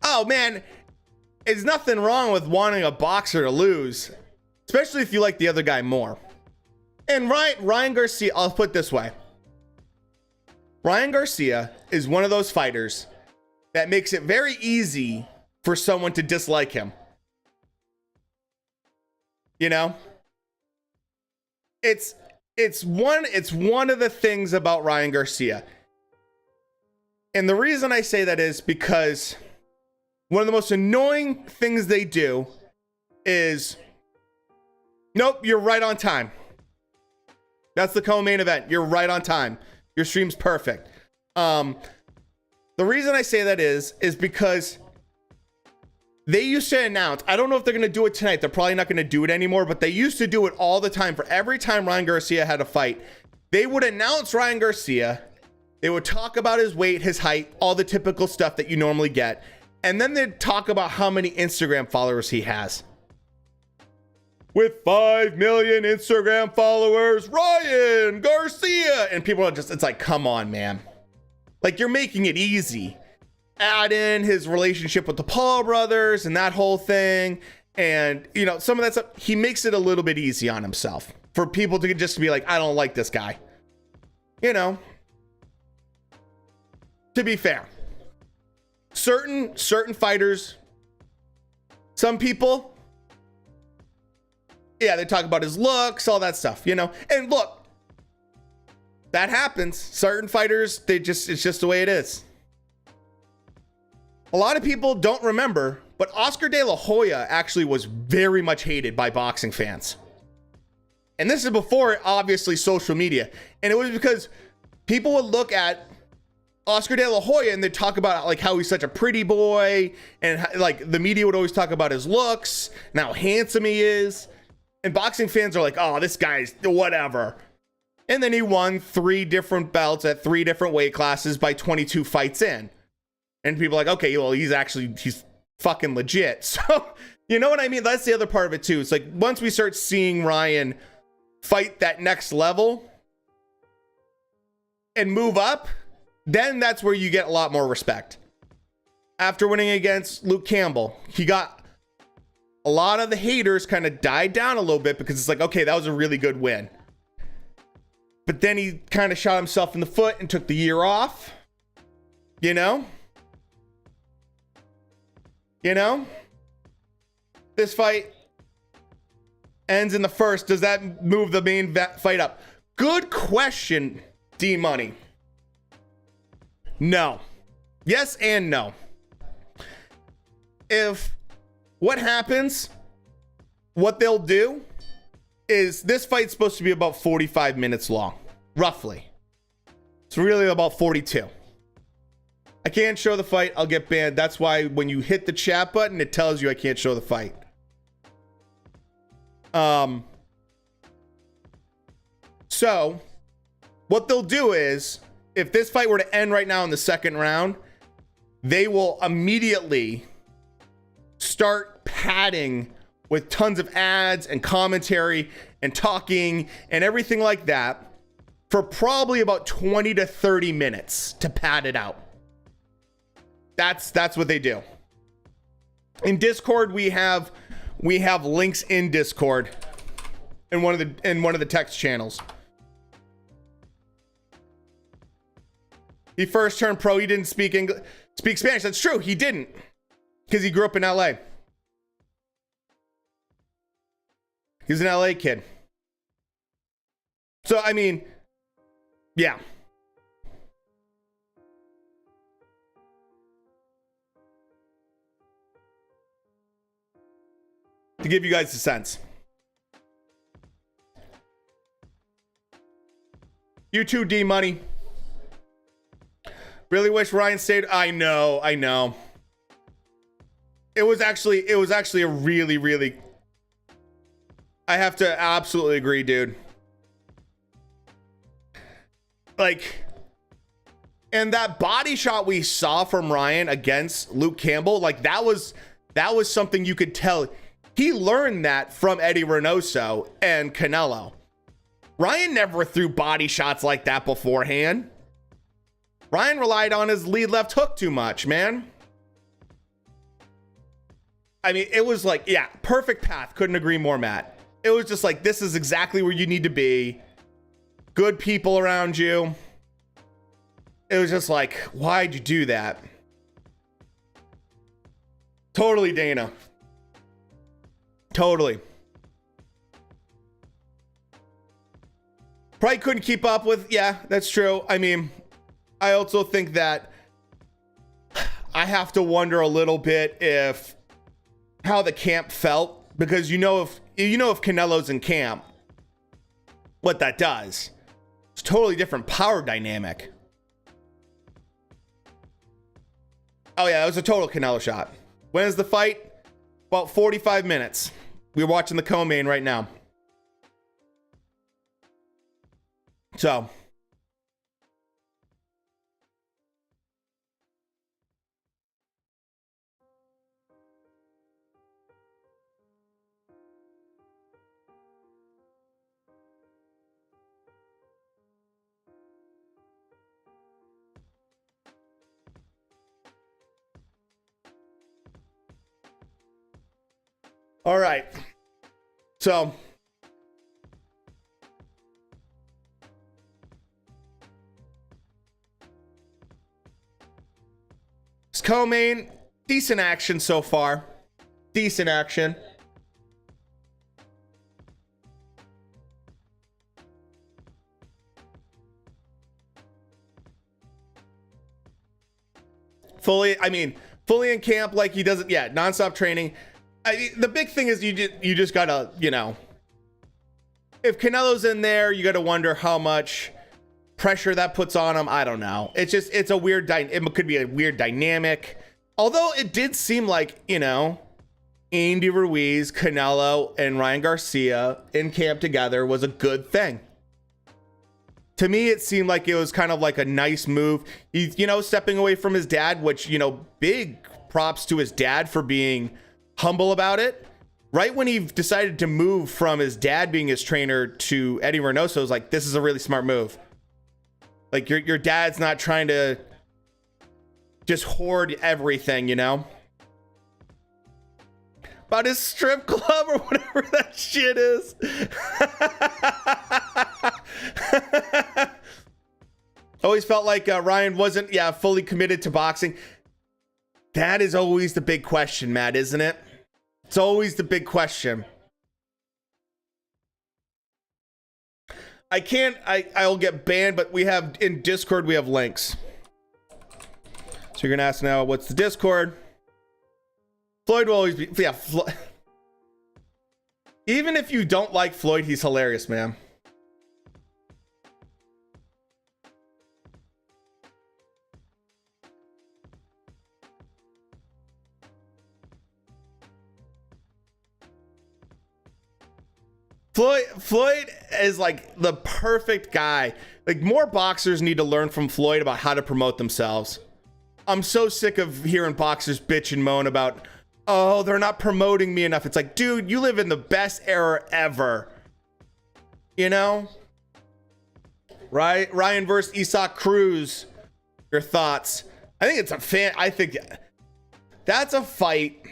Oh, man. There's nothing wrong with wanting a boxer to lose. Especially if you like the other guy more. And Ryan Garcia, I'll put it this way. Ryan Garcia is one of those fighters that makes it very easy for someone to dislike him. You know? It's one of the things about Ryan Garcia. And the reason I say that is because one of the most annoying things they do is, nope, you're right on time. That's the co-main event. You're right on time. Your stream's perfect. The reason I say that is because they used to announce, I don't know if they're going to do it tonight. They're probably not going to do it anymore, but they used to do it all the time. For every time Ryan Garcia had a fight, they would announce Ryan Garcia. They would talk about his weight, his height, all the typical stuff that you normally get. And then they'd talk about how many Instagram followers he has. With 5 million Instagram followers, Ryan Garcia. And people are just, it's like, come on, man. Like, you're making it easy. Add in his relationship with the Paul brothers and that whole thing. And, you know, some of that stuff, he makes it a little bit easy on himself. For people to just be like, I don't like this guy. You know. To be fair. Certain fighters, some people, yeah, they talk about his looks, all that stuff, you know. And look, that happens. Certain fighters, it's just the way it is. A lot of people don't remember, but Oscar De La Hoya actually was very much hated by boxing fans. And this is before, obviously, social media. And it was because people would look at Oscar De La Hoya and they'd talk about like how he's such a pretty boy, and like the media would always talk about his looks and how handsome he is. And boxing fans are like, oh, this guy's whatever. And then he won 3 different belts at 3 different weight classes by 22 fights in. And people are like, okay, well, he's fucking legit. So, you know what I mean? That's the other part of it too. It's like, once we start seeing Ryan fight that next level and move up, then that's where you get a lot more respect. After winning against Luke Campbell, he got a lot of the haters kind of died down a little bit because it's like, okay, that was a really good win. But then he kind of shot himself in the foot and took the year off. You know? This fight ends in the first. Does that move the main fight up? Good question, D Money. No. Yes and no. If what happens, what they'll do is this fight's supposed to be about 45 minutes long, roughly. It's really about 42. I can't show the fight. I'll get banned. That's why when you hit the chat button, it tells you I can't show the fight. So what they'll do is, if this fight were to end right now in the second round, they will immediately start padding with tons of ads and commentary and talking and everything like that for probably about 20 to 30 minutes to pad it out. That's what they do. In Discord, we have links in Discord in one of the text channels. He first turned pro. He didn't speak Spanish. That's true. He didn't, because he grew up in LA. He's an LA kid. So, I mean, yeah. To give you guys a sense. You too, D Money. Really wish Ryan stayed. I know. It was actually a really, I have to absolutely agree, dude. Like, and that body shot we saw from Ryan against Luke Campbell, like that was something you could tell. He learned that from Eddie Reynoso and Canelo. Ryan never threw body shots like that beforehand. Ryan relied on his lead left hook too much, man. I mean, it was like, yeah, perfect path. Couldn't agree more, Matt. It was just like, this is exactly where you need to be. Good people around you. It was just like, why'd you do that? Totally, Dana. Totally. Probably couldn't keep up with, yeah, that's true. I mean, I also think that I have to wonder a little bit if how the camp felt, because if Canelo's in camp, what that does. It's a totally different power dynamic. Oh yeah, it was a total Canelo shot. When is the fight? About 45 minutes. We're watching the co-main right now. So. All right. So. This co-main, decent action so far. Decent action. Fully in camp, like he doesn't, yeah, nonstop training. The big thing is you just gotta, if Canelo's in there, you gotta wonder how much pressure that puts on him. I don't know. It's a weird, it could be a weird dynamic. Although it did seem like, Andy Ruiz, Canelo, and Ryan Garcia in camp together was a good thing. To me, it seemed like it was kind of like a nice move. He's, you know, stepping away from his dad, which, you know, big props to his dad for being humble about it. Right when he decided to move from his dad being his trainer to Eddie Reynoso, it was like, this is a really smart move. Like, your dad's not trying to just hoard everything, you know? About his strip club or whatever that shit is. Always felt like Ryan wasn't, fully committed to boxing. That is always the big question, Matt, isn't it? It's always the big question. I'll get banned, but we have, in Discord, we have links. So you're going to ask now, what's the Discord? Floyd will always be, even if you don't like Floyd, he's hilarious, man. Floyd is like the perfect guy. Like, more boxers need to learn from Floyd about how to promote themselves. I'm so sick of hearing boxers bitch and moan about, oh, they're not promoting me enough. It's like, dude, you live in the best era ever. You know? Right? Ryan versus Isaac Cruz. Your thoughts? I think that's a fight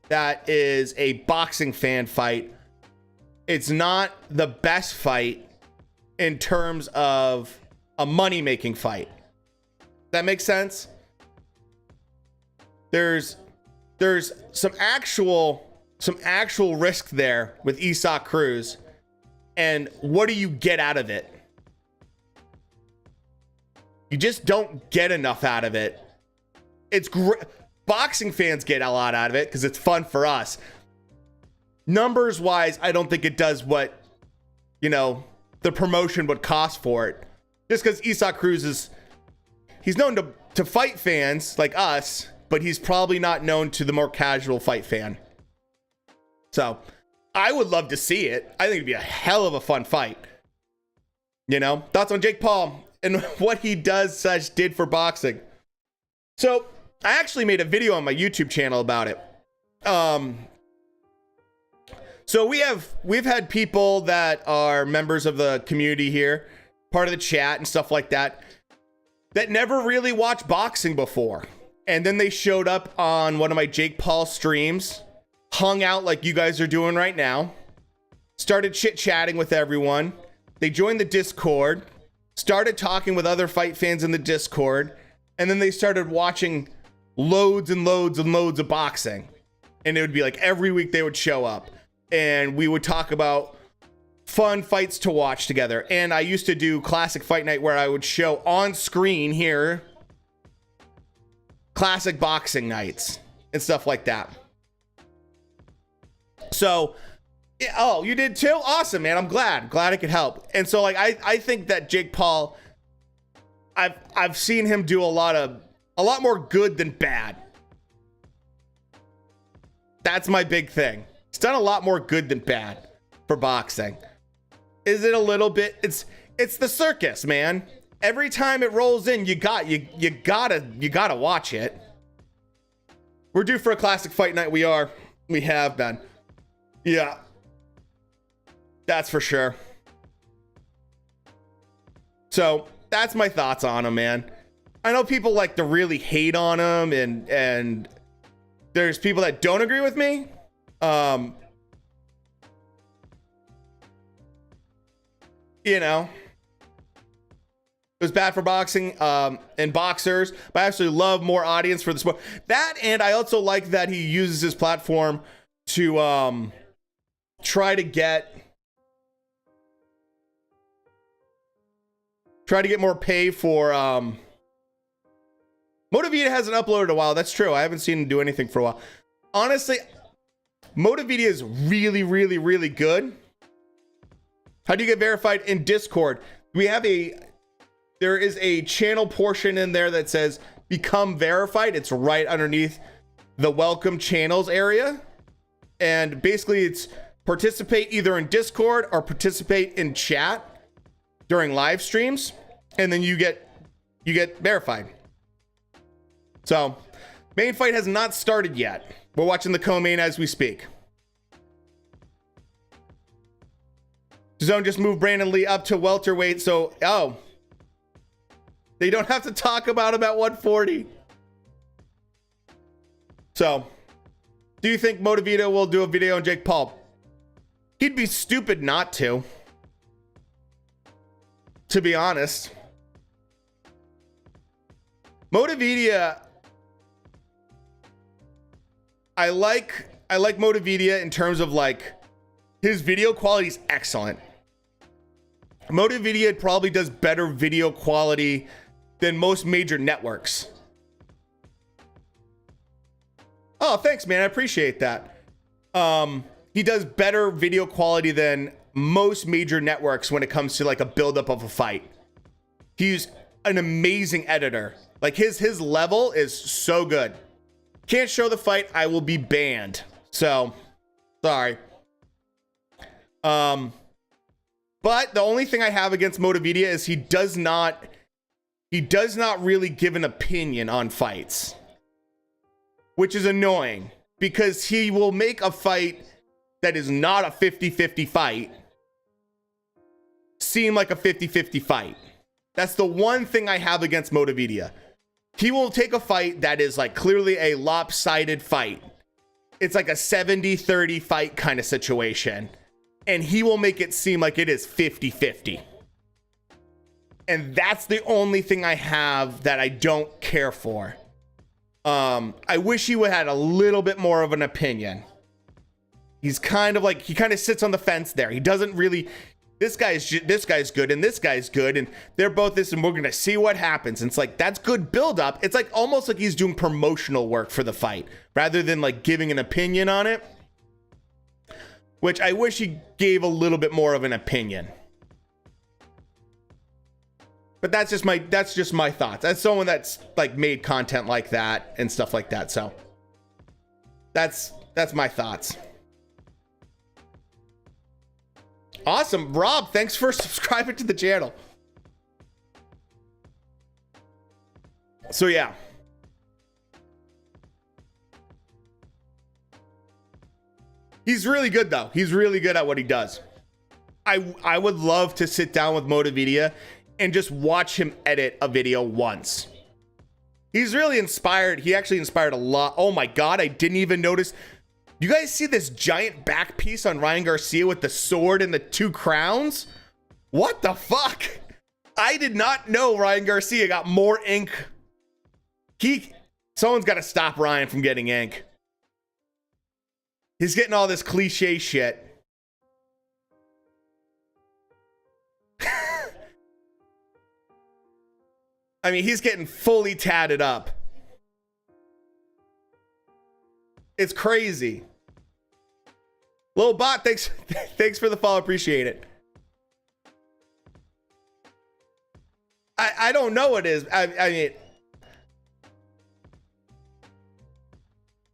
that is a boxing fan fight. It's not the best fight in terms of a money-making fight. That makes sense? There's some actual risk there with Isaac Cruz, and what do you get out of it? You just don't get enough out of it. It's great. Boxing fans get a lot out of it because it's fun for us. Numbers wise, I don't think it does what, you know, the promotion would cost for it. Just because Isaac Cruz he's known to fight fans like us, but he's probably not known to the more casual fight fan. So I would love to see it. I think it'd be a hell of a fun fight. You know, thoughts on Jake Paul and what he did for boxing. So I actually made a video on my YouTube channel about it. So we've had people that are members of the community here, part of the chat and stuff like that never really watched boxing before. And then they showed up on one of my Jake Paul streams, hung out like you guys are doing right now, started chit-chatting with everyone. They joined the Discord, started talking with other fight fans in the Discord, and then they started watching loads and loads and loads of boxing. And it would be like every week they would show up. And we would talk about fun fights to watch together. And I used to do Classic Fight Night where I would show on screen here classic boxing nights and stuff like that. So, oh, you did too? Awesome, man. I'm glad I could help. And so, like, I think that Jake Paul, I've seen him do a lot more good than bad. That's my big thing. It's done a lot more good than bad for boxing. Is it a little bit? It's the circus, man. Every time it rolls in, you gotta watch it. We're due for a Classic Fight Night. We have been. Yeah. That's for sure. So that's my thoughts on him, man. I know people like to really hate on him, and there's people that don't agree with me. You know, it was bad for boxing and boxers, but I actually love more audience for the sport. That, and I also like that he uses his platform to try to get more pay for Motivita hasn't uploaded in a while. That's true. I haven't seen him do anything for a while. Honestly, Motivita is really, really, really good. How do you get verified in Discord? There is a channel portion in there that says become verified. It's right underneath the welcome channels area. And basically it's participate either in Discord or participate in chat during live streams. And then you get verified. So main fight has not started yet. We're watching the co-main as we speak. Zone just moved Brandon Lee up to welterweight. So, oh, they don't have to talk about him at 140. So, do you think Motivita will do a video on Jake Paul? He'd be stupid not to be honest. Motivita, I like Motivita in terms of like his video quality is excellent. Motivita probably does better video quality than most major networks. Oh, thanks, man. I appreciate that. He does better video quality than most major networks when it comes to like a buildup of a fight. He's an amazing editor. Like his level is so good. Can't show the fight, I will be banned. So, sorry. But the only thing I have against Motivita is he does not really give an opinion on fights, which is annoying because he will make a fight that is not a 50-50 fight seem like a 50-50 fight. That's the one thing I have against Motivita. He will take a fight that is like clearly a lopsided fight. It's like a 70-30 fight kind of situation. And he will make it seem like it is 50-50. And that's the only thing I have that I don't care for. I wish he would have had a little bit more of an opinion. He's kind of like, he kind of sits on the fence there. He doesn't really, this guy's good and this guy's good and they're both this and we're going to see what happens. And it's like, that's good buildup. It's like almost like he's doing promotional work for the fight rather than like giving an opinion on it. Which I wish he gave a little bit more of an opinion. But that's just my thoughts. That's someone that's like made content like that and stuff like that. So that's my thoughts. Awesome. Rob, thanks for subscribing to the channel. So yeah. He's really good though. He's really good at what he does. I would love to sit down with Motivita and just watch him edit a video once. He's really inspired. He actually inspired a lot. Oh my God, I didn't even notice. You guys see this giant back piece on Ryan Garcia with the sword and the 2 crowns? What the fuck? I did not know Ryan Garcia got more ink. Someone's got to stop Ryan from getting ink. He's getting all this cliche shit. I mean, he's getting fully tatted up. It's crazy. Little bot, thanks for the follow. Appreciate it. I don't know what it is. I mean,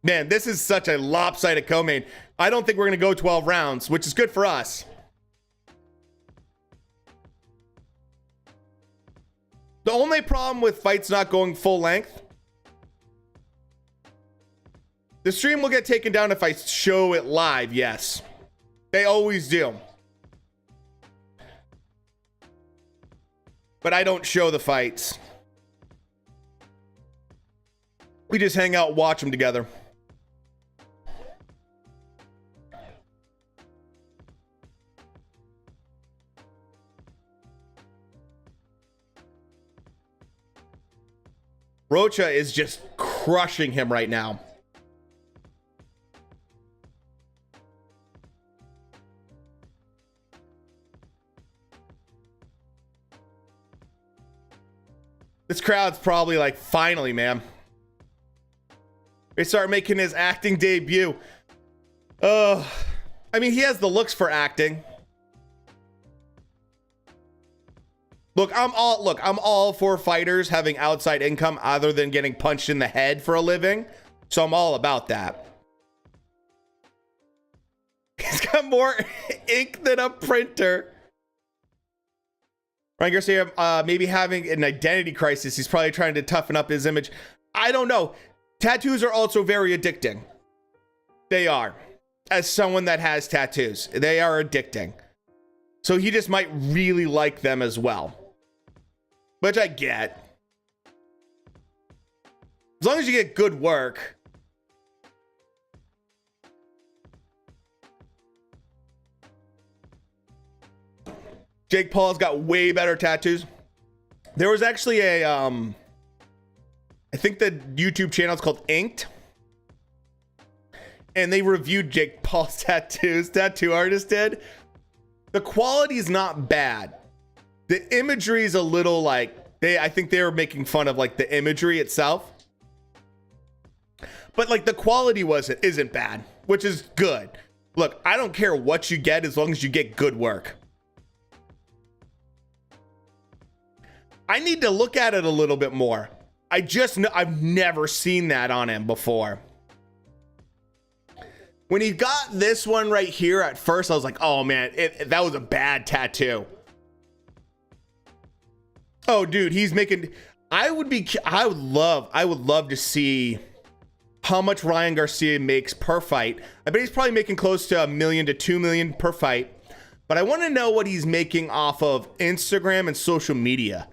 man, this is such a lopsided co-main. I don't think we're going to go 12 rounds, which is good for us. The only problem with fights not going full length, the stream will get taken down if I show it live, yes. They always do. But I don't show the fights. We just hang out and watch them together. Rocha is just crushing him right now. This crowd's probably like, finally, man. They start making his acting debut. I mean, he has the looks for acting. Look, I'm all for fighters having outside income other than getting punched in the head for a living. So I'm all about that. He's got more ink than a printer. Ryan Garcia maybe having an identity crisis. He's probably trying to toughen up his image. I don't know. Tattoos are also very addicting. They are. As someone that has tattoos, they are addicting. So he just might really like them as well. Which I get. As long as you get good work. Jake Paul's got way better tattoos. There was actually a, I think the YouTube channel is called Inked. And they reviewed Jake Paul's tattoos. Tattoo artist did. The quality is not bad. The imagery is a little like, I think they were making fun of like the imagery itself. But like the quality isn't bad, which is good. Look, I don't care what you get as long as you get good work. I need to look at it a little bit more. I've never seen that on him before. When he got this one right here at first, I was like, oh man, that was a bad tattoo. Oh dude, he's making, I would love to see how much Ryan Garcia makes per fight. I bet he's probably making close to $1 million to $2 million per fight. But I want to know what he's making off of Instagram and social media.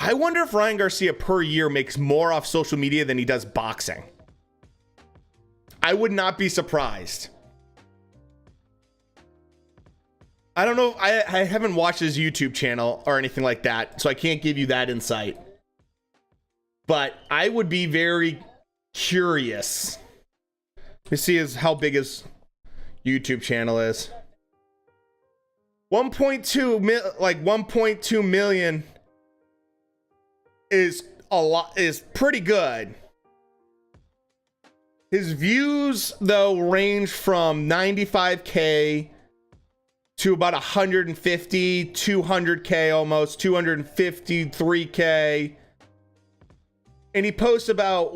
I wonder if Ryan Garcia per year makes more off social media than he does boxing. I would not be surprised. I don't know. I haven't watched his YouTube channel or anything like that, so I can't give you that insight. But I would be very curious to see how big his YouTube channel is. 1.2 million is a lot, is pretty good. His views though range from 95k to about 150, 200k, almost 253k. And he posts about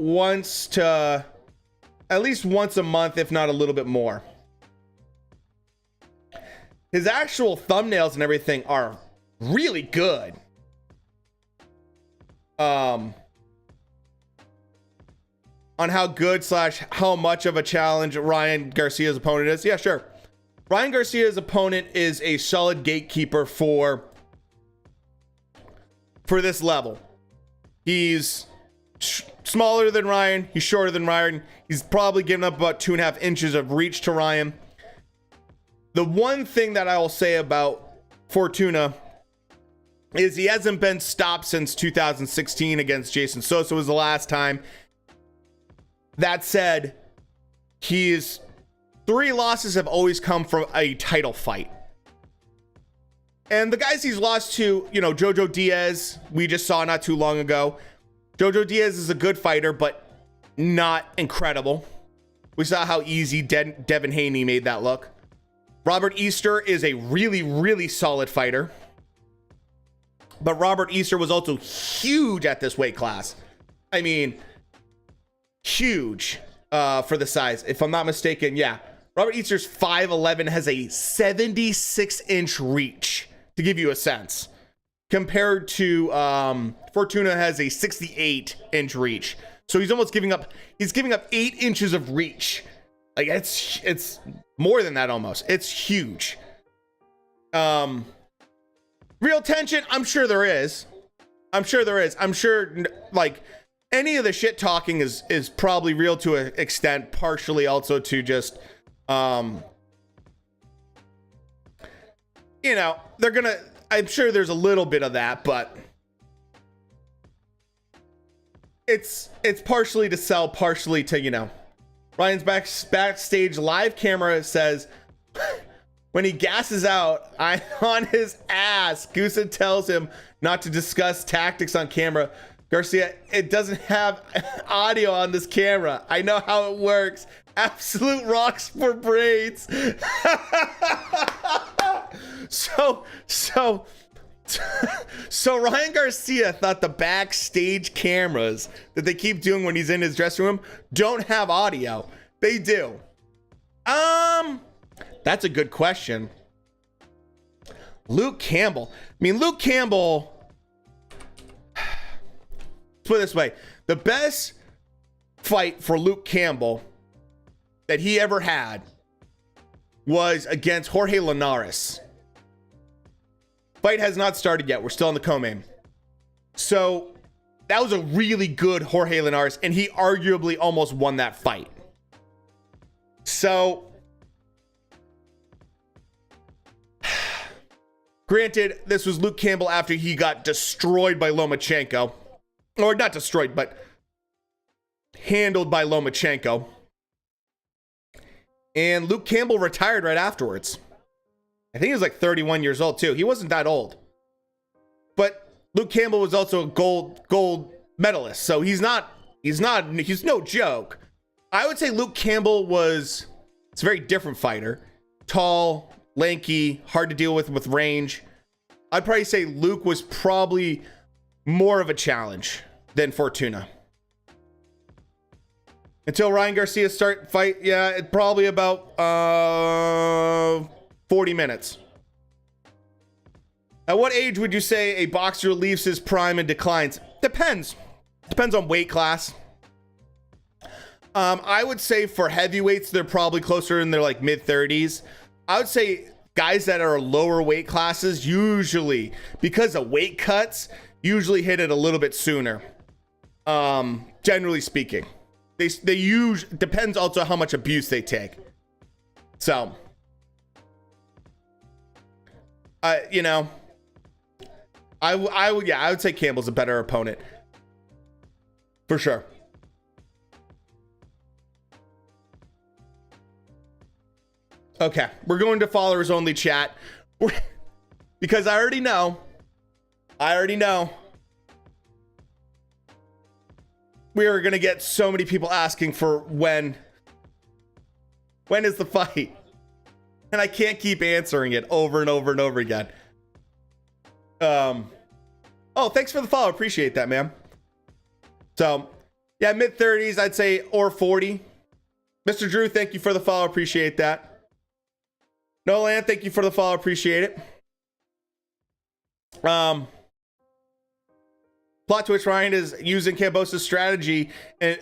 at least once a month, if not a little bit more. His actual thumbnails and everything are really good. On how good / how much of a challenge Ryan Garcia's opponent is. Yeah, sure. Ryan Garcia's opponent is a solid gatekeeper for this level. He's smaller than Ryan. He's shorter than Ryan. He's probably given up about 2.5 inches of reach to Ryan. The one thing that I will say about Fortuna is he hasn't been stopped since 2016 against Jason Sosa was the last time. That said, his 3 losses have always come from a title fight. And the guys he's lost to, Jojo Diaz, we just saw not too long ago. Jojo Diaz is a good fighter, but not incredible. We saw how easy Devin Haney made that look. Robert Easter is a really, really solid fighter. But Robert Easter was also huge at this weight class. I mean, huge for the size. If I'm not mistaken, yeah. Robert Easter's 5'11", has a 76-inch reach, to give you a sense. Compared to Fortuna has a 68-inch reach. So he's almost giving up 8 inches of reach. Like it's more than that almost. It's huge. Real tension, I'm sure there is. I'm sure like any of the shit talking is probably real to an extent, partially also to just I'm sure there's a little bit of that, but it's partially to sell, partially to, Ryan's backstage live camera says when he gasses out, I'm on his ass. Gusa tells him not to discuss tactics on camera. Garcia, it doesn't have audio on this camera. I know how it works. Absolute rocks for braids. So So Ryan Garcia thought the backstage cameras that they keep doing when he's in his dressing room don't have audio. They do. That's a good question. Luke Campbell. I mean, Luke Campbell, let's put it this way. The best fight for Luke Campbell that he ever had was against Jorge Linares. Fight has not started yet. We're still in the co-main. So that was a really good Jorge Linares, and he arguably almost won that fight. So, granted, this was Luke Campbell after he got destroyed by Lomachenko. Or not destroyed, but handled by Lomachenko. And Luke Campbell retired right afterwards. I think he was like 31 years old too. He wasn't that old. But Luke Campbell was also a gold medalist. So he's no joke. I would say Luke Campbell it's a very different fighter. Tall, lanky, hard to deal with range. I'd probably say Luke was probably more of a challenge than Fortuna. Until Ryan Garcia fight, yeah, it probably about 40 minutes. At what age would you say a boxer leaves his prime and declines? Depends on weight class. I would say for heavyweights, they're probably closer in their like mid-30s. I would say guys that are lower weight classes, usually because of weight cuts, usually hit it a little bit sooner. Generally speaking, they usually, depends also how much abuse they take. So, you know, I would say Campbell's a better opponent for sure. Okay, we're going to followers only chat because I already know we are going to get so many people asking for when is the fight, and I can't keep answering it over and over and over again. Oh, thanks for the follow. Appreciate that, man. So yeah, mid-30s, I'd say, or 40. Mr. Drew, thank you for the follow. Appreciate that. Nolan, thank you for the follow. Appreciate it. Plot twist, Ryan is using Cambosa's strategy and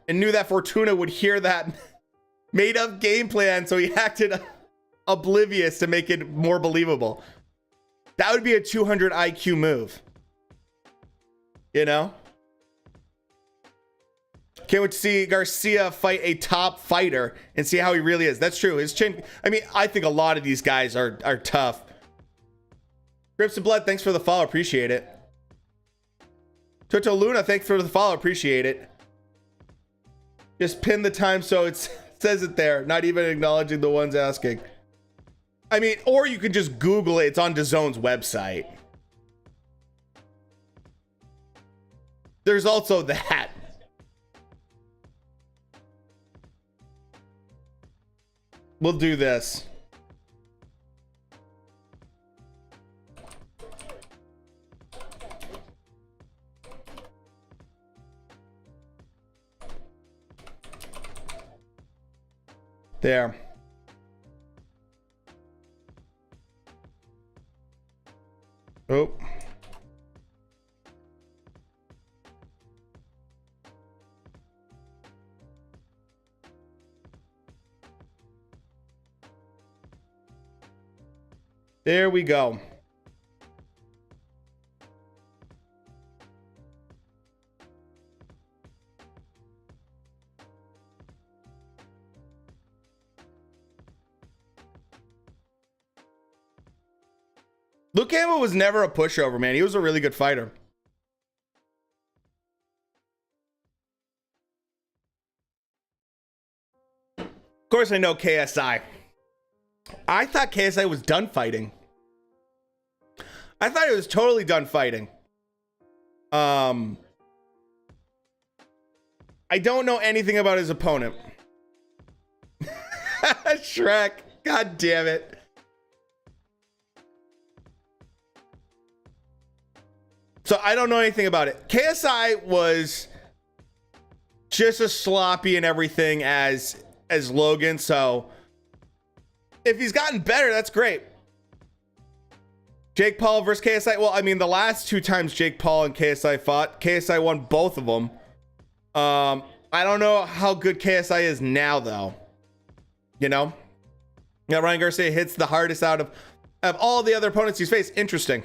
knew that Fortuna would hear that made up game plan, so he acted oblivious to make it more believable. That would be a 200 IQ move. You know? Can't wait to see Garcia fight a top fighter and see how he really is. That's true. His chin, I mean, I think a lot of these guys are tough. Grips of Blood, thanks for the follow. Appreciate it. Toto Luna, thanks for the follow. Appreciate it. Just pin the time so it says it there, not even acknowledging the ones asking. I mean, or you can just Google it. It's on DAZN's website. There's also that. We'll do this. There. Oh. There we go. Luke Campbell was never a pushover, man. He was a really good fighter. Of course, I know KSI. I thought KSI was done fighting. I thought he was totally done fighting. I don't know anything about his opponent. Shrek. God damn it. So I don't know anything about it. KSI was just as sloppy and everything as Logan. So if he's gotten better, that's great. Jake Paul versus KSI. Well, I mean, the last 2 times Jake Paul and KSI fought, KSI won both of them. I don't know how good KSI is now, though. You know? Yeah, Ryan Garcia hits the hardest out of all the other opponents he's faced. Interesting.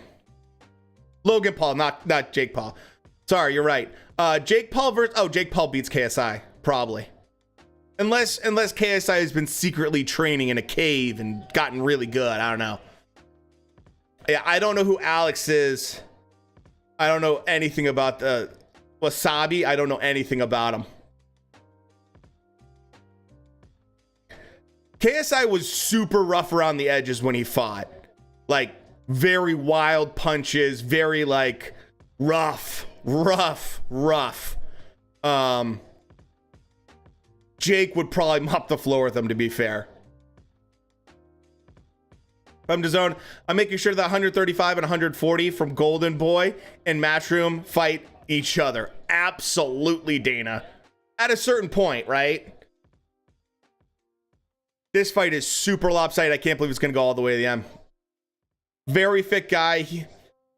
Logan Paul, not Jake Paul. Sorry, you're right. Jake Paul versus... Oh, Jake Paul beats KSI. Probably. Unless KSI has been secretly training in a cave and gotten really good. I don't know. Yeah, I don't know who Alex is. I don't know anything about the Wasabi. I don't know anything about him. KSI was super rough around the edges when he fought. Like, very wild punches, very, like, rough. Jake would probably mop the floor with him, to be fair. From DAZN, I'm making sure that 135 and 140 from Golden Boy and Matchroom fight each other. Absolutely, Dana. At a certain point, right? This fight is super lopsided. I can't believe it's going to go all the way to the end. Very fit guy. He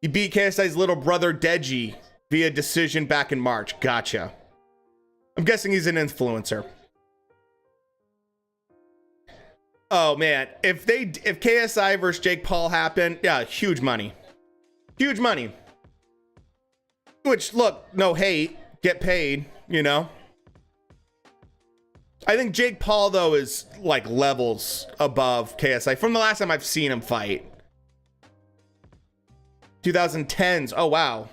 beat KSI's little brother, Deji, via decision back in March. Gotcha. I'm guessing he's an influencer. Oh, man. If KSI versus Jake Paul happened, yeah, huge money. Huge money. Which, look, no hate. Get paid, you know? I think Jake Paul, though, is, like, levels above KSI from the last time I've seen him fight. 2010s. Oh, wow.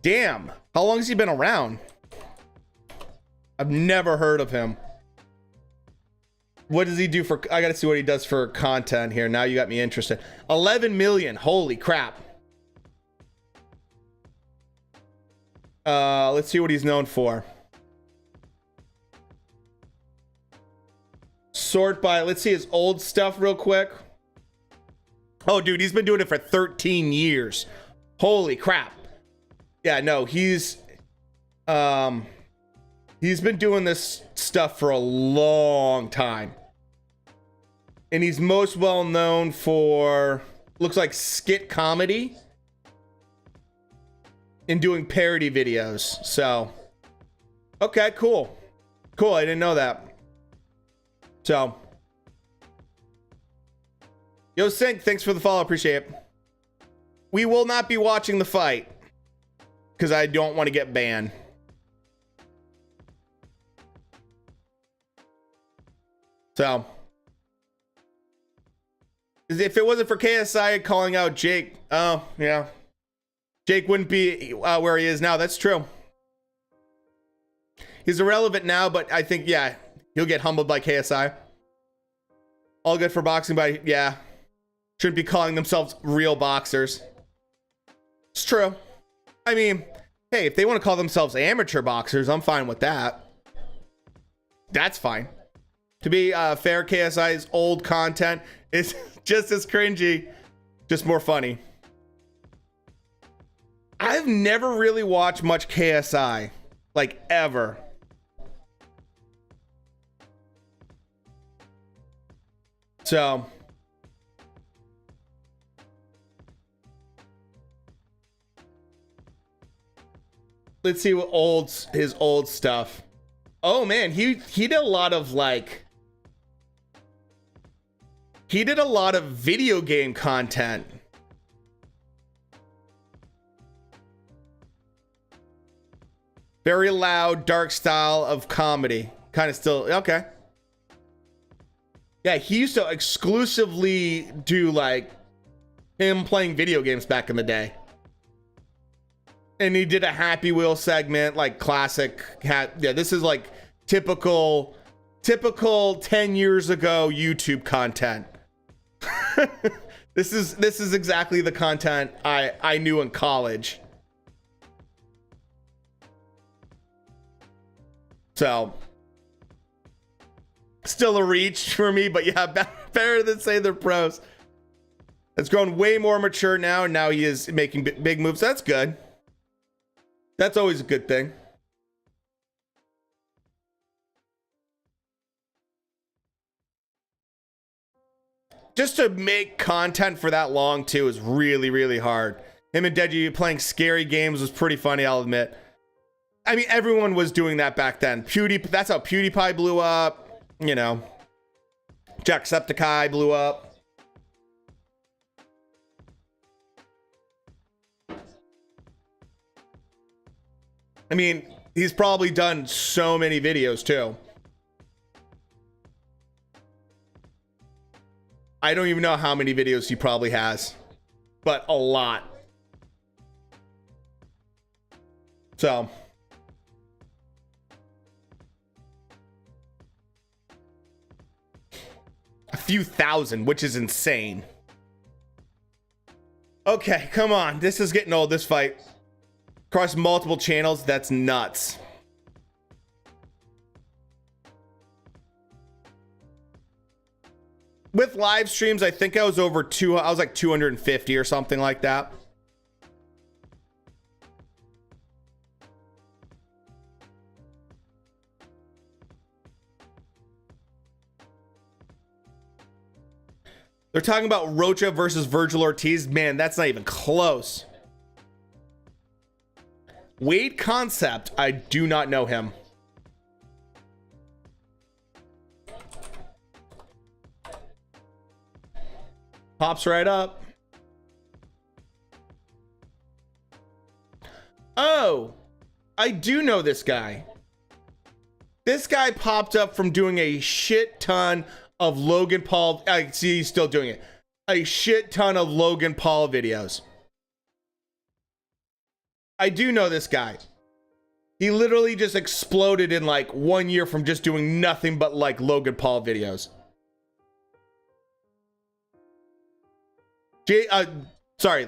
Damn. How long has he been around? I've never heard of him. What does he do for... I gotta see what he does for content here. Now you got me interested. 11 million. Holy crap. Let's see what he's known for. Sort by... Let's see his old stuff real quick. Oh, dude, he's been doing it for 13 years. Holy crap. Yeah, no, he's been doing this stuff for a long time. And he's most well known for, looks like, skit comedy and doing parody videos. So, okay, cool. Cool, I didn't know that. So, yo, Sync, thanks for the follow, appreciate it. We will not be watching the fight because I don't want to get banned. So, if it wasn't for KSI calling out Jake, oh, yeah. Jake wouldn't be where he is now. That's true. He's irrelevant now, but I think, yeah, he'll get humbled by KSI. All good for boxing, but yeah. Shouldn't be calling themselves real boxers. It's true. I mean, hey, if they want to call themselves amateur boxers, I'm fine with that. That's fine. To be fair, KSI's old content is just as cringy, just more funny. I've never really watched much KSI, like ever. So, let's see what his old stuff. Oh man, he did a lot of like. He did a lot of video game content. Very loud, dark style of comedy. Kind of still, okay. Yeah, he used to exclusively do like him playing video games back in the day. And he did a Happy Wheel segment, like classic. Yeah, this is like typical 10 years ago YouTube content. This is exactly the content I knew in college. So, still a reach for me, but yeah, better than say they're pros. has grown way more mature now, and now he is making big moves. That's good. That's always a good thing. Just to make content for that long too is really, really hard. Him and Deji playing scary games was pretty funny, I'll admit. I mean, everyone was doing that back then. That's how PewDiePie blew up. You know, Jacksepticeye blew up. I mean, he's probably done so many videos too. I don't even know how many videos he probably has, but a lot. So, a few thousand, which is insane. Okay, come on. This is getting old, this fight. Across multiple channels, that's nuts. With live streams, I think I was I was like 250 or something like that. They're talking about Rocha versus Virgil Ortiz. Man, that's not even close. Wade Concept, I do not know him. Pops right up. Oh, I do know this guy. This guy popped up from doing a shit ton of Logan Paul. I see he's still doing it. A shit ton of Logan Paul videos. I do know this guy. He literally just exploded in like 1 year from just doing nothing but like Logan Paul videos.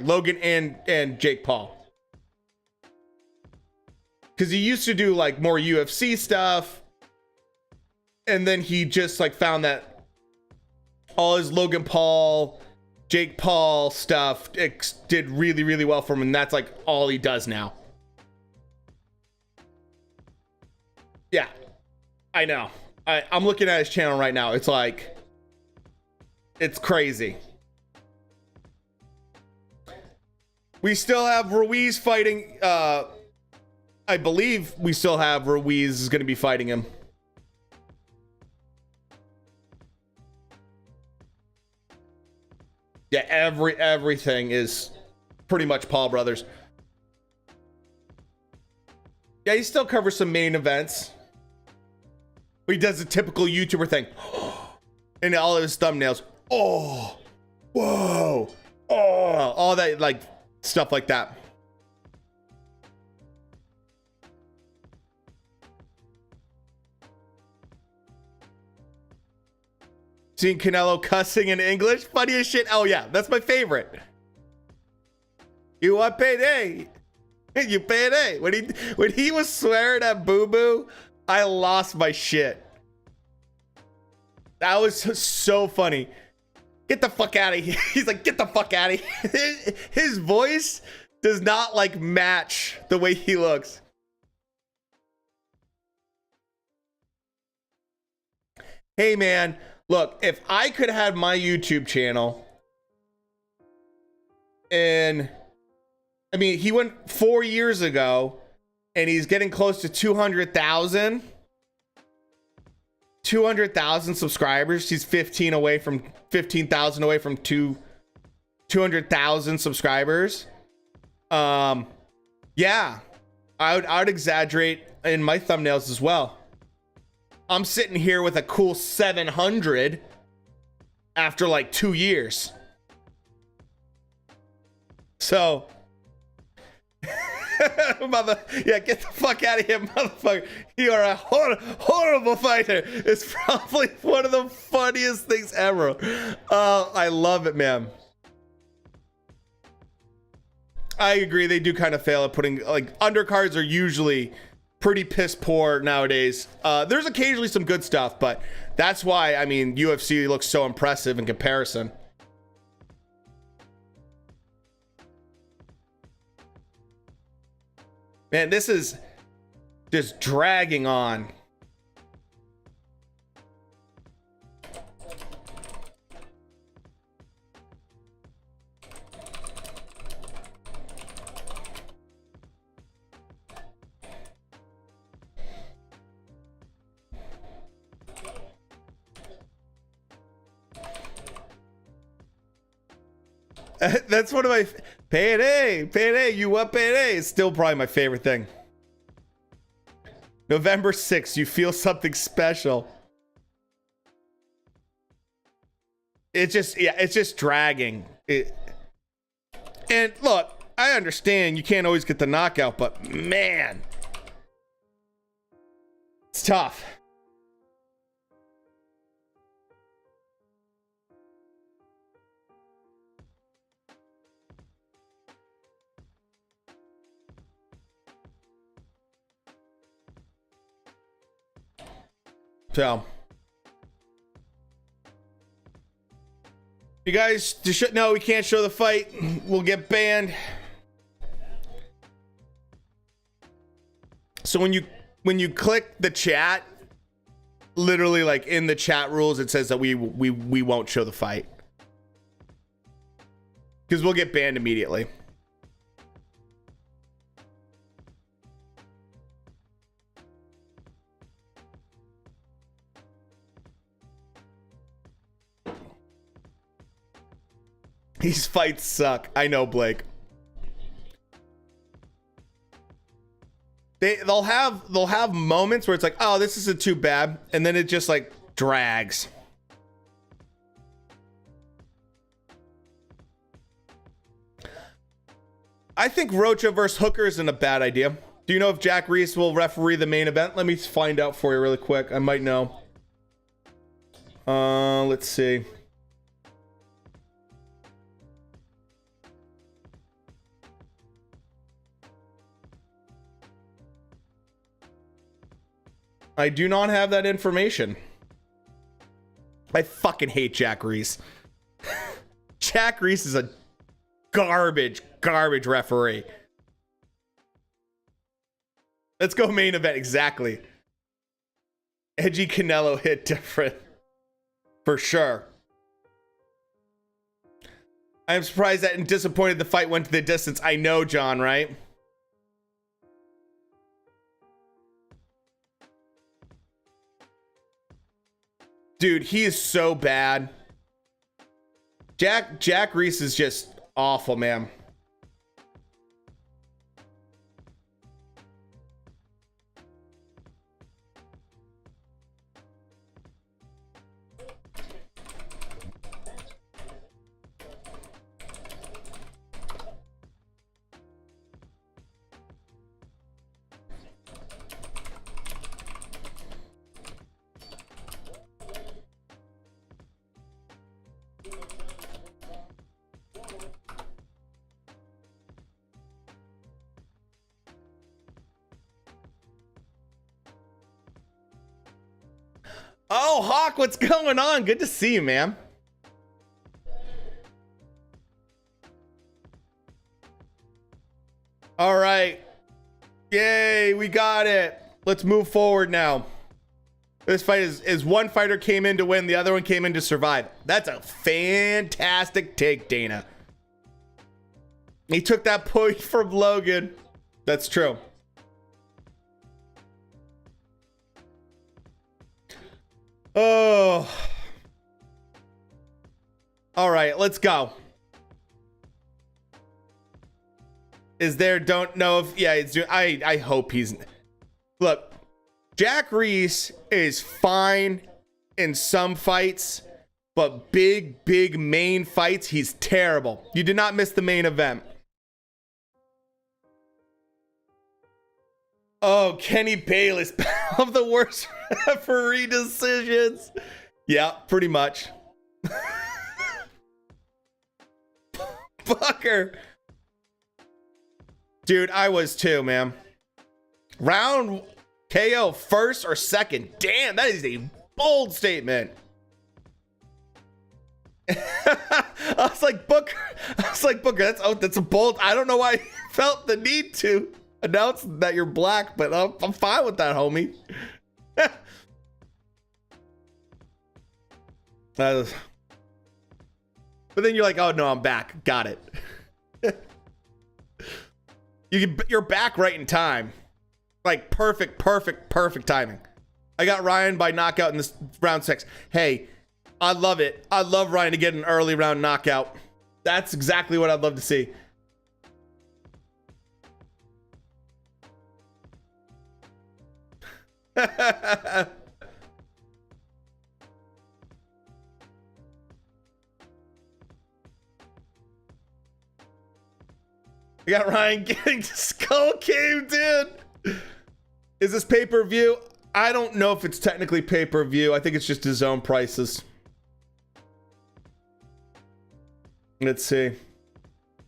Logan and Jake Paul. Because he used to do like more UFC stuff. And then he just like found that all his Logan Paul, Jake Paul stuff did really, really well for him. And that's like all he does now. Yeah, I know. I'm looking at his channel right now. It's like, it's crazy. We still have Ruiz fighting. I believe we still have Ruiz is going to be fighting him. Yeah, everything is pretty much Paul Brothers. Yeah, he still covers some main events. But he does the typical YouTuber thing. And all of his thumbnails. Oh, whoa, oh, all that like stuff like that. Seeing Canelo cussing in English, funny as shit. Oh yeah, that's my favorite. You want payday? You payday. When he was swearing at Boo Boo, I lost my shit. That was so funny. Get the fuck out of here. He's like, get the fuck out of here. His voice does not like match the way he looks. Hey man, look, if I could have my YouTube channel and I mean, he went 4 years ago and he's getting close to 200,000 subscribers. He's 15,000 away from 200,000 subscribers. Yeah, I would exaggerate in my thumbnails as well. I'm sitting here with a cool 700 after like 2 years. So, yeah, get the fuck out of here, motherfucker. You are a horrible fighter. It's probably one of the funniest things ever. I love it, man. I agree. They do kind of fail at putting, like, undercards are usually pretty piss poor nowadays. There's occasionally some good stuff, but that's why, I mean, UFC looks so impressive in comparison. Man, this is just dragging on. That's one of my payday, you up payday is still probably my favorite thing. November 6th, you feel something special. It's just dragging. And look, I understand you can't always get the knockout, but man, it's tough. So, you guys, no, we can't show the fight. We'll get banned. So when you click the chat, literally like in the chat rules, it says that we won't show the fight because we'll get banned immediately. These fights suck. I know, Blake. They'll have moments where it's like, oh, this isn't too bad, and then it just like drags. I think Rocha versus Hooker isn't a bad idea. Do you know if Jack Reese will referee the main event? Let me find out for you really quick. I might know. Let's see. I do not have that information. I fucking hate Jack Reese. Jack Reese is a garbage referee. Let's go main event. Exactly. Edgy Canelo hit different. For sure. I'm surprised that and disappointed the fight went to the distance. I know, John, right? Dude, he is so bad. Jack Reese is just awful, man. Oh, Hawk, what's going on? Good to see you, man. All right. Yay, we got it. Let's move forward now. This fight is one fighter came in to win, the other one came in to survive. That's a fantastic take, Dana. He took that point from Logan. That's true. Oh. All right, let's go. Is there, don't know if, yeah, it's doing, I hope he's, look, Jack Reese is fine in some fights, but big main fights, he's terrible. You did not miss the main event. Oh, Kenny Bayless of the worst referee decisions. Yeah, pretty much. Fucker. Dude, I was too, man. Round KO first or second. Damn, that is a bold statement. I was like, Booker, that's a bold. I don't know why I felt the need to. announce that you're black, but I'm fine with that, homie. But then you're like, oh no, I'm back. Got it. You're back right in time. Like perfect timing. I got Ryan by knockout in this round 6. Hey, I love it. I love Ryan to get an early round knockout. That's exactly what I'd love to see. We got Ryan getting skull caved in. Is this pay-per-view? I don't know if it's technically pay-per-view. I think it's just his own prices. Let's see.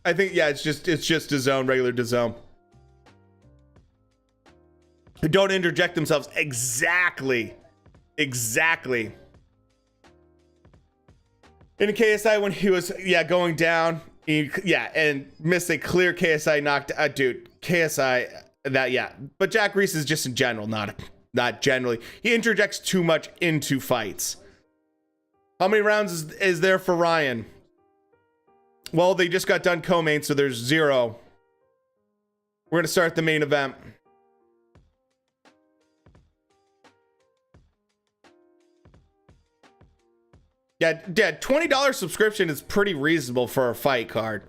I think, yeah, it's just his own regular DAZN. Don't interject themselves. Exactly. In KSI when he was, going down. And missed a clear KSI knocked out. Dude, KSI, but Jack Reese is just in general, not generally. He interjects too much into fights. How many rounds is there for Ryan? Well, they just got done co-main, so there's 0. We're gonna start the main event. Yeah, $20 subscription is pretty reasonable for a fight card.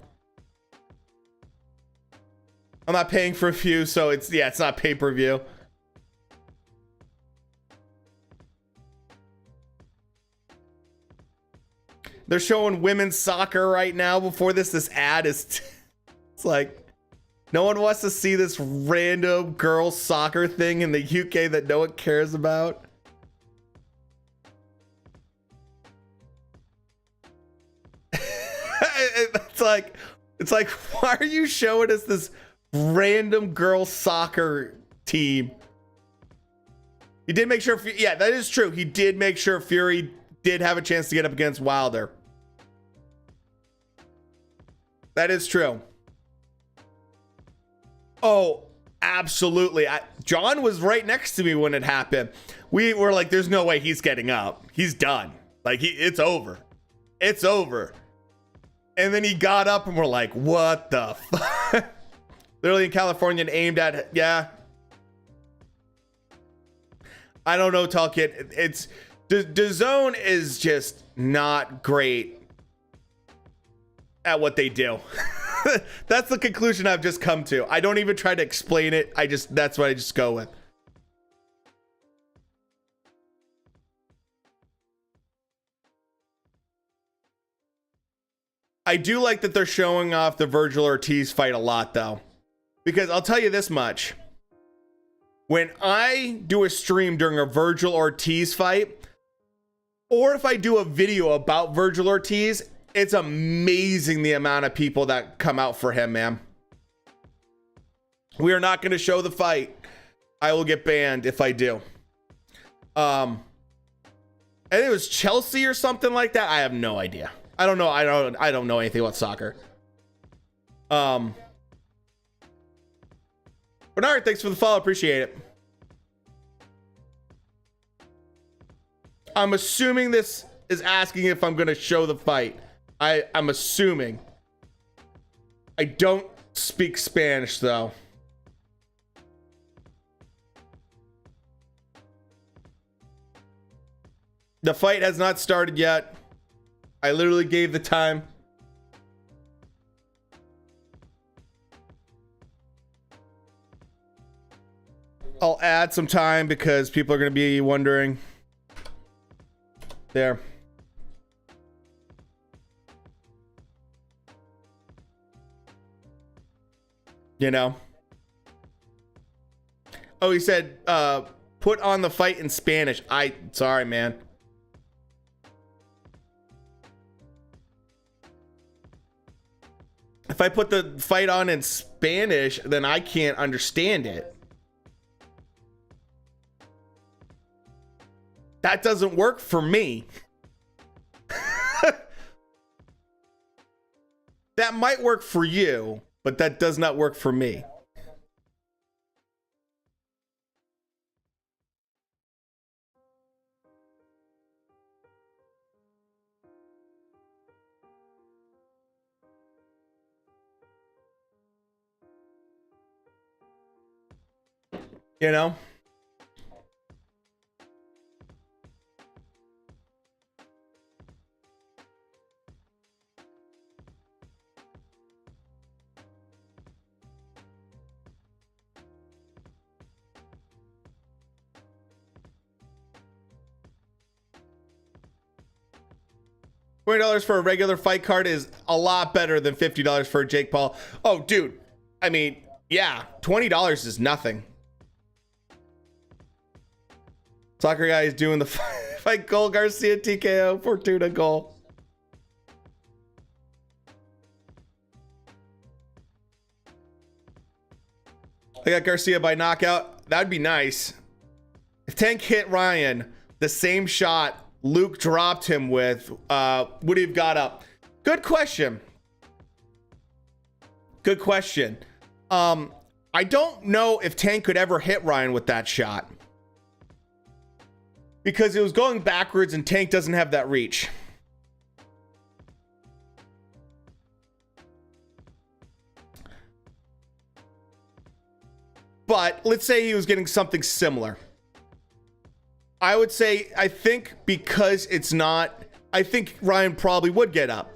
I'm not paying for a few, so it's not pay-per-view. They're showing women's soccer right now before this ad is it's like no one wants to see this random girl soccer thing in the UK that no one cares about. It's like, why are you showing us this random girl soccer team? He did make sure, that is true. He did make sure Fury did have a chance to get up against Wilder. That is true. Oh, absolutely. John was right next to me when it happened. We were like, there's no way he's getting up. He's done. Like, it's over. It's over. And then he got up and we're like, what the fuck? Literally in California and aimed at, I don't know, Talkit. It's DAZN is just not great at what they do. That's the conclusion I've just come to. I don't even try to explain it. That's what I just go with. I do like that they're showing off the Virgil Ortiz fight a lot, though. Because I'll tell you this much. When I do a stream during a Virgil Ortiz fight, or if I do a video about Virgil Ortiz, it's amazing the amount of people that come out for him, man. We are not going to show the fight. I will get banned if I do. And it was Chelsea or something like that. I have no idea. I don't know. I don't know anything about soccer. Bernard, thanks for the follow. Appreciate it. I'm assuming this is asking if I'm going to show the fight. I'm assuming. I don't speak Spanish, though. The fight has not started yet. I literally gave the time. I'll add some time because people are going to be wondering. There. You know. Oh, he said, put on the fight in Spanish. Sorry, man. If I put the fight on in Spanish, then I can't understand it. That doesn't work for me. That might work for you, but that does not work for me. You know? $20 for a regular fight card is a lot better than $50 for a Jake Paul. Oh, dude. I mean, yeah, $20 is nothing. Soccer guy is doing the fight goal. Garcia TKO. Fortuna goal. I got Garcia by knockout. That'd be nice. If Tank hit Ryan the same shot Luke dropped him with, would he have got up? Good question. Good question. I don't know if Tank could ever hit Ryan with that shot, because it was going backwards and Tank doesn't have that reach. But let's say he was getting something similar. I would say, I think because it's not, I think Ryan probably would get up.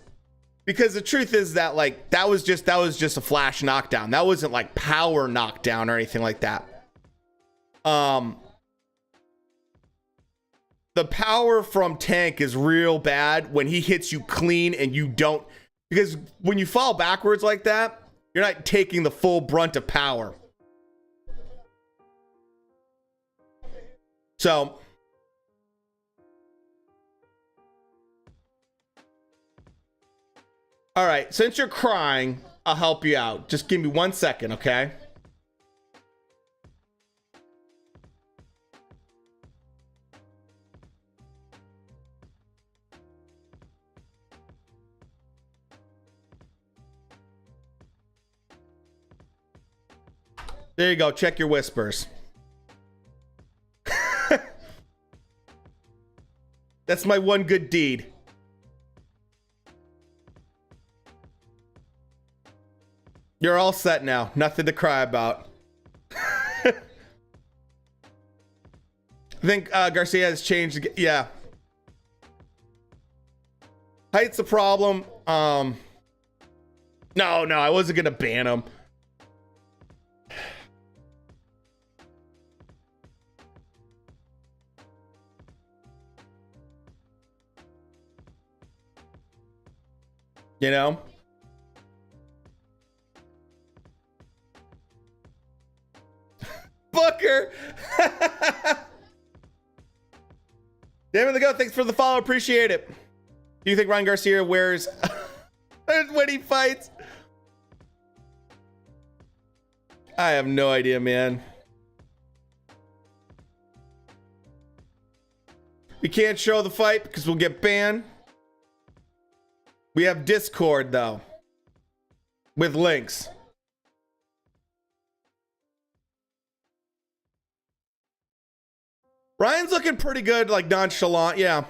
Because the truth is that, like, that was just a flash knockdown. That wasn't like power knockdown or anything like that. The power from Tank is real bad when he hits you clean and you don't, because when you fall backwards like that, you're not taking the full brunt of power. So all right, since you're crying, I'll help you out. Just give me 1 second, okay? There you go. Check your whispers. That's my one good deed. You're all set now. Nothing to cry about. I think Garcia has changed. Yeah. Height's a problem. No, I wasn't going to ban him. You know? Booker. Damn it, the go. Thanks for the follow. Appreciate it. Do you think Ryan Garcia wears when he fights? I have no idea, man. We can't show the fight because we'll get banned. We have Discord, though, with links. Ryan's looking pretty good, like nonchalant, yeah.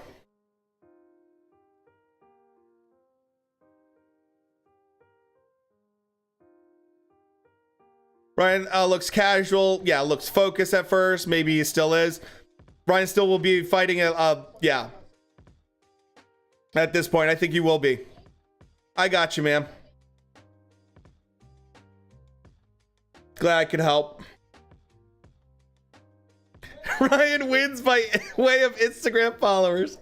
Ryan looks casual, yeah, looks focused at first. Maybe he still is. Ryan still will be fighting, yeah. At this point, I think he will be. I got you, man. Glad I could help. Ryan wins by way of Instagram followers.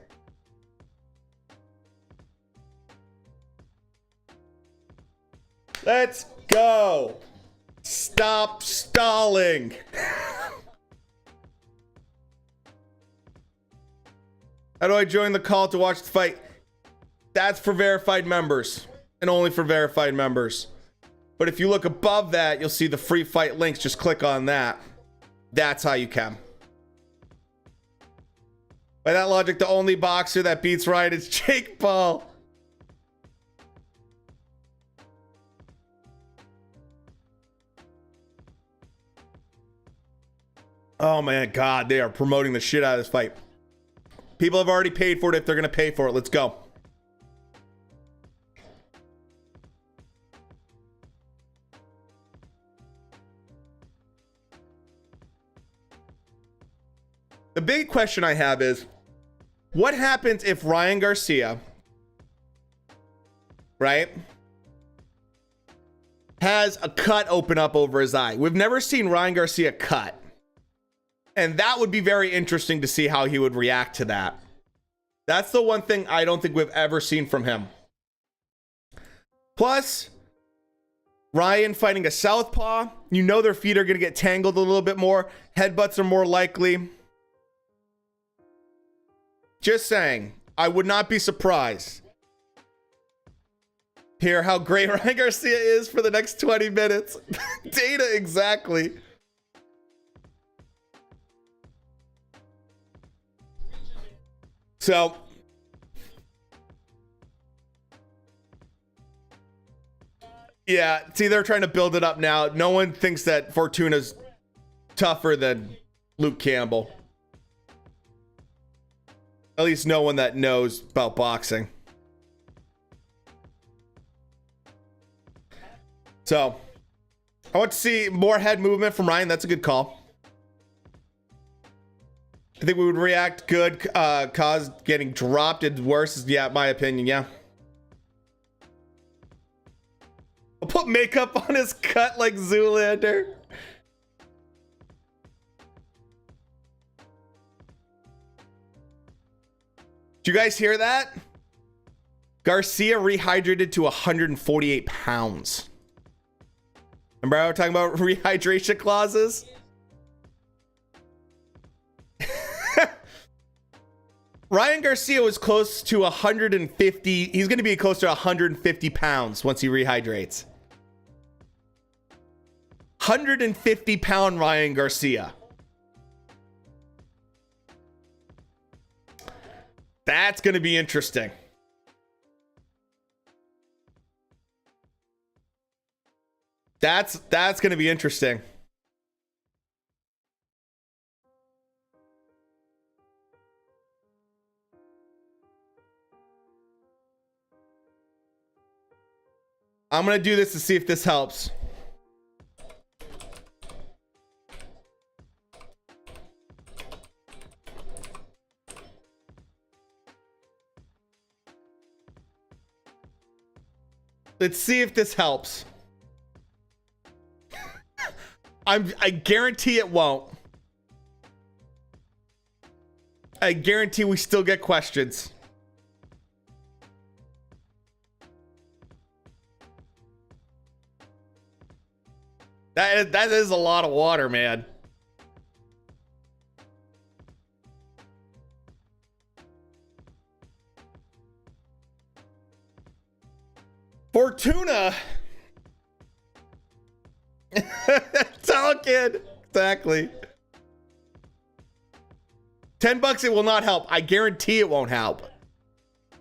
Let's go. Stop stalling. How do I join the call to watch the fight? That's for verified members and only for verified members. But if you look above that, you'll see the free fight links. Just click on that. That's how you can. By that logic, the only boxer that beats Ryan is Jake Paul. Oh my God, they are promoting the shit out of this fight. People have already paid for it if they're going to pay for it. Let's go. the big question I have is, what happens if Ryan Garcia, right, has a cut open up over his eye? We've never seen Ryan Garcia cut. And that would be very interesting to see how he would react to that. That's the one thing I don't think we've ever seen from him. Plus, Ryan fighting a southpaw. You know their feet are going to get tangled a little bit more. Headbutts are more likely. Just saying. I would not be surprised. Hear how great Ryan Garcia is for the next 20 minutes. Data, exactly. So, yeah, see, they're trying to build it up now. No one thinks that Fortuna's tougher than Luke Campbell. At least no one that knows about boxing. So, I want to see more head movement from Ryan. That's a good call. I think we would react good. Cause getting dropped is worse. Yeah, my opinion. Yeah. I'll put makeup on his cut like Zoolander. Did you guys hear that? Garcia rehydrated to 148 pounds. Remember how we're talking about rehydration clauses? Ryan Garcia was close to 150. He's going to be close to 150 pounds once he rehydrates. 150-pound Ryan Garcia. That's going to be interesting. That's going to be interesting. I'm going to do this to see if this helps. Let's see if this helps. I guarantee it won't. I guarantee we still get questions. That is a lot of water, man. Fortuna. Talking. Exactly. $10 it will not help. I guarantee it won't help.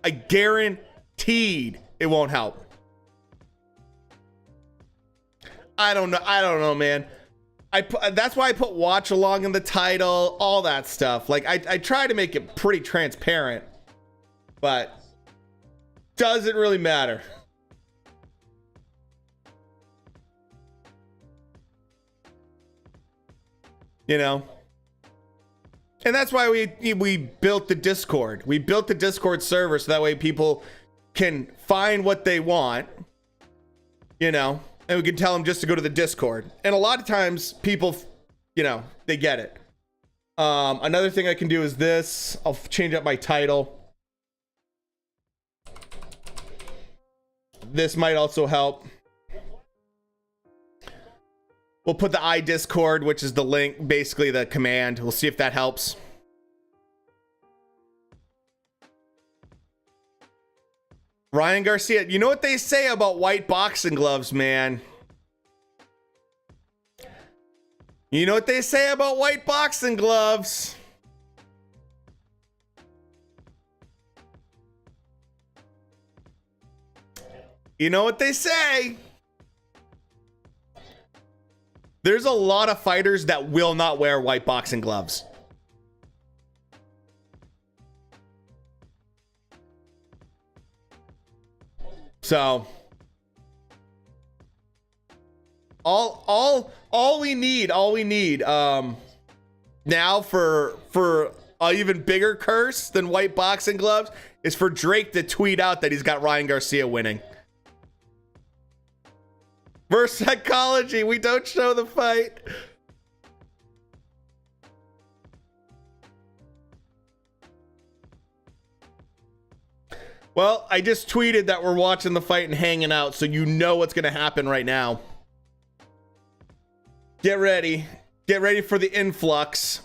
I guaranteed it won't help. I don't know, man. That's why I put watch along in the title, all that stuff. Like I try to make it pretty transparent, but doesn't really matter. You know? And that's why we built the Discord. We built the Discord server so that way people can find what they want, you know, and we can tell them just to go to the Discord. And a lot of times people, you know, they get it. Another thing I can do is this. I'll change up my title. This might also help. We'll put the iDiscord, which is the link, basically the command. We'll see if that helps. Ryan Garcia, you know what they say about white boxing gloves, man? You know what they say about white boxing gloves? You know what they say? There's a lot of fighters that will not wear white boxing gloves. So all we need now for an even bigger curse than white boxing gloves is for Drake to tweet out that he's got Ryan Garcia winning. Verse psychology, we don't show the fight. Well, I just tweeted that we're watching the fight and hanging out, so you know what's going to happen right now. Get ready. Get ready for the influx.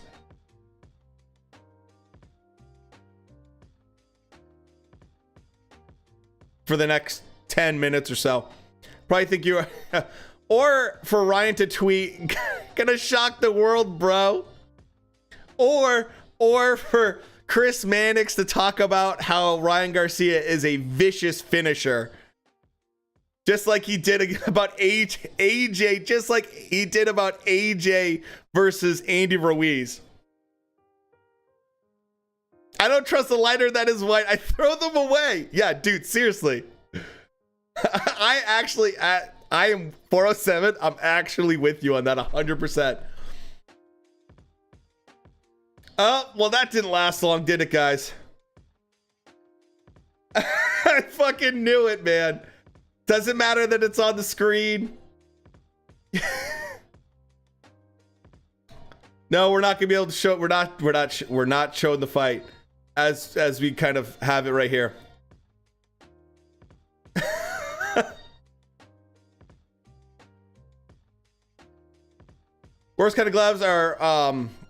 For the next 10 minutes or so. Probably think you are. Or for Ryan to tweet, gonna shock the world, bro. Or for Chris Mannix to talk about how Ryan Garcia is a vicious finisher. Just like he did about AJ, just like he did about AJ versus Andy Ruiz. I don't trust a lighter that is white. I throw them away. Yeah, dude, seriously. I am 407. I'm actually with you on that 100%. Well, that didn't last long, did it, guys? I fucking knew it, man. Doesn't matter that it's on the screen. No, we're not gonna be able to show. We're not showing the fight as we kind of have it right here. Worst kind of gloves are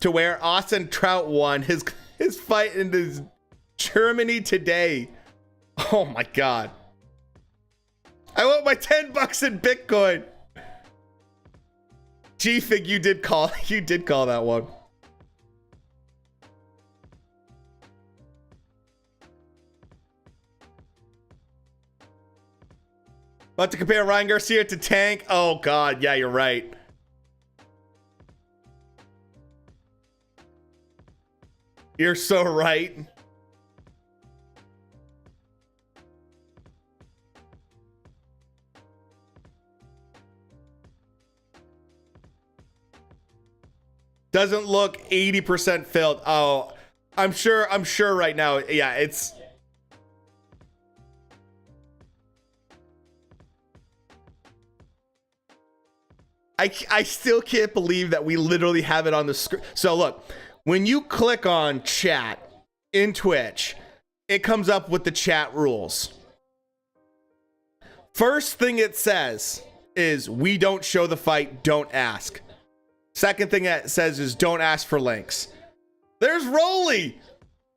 to wear. Austin Trout won his fight in this Germany today. Oh my god. I want my $10 in Bitcoin. G-Fig, you did call that one. About to compare Ryan Garcia to Tank. Oh god, yeah, you're right. You're so right. Doesn't look 80% filled. Oh, I'm sure right now. Yeah, it's. I still can't believe that we literally have it on the screen. So look, when you click on chat in Twitch, it comes up with the chat rules. First thing it says is we don't show the fight, don't ask. Second thing it says is don't ask for links. There's Rolly.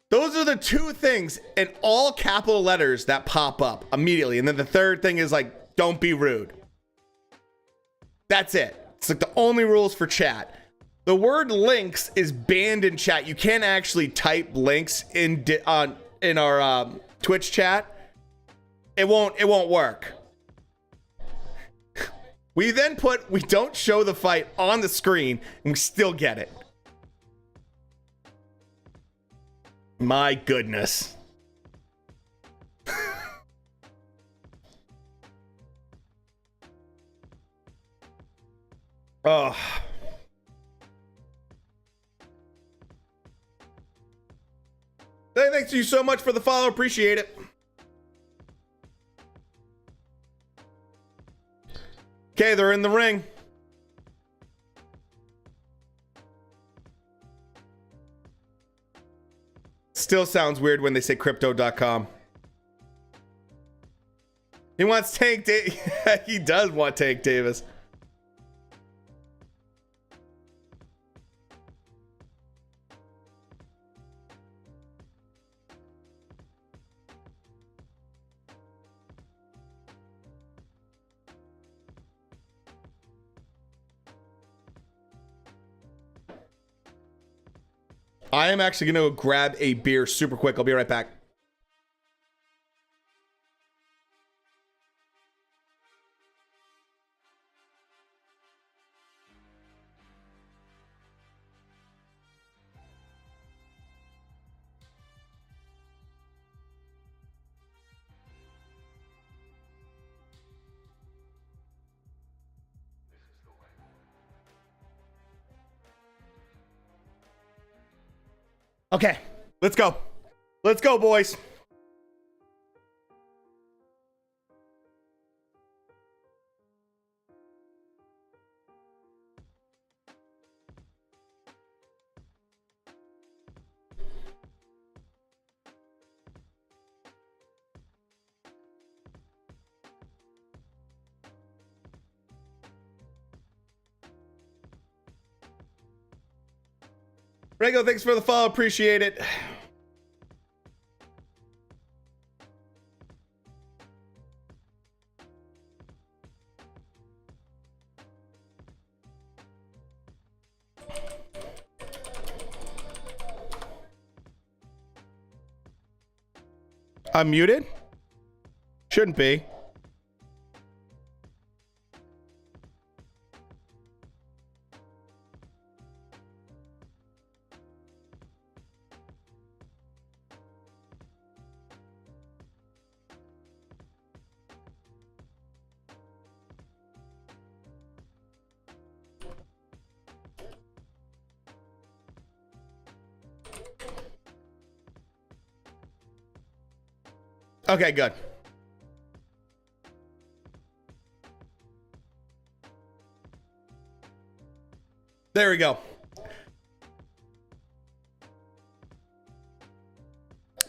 Those are the two things in all capital letters that pop up immediately. And then the third thing is like, don't be rude. That's it. It's like the only rules for chat. The word links is banned in chat. You can't actually type links in our Twitch chat. It won't work. We then put we don't show the fight on the screen and we still get it. My goodness. Oh. Thanks you so much for the follow. Appreciate it. Okay, they're in the ring. Still sounds weird when they say crypto.com. He wants Tank Davis. He does want Tank Davis. I am actually going to grab a beer super quick. I'll be right back. Okay, let's go. Let's go, boys. Rego, thanks for the follow. Appreciate it. I'm muted? Shouldn't be. Okay, good. There we go.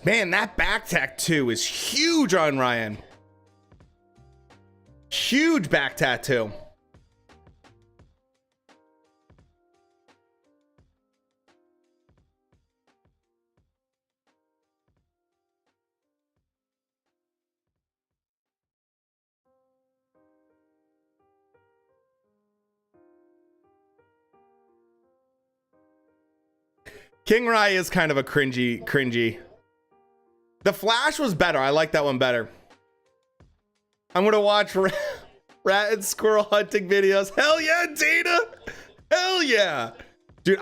Man, that back tattoo is huge on Ryan. Huge back tattoo. King Rai is kind of a cringy. The Flash was better. I like that one better. I'm gonna watch rat and squirrel hunting videos. Hell yeah, Dana! Hell yeah, dude.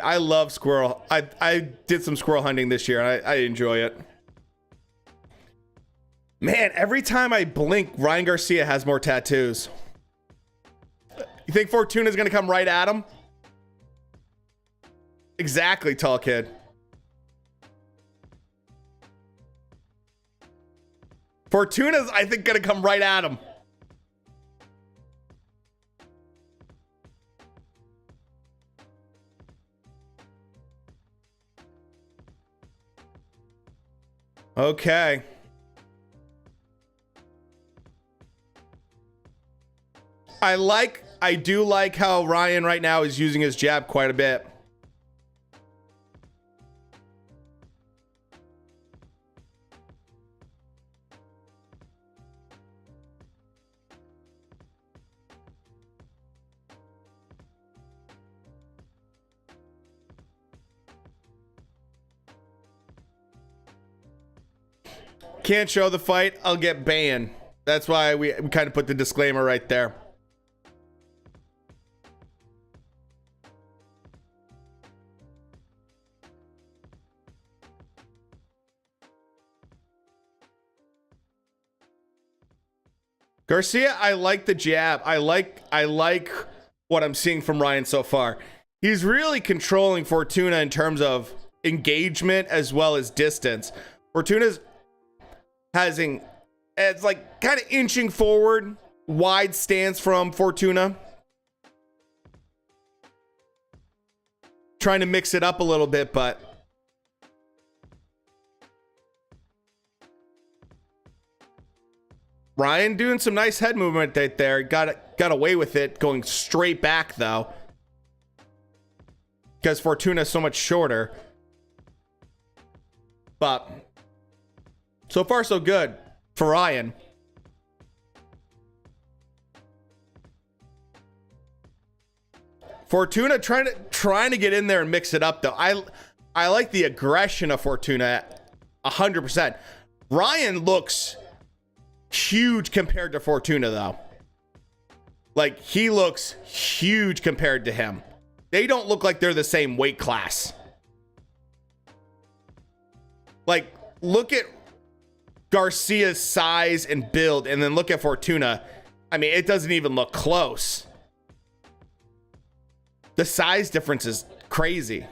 I love squirrel. I did some squirrel hunting this year, and I enjoy it. Man, every time I blink, Ryan Garcia has more tattoos. You think Fortuna's gonna come right at him? Exactly, tall kid. Fortuna's, I think, gonna come right at him. Okay. I do like how Ryan right now is using his jab quite a bit. Can't show the fight, I'll get banned. That's why we kind of put the disclaimer right there. Garcia, I like the jab. I like what I'm seeing from Ryan so far. He's really controlling Fortuna in terms of engagement as well as distance. Fortuna's it's like kind of inching forward, wide stance from Fortuna. Trying to mix it up a little bit, but Ryan doing some nice head movement right there. Got away with it, going straight back though, because Fortuna is so much shorter. But so far so good for Ryan. Fortuna trying to get in there and mix it up though. I like the aggression of Fortuna 100%. Ryan looks huge compared to Fortuna though. Like, he looks huge compared to him. They don't look like they're the same weight class. Like, look at Garcia's size and build, and then look at Fortuna. I mean, it doesn't even look close. The size difference is crazy.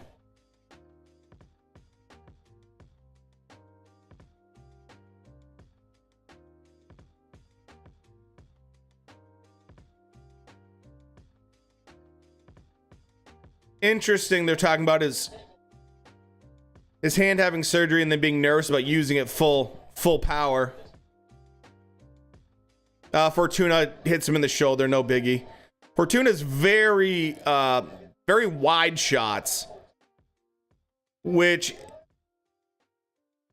Interesting. They're talking about his hand having surgery and then being nervous about using it full power. Fortuna hits him in the shoulder. No biggie. Fortuna's very wide shots, which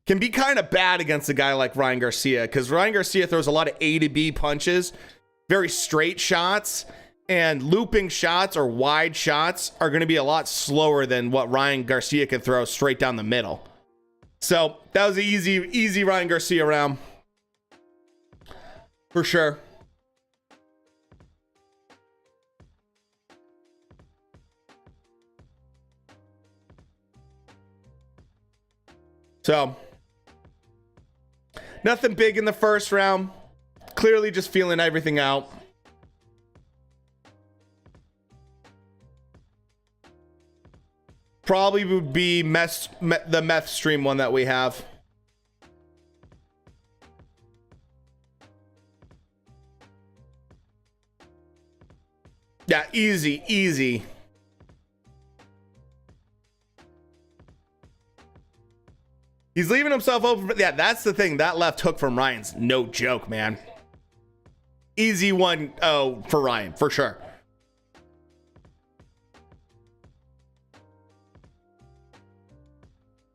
can be kind of bad against a guy like Ryan Garcia, because Ryan Garcia throws a lot of A to B punches, very straight shots, and looping shots or wide shots are going to be a lot slower than what Ryan Garcia can throw straight down the middle. So that was an easy Ryan Garcia round for sure. So nothing big in the first round. Clearly just feeling everything out. Probably would be the meth stream one that we have. Yeah, easy. He's leaving himself open. Yeah, that's the thing. That left hook from Ryan's no joke, man. Easy 1-0 for Ryan, for sure.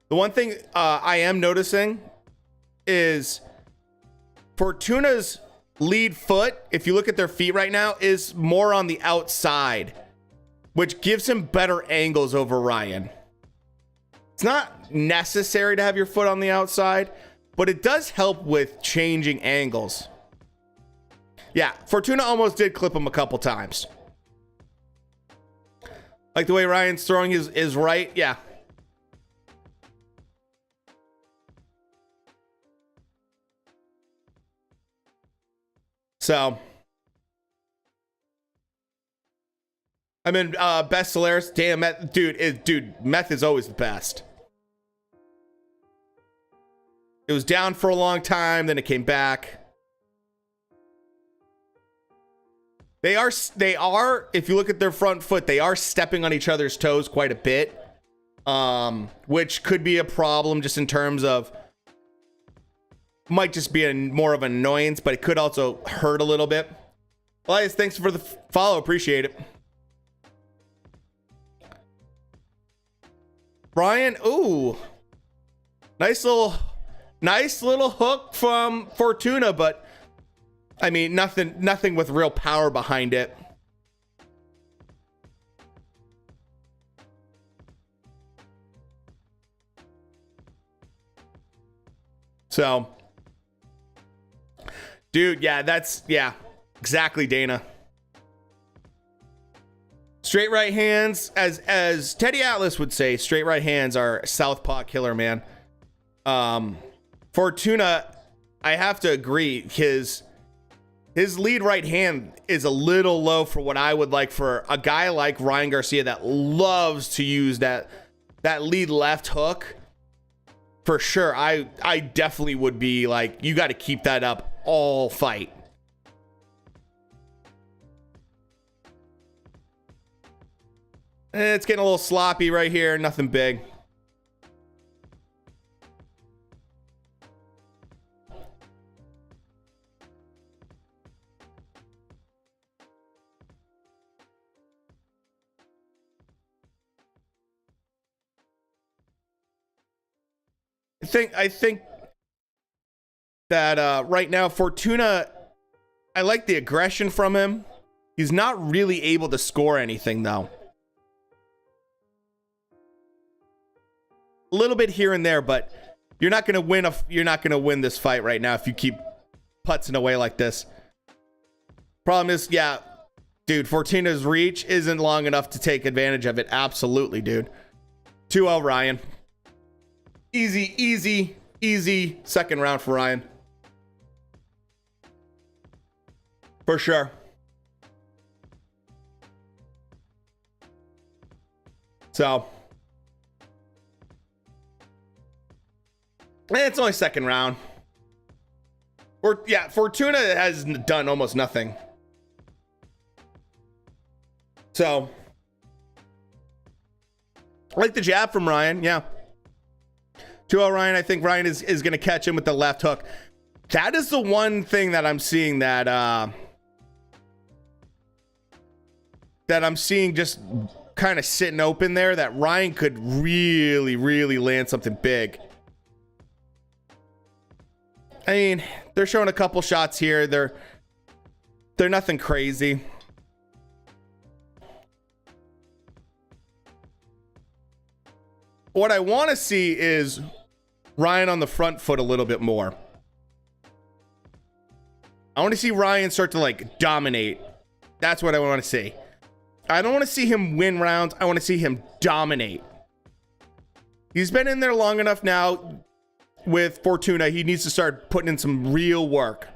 The one thing I am noticing is Fortuna's lead foot, if you look at their feet right now, is more on the outside, which gives him better angles over Ryan. It's not necessary to have your foot on the outside, but it does help with changing angles. Yeah, Fortuna almost did clip him a couple times. Like the way Ryan's throwing his right, yeah. So, I mean, best Solaris, damn, dude, meth is always the best. It was down for a long time, then it came back. They are, if you look at their front foot, they are stepping on each other's toes quite a bit, which could be a problem just in terms of, might just be more of an annoyance, but it could also hurt a little bit. Elias, thanks for the follow. Appreciate it. Brian, ooh. Nice little hook from Fortuna, but I mean, nothing with real power behind it. So, dude, yeah, exactly, Dana. Straight right hands, as Teddy Atlas would say, straight right hands are southpaw killer, man. Fortuna, I have to agree, his lead right hand is a little low for what I would like for a guy like Ryan Garcia that loves to use that lead left hook. For sure, I definitely would be like, you got to keep that up all fight. It's getting a little sloppy right here. Nothing big. I think that right now Fortuna, I like the aggression from him. He's not really able to score anything though. A little bit here and there, but you're not gonna win this fight right now if you keep putzing away like this. Problem is, yeah, dude, Fortuna's reach isn't long enough to take advantage of it. Absolutely, dude. 2-0 Ryan. Easy second round for Ryan. For sure. So, it's only second round. Fortuna has done almost nothing. So, I like the jab from Ryan. Yeah. 2-0 Ryan. I think Ryan is going to catch him with the left hook. That is the one thing that I'm seeing that I'm seeing just kind of sitting open there, that Ryan could really, really land something big. I mean, they're showing a couple shots here. They're nothing crazy. What I want to see is Ryan on the front foot a little bit more. I want to see Ryan start to like dominate. That's what I want to see. I don't want to see him win rounds. I want to see him dominate. He's been in there long enough now with Fortuna. He needs to start putting in some real work.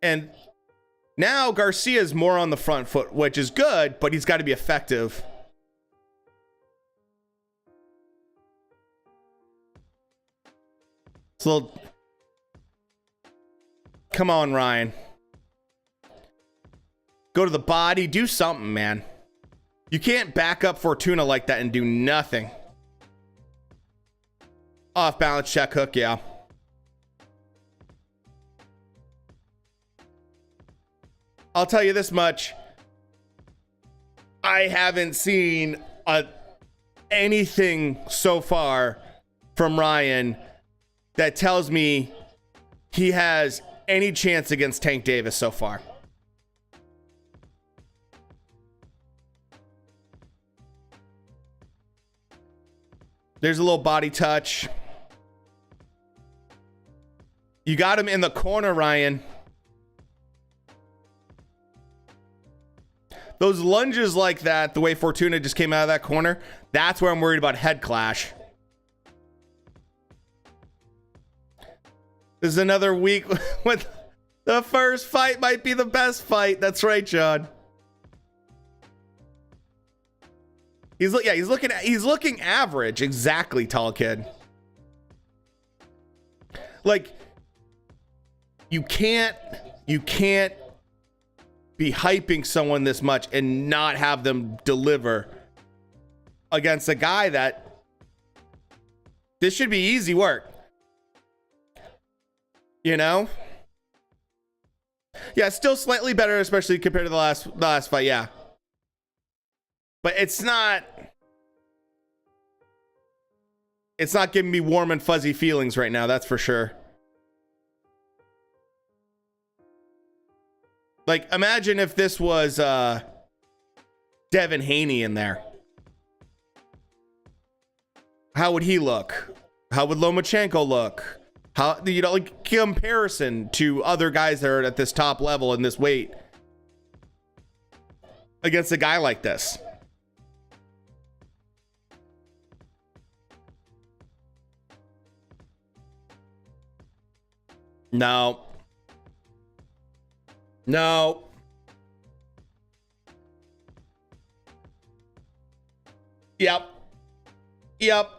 And now Garcia is more on the front foot, which is good, but he's got to be effective. So, come on, Ryan. Go to the body. Do something, man. You can't back up Fortuna like that and do nothing. Off balance check hook, yeah. I'll tell you this much. I haven't seen anything so far from Ryan that tells me he has any chance against Tank Davis so far. There's a little body touch. You got him in the corner, Ryan. Those lunges like that, the way Fortuna just came out of that corner, that's where I'm worried about head clash. This is another week with the first fight might be the best fight. That's right, John. He's looking average. Exactly, tall kid. Like, you can't be hyping someone this much and not have them deliver against a guy that this should be easy work. You know? Yeah, still slightly better, especially compared to the last fight, yeah. But it's not giving me warm and fuzzy feelings right now, that's for sure. Like, imagine if this was Devin Haney in there. How would he look? How would Lomachenko look? How, you know, like, comparison to other guys that are at this top level in this weight against a guy like this. No. No. Yep. Yep.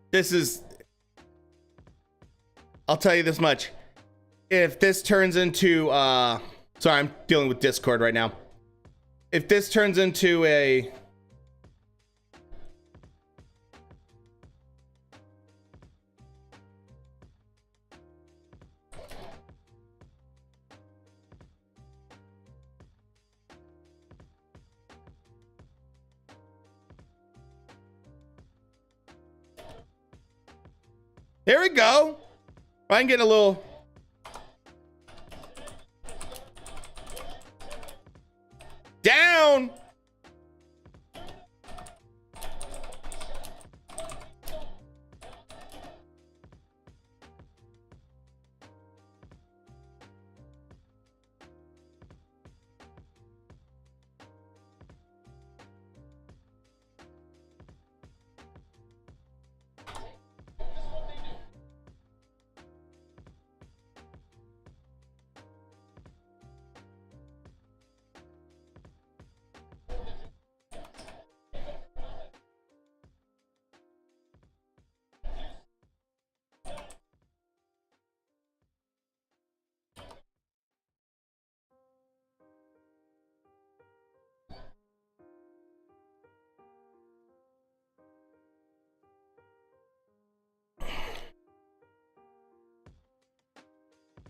This is, I'll tell you this much. If this turns into, sorry, I'm dealing with Discord right now. If this turns into a, there we go. I can get a little. Down.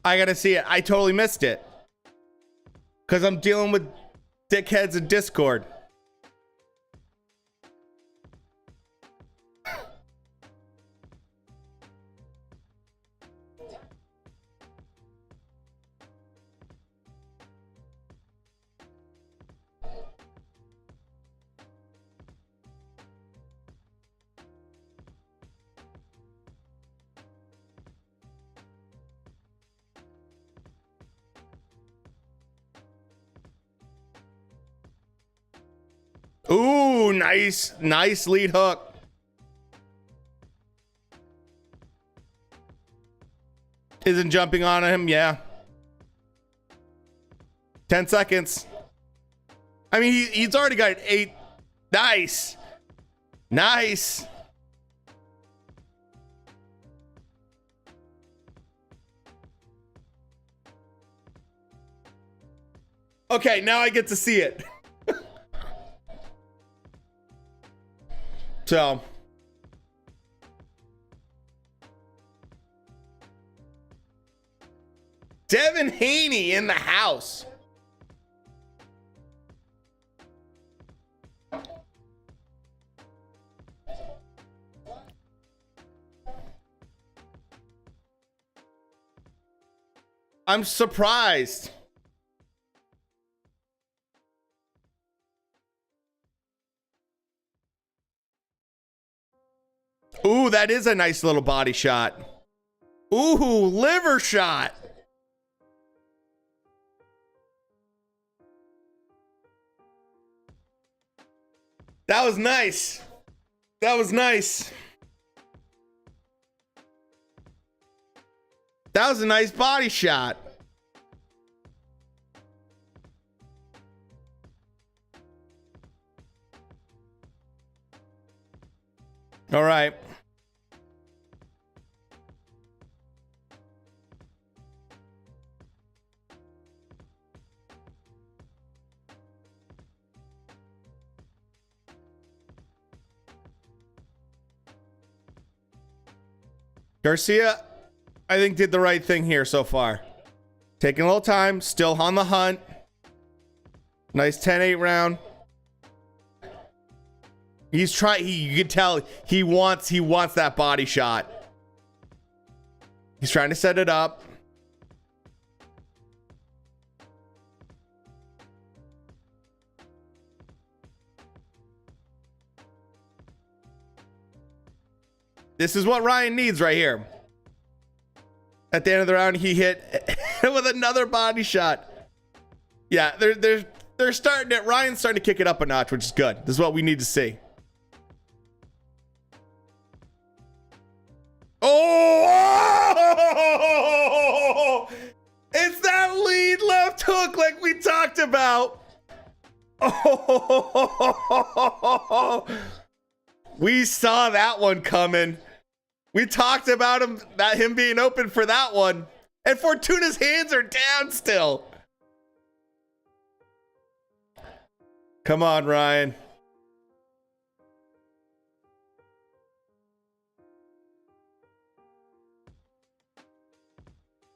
I gotta see it. I totally missed it. Because I'm dealing with dickheads in Discord. Ooh, nice lead hook. Isn't jumping on him, yeah. 10 seconds. I mean, he's already got 8. Nice. Nice. Okay, now I get to see it. So, Devin Haney in the house. I'm surprised. Ooh, that is a nice little body shot. Ooh, liver shot. That was nice. That was nice. That was a nice body shot. All right. Garcia, I think, did the right thing here so far. Taking a little time, still on the hunt. Nice 10-8 round. He's trying, you can tell he wants that body shot. He's trying to set it up. This is what Ryan needs right here. At the end of the round, he hit with another body shot. Yeah, they're starting it. Ryan's starting to kick it up a notch, which is good. This is what we need to see. Oh! It's that lead left hook like we talked about. Oh! We saw that one coming. We talked about him being open for that one. And Fortuna's hands are down still. Come on, Ryan.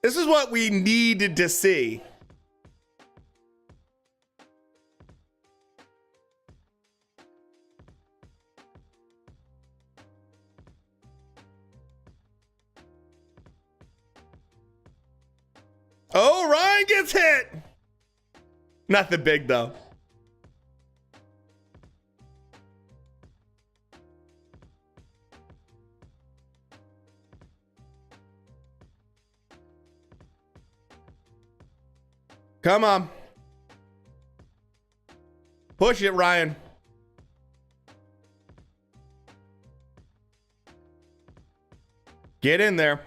This is what we needed to see. Oh, Ryan gets hit. Nothing big, though. Come on. Push it, Ryan. Get in there.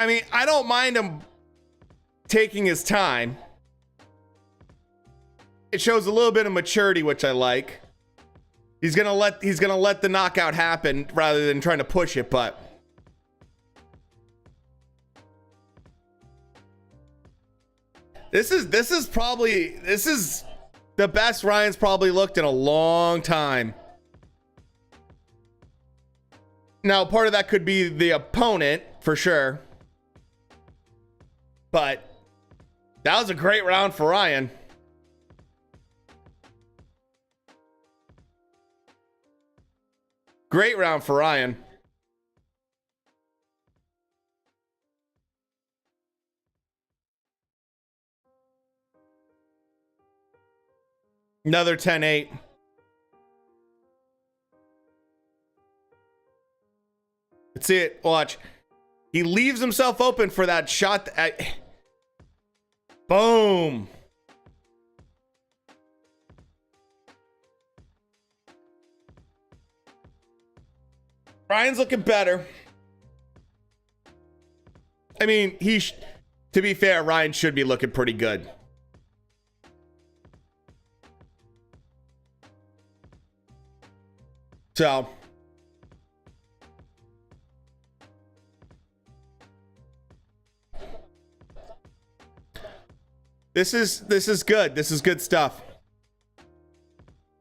I mean, I don't mind him taking his time. It shows a little bit of maturity, which I like. He's gonna let the knockout happen rather than trying to push it, but this is the best Ryan's probably looked in a long time. Now, part of that could be the opponent for sure, but that was a great round for Ryan. Great round for Ryan. Another 10-8. Let's see it. Watch. He leaves himself open for that shot. Boom. Ryan's looking better. I mean, to be fair, Ryan should be looking pretty good. So, this is good. This is good stuff.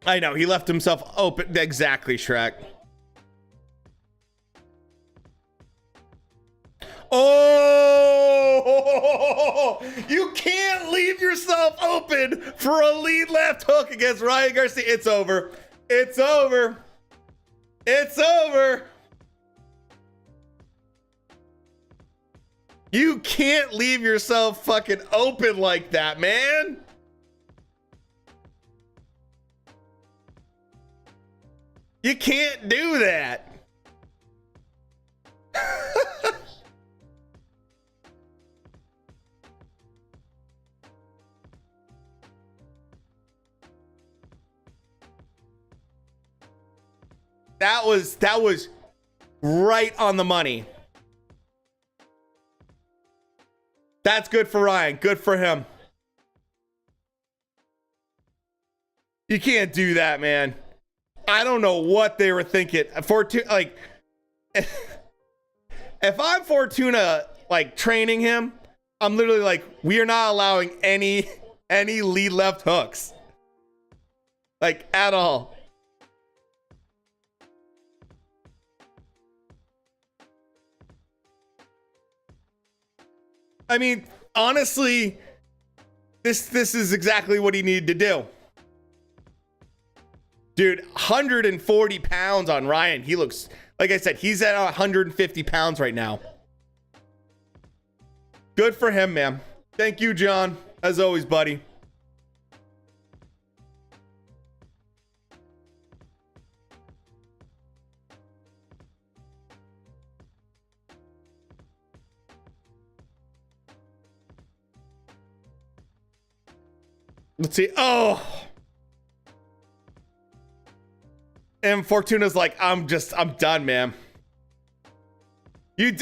I know he left himself open. Exactly, Shrek. Oh, you can't leave yourself open for a lead left hook against Ryan Garcia. It's over. It's over. It's over. You can't leave yourself fucking open like that, man. You can't do that. That was right on the money. That's good for Ryan. Good for him. You can't do that, man. I don't know what they were thinking. If I'm Fortuna, like, training him, I'm literally like, we are not allowing any lead left hooks. Like, at all. I mean, honestly, this is exactly what he needed to do. Dude, 140 pounds on Ryan. He looks, like I said, he's at 150 pounds right now. Good for him, man. Thank you, John. As always, buddy. Let's see. Oh. And Fortuna's like, I'm done, man. You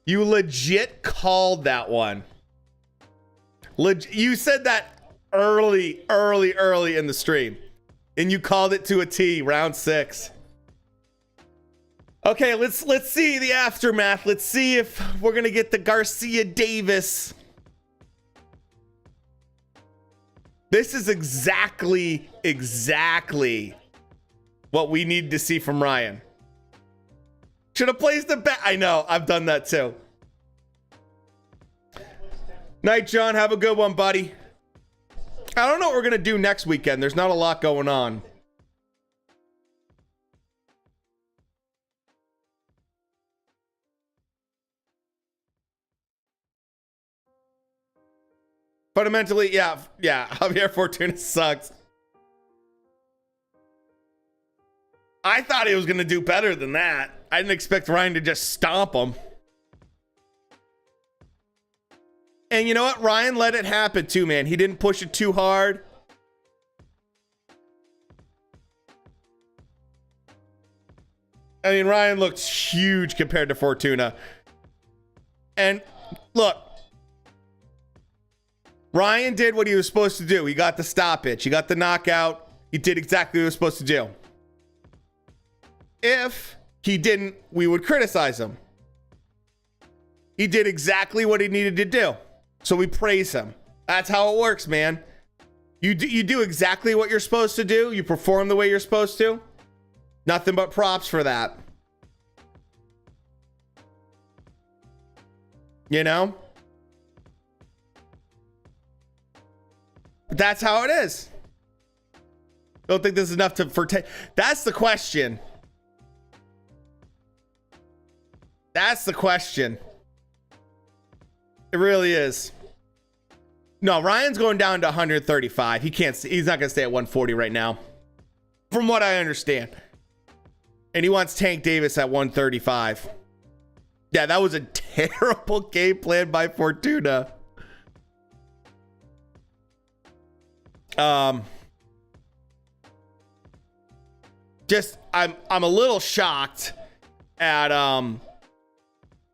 legit called that one. You said that early in the stream. And you called it to a T, round 6. Okay, let's see the aftermath. Let's see if we're gonna get the Garcia Davis. This is exactly what we need to see from Ryan. Should have placed the bet. I know, I've done that too. Night, John. Have a good one, buddy. I don't know what we're gonna do next weekend. There's not a lot going on. Fundamentally, yeah, Javier Fortuna sucks. I thought he was going to do better than that. I didn't expect Ryan to just stomp him. And you know what? Ryan let it happen too, man. He didn't push it too hard. I mean, Ryan looked huge compared to Fortuna. And look, Ryan did what he was supposed to do. He got the stoppage. He got the knockout. He did exactly what he was supposed to do. If he didn't, we would criticize him. He did exactly what he needed to do. So we praise him. That's how it works, man. You do exactly what you're supposed to do. You perform the way you're supposed to. Nothing but props for that. You know? That's how it is. Don't think this is enough to that's the question. That's the question. It really is. No, Ryan's going down to 135. He's not going to stay at 140 right now. From what I understand. And he wants Tank Davis at 135. Yeah, that was a terrible game plan by Fortuna. Just I'm a little shocked at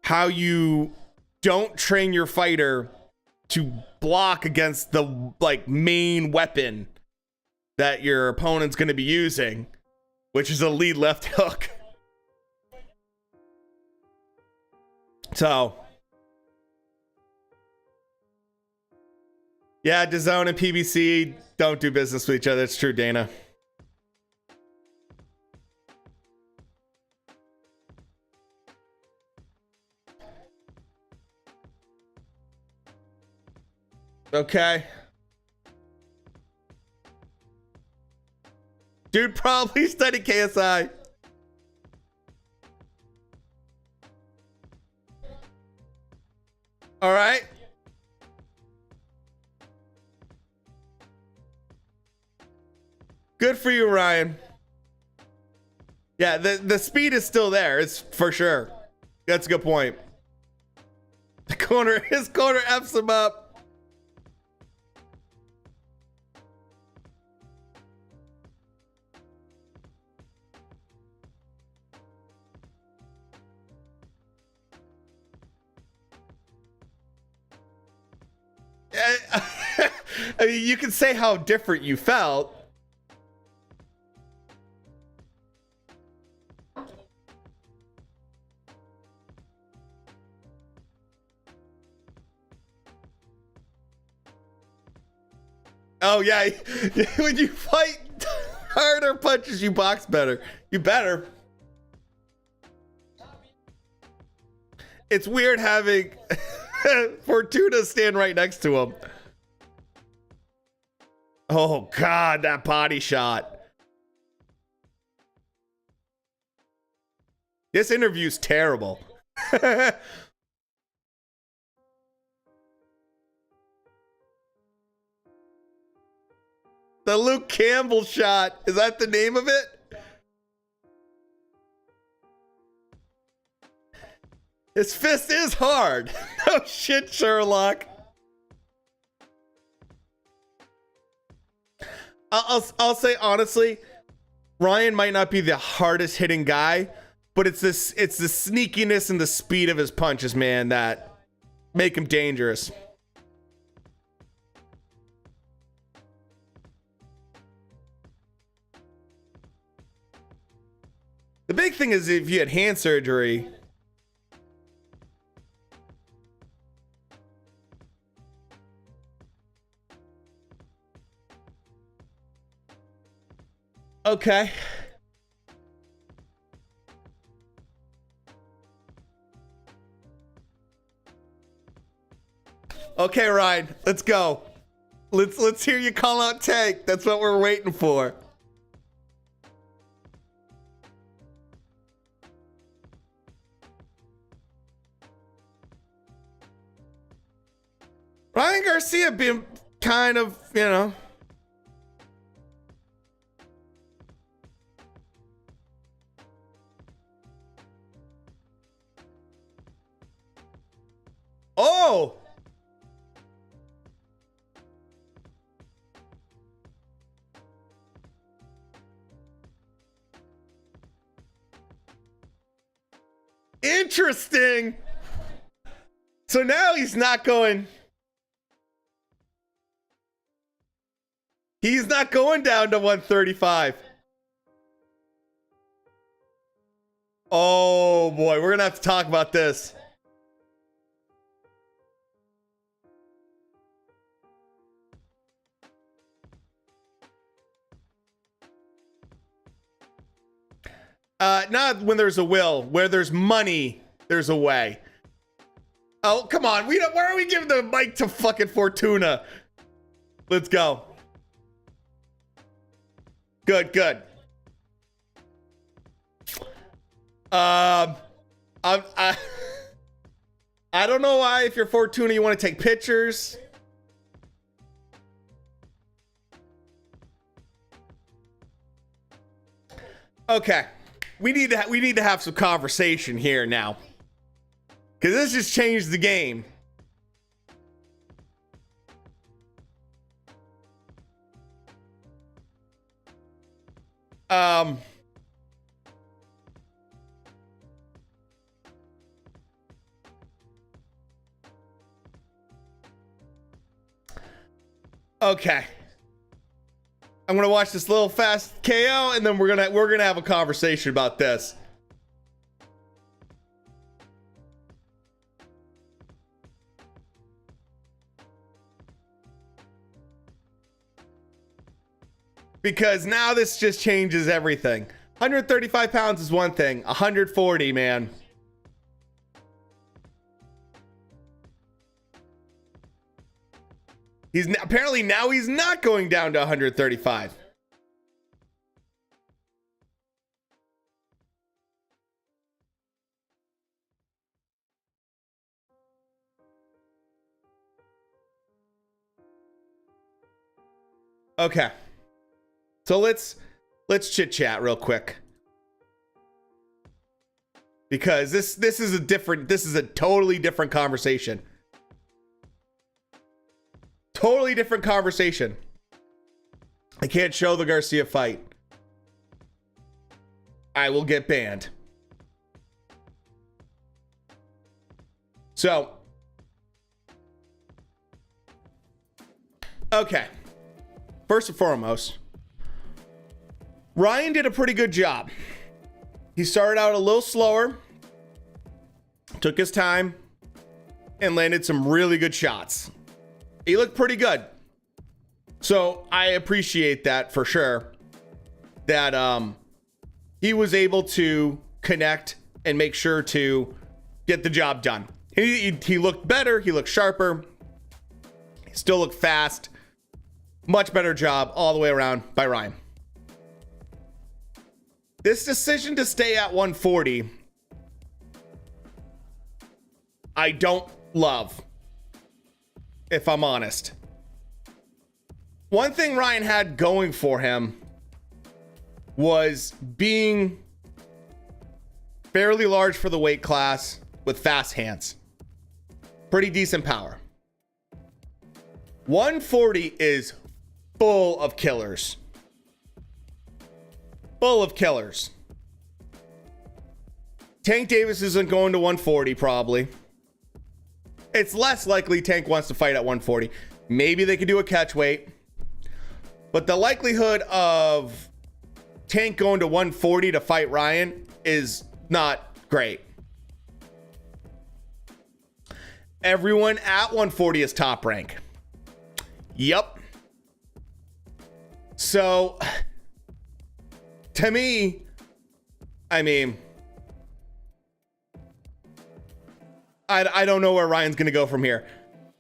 how you don't train your fighter to block against the main weapon that your opponent's going to be using, which is a lead left hook. So yeah, DAZN and PBC don't do business with each other. It's true, Dana. Okay. Dude probably studied KSI. All right. Good for you, Ryan. Yeah, the speed is still there. It's for sure. That's a good point. His corner F's him up. I mean, you can say how different you felt. Oh yeah, when you fight harder punches, you box better. You better. It's weird having Fortuna stand right next to him. Oh God, that body shot. This interview's terrible. The Luke Campbell shot. Is that the name of it? His fist is hard. Oh shit, Sherlock. I'll say honestly, Ryan might not be the hardest hitting guy, but it's the sneakiness and the speed of his punches, man, that make him dangerous. The big thing is if you had hand surgery. Okay. Okay, Ryan, let's go. Let's hear you call out Tank. That's what we're waiting for. Ryan Garcia being kind of, you know. Oh! Interesting. So now he's not going. He's not going down to 135. Oh boy, we're gonna have to talk about this. Not when there's a will. Where there's money, there's a way. Oh, come on. Why are we giving the mic to fucking Fortuna? Let's go. Good. I don't know why, if you're Fortuna, you want to take pictures. Okay. We need to have some conversation here now. Because this just changed the game. Okay. I'm gonna watch this little fast KO, and then we're gonna have a conversation about this. Because now this just changes everything. 135 pounds is one thing. 140, man. Apparently now he's not going down to 135. Okay. So let's chit chat real quick. Because this is a totally different conversation. Totally different conversation. I can't show the Garcia fight. I will get banned. So, okay. First and foremost, Ryan did a pretty good job. He started out a little slower, took his time, and landed some really good shots. He looked pretty good. So I appreciate that for sure. That he was able to connect and make sure to get the job done. He looked better. He looked sharper. He still looked fast. Much better job all the way around by Ryan. This decision to stay at 140, I don't love, if I'm honest. One thing Ryan had going for him was being fairly large for the weight class with fast hands. Pretty decent power. 140 is full of killers. Full of killers. Tank Davis isn't going to 140 probably. It's less likely Tank wants to fight at 140. Maybe they could do a catch weight. But the likelihood of Tank going to 140 to fight Ryan is not great. Everyone at 140 is Top Rank. Yep. So, to me, I mean, I don't know where Ryan's going to go from here.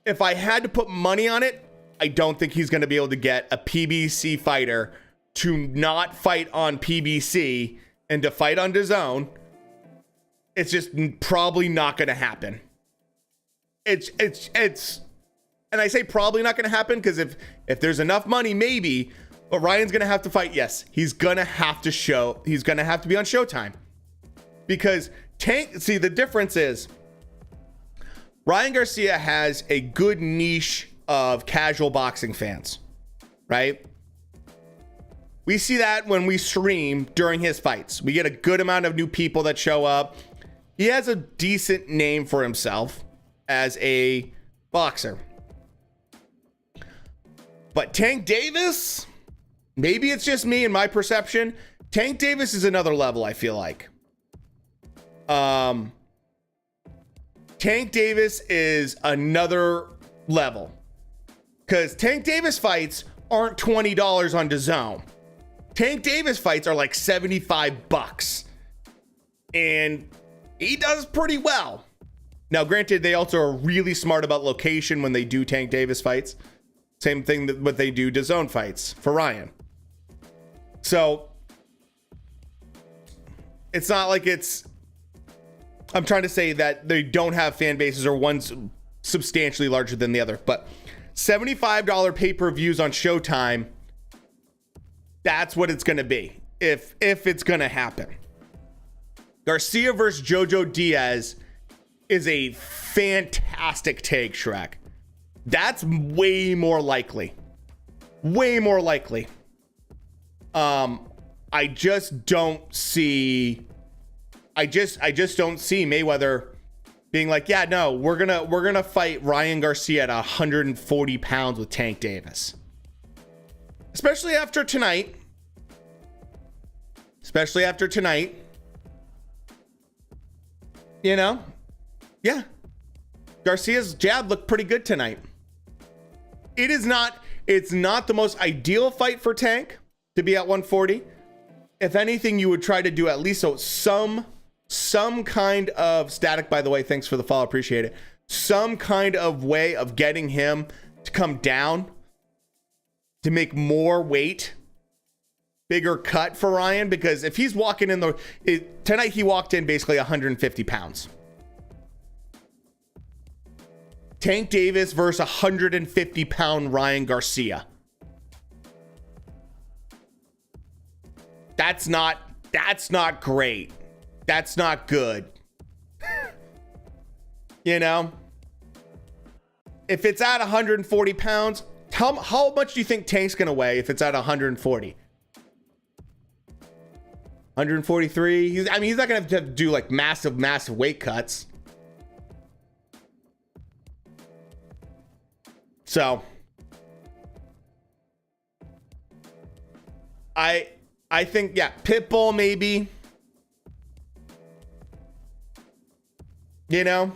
If I had to put money on it, I don't think he's going to be able to get a PBC fighter to not fight on PBC and to fight on DAZN. It's just probably not going to happen. It's and I say probably not going to happen because if there's enough money, maybe. But Ryan's going to have to fight. Yes, he's going to have to show. He's going to have to be on Showtime. Because see, the difference is Ryan Garcia has a good niche of casual boxing fans, right? We see that when we stream during his fights. We get a good amount of new people that show up. He has a decent name for himself as a boxer. But Tank Davis, maybe it's just me and my perception. Tank Davis is another level, I feel like. Tank Davis is another level. Because Tank Davis fights aren't $20 on DAZN. Tank Davis fights are like $75. And he does pretty well. Now, granted, they also are really smart about location when they do Tank Davis fights. Same thing that what they do DAZN fights for Ryan. So it's not like I'm trying to say that they don't have fan bases or one's substantially larger than the other, but $75 pay-per-views on Showtime, that's what it's going to be if it's going to happen. Garcia versus Jojo Diaz is a fantastic take, Shrek. That's way more likely. Way more likely. I just don't see Mayweather being like, yeah, no, we're gonna fight Ryan Garcia at 140 pounds with Tank Davis. Especially after tonight. You know? Yeah. Garcia's jab looked pretty good tonight. It's not the most ideal fight for Tank to be at 140. If anything, you would try to do at least some kind of static, by the way, thanks for the follow, appreciate it. Some kind of way of getting him to come down to make more weight, bigger cut for Ryan, because if he's walking in tonight, he walked in basically 150 pounds. Tank Davis versus 150 pound Ryan Garcia. That's not great. That's not good. You know? If it's at 140 pounds, how much do you think Tank's gonna weigh if it's at 140? 143? He's not gonna have to do like massive weight cuts. So I think, yeah, Pitbull maybe. You know?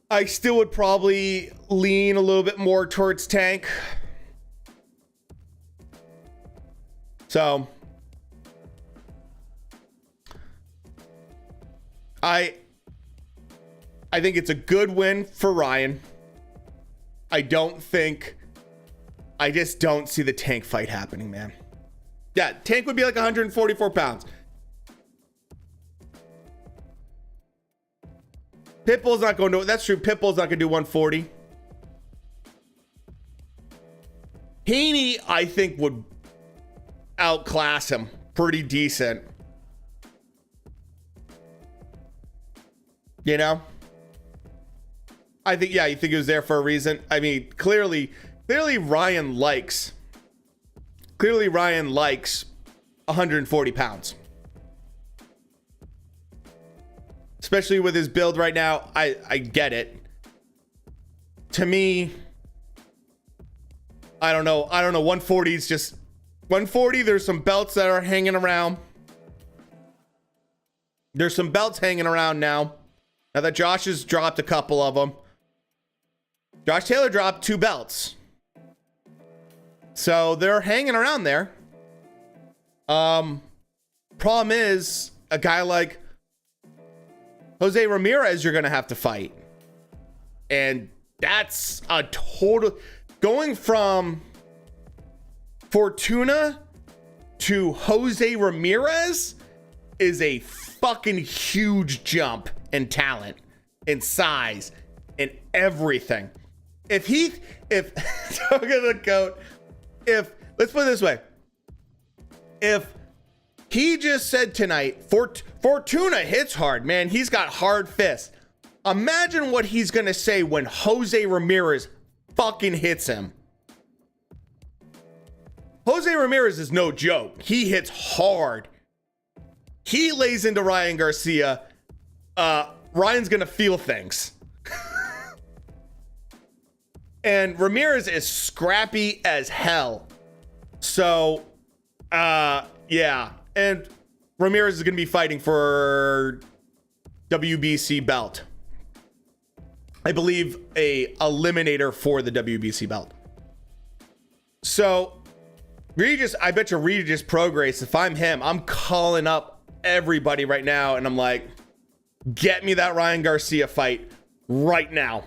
I still would probably lean a little bit more towards Tank. So I think it's a good win for Ryan. I just don't see the Tank fight happening, man. Yeah, Tank would be like 144 pounds. Pitbull's not going to, that's true. Pitbull's not going to do 140. Haney, I think, would outclass him pretty decent. You know? I think, yeah, you think he was there for a reason. I mean, clearly Ryan likes 140 pounds. Especially with his build right now. I get it. To me, I don't know. 140 is just 140, there's some belts that are hanging around. There's some belts hanging around now. Now that Josh has dropped a couple of them. Josh Taylor dropped 2 belts. So they're hanging around there. Problem is, a guy like Jose Ramirez, you're going to have to fight. And that's a total... Going from Fortuna to Jose Ramirez is a fucking huge jump in talent, in size, in everything. If look at the goat. Let's put it this way. If he just said tonight, Fortuna hits hard, man. He's got hard fists. Imagine what he's going to say when Jose Ramirez fucking hits him. Jose Ramirez is no joke. He hits hard. He lays into Ryan Garcia. Ryan's going to feel things. And Ramirez is scrappy as hell. So, yeah. And Ramirez is going to be fighting for WBC belt. I believe a eliminator for the WBC belt. So, I bet you Regis Prograis, if I'm him, I'm calling up everybody right now. And I'm like, get me that Ryan Garcia fight right now.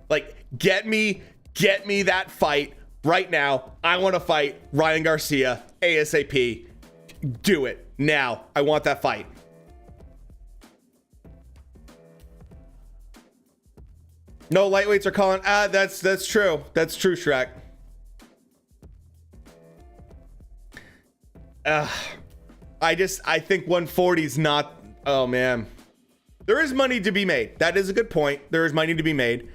Like, get me that fight right now. I want to fight Ryan Garcia ASAP. Do it now. I want that fight. No lightweights are calling. That's true. That's true, Shrek. I think 140 is not. Oh man, there is money to be made. That is a good point. There is money to be made.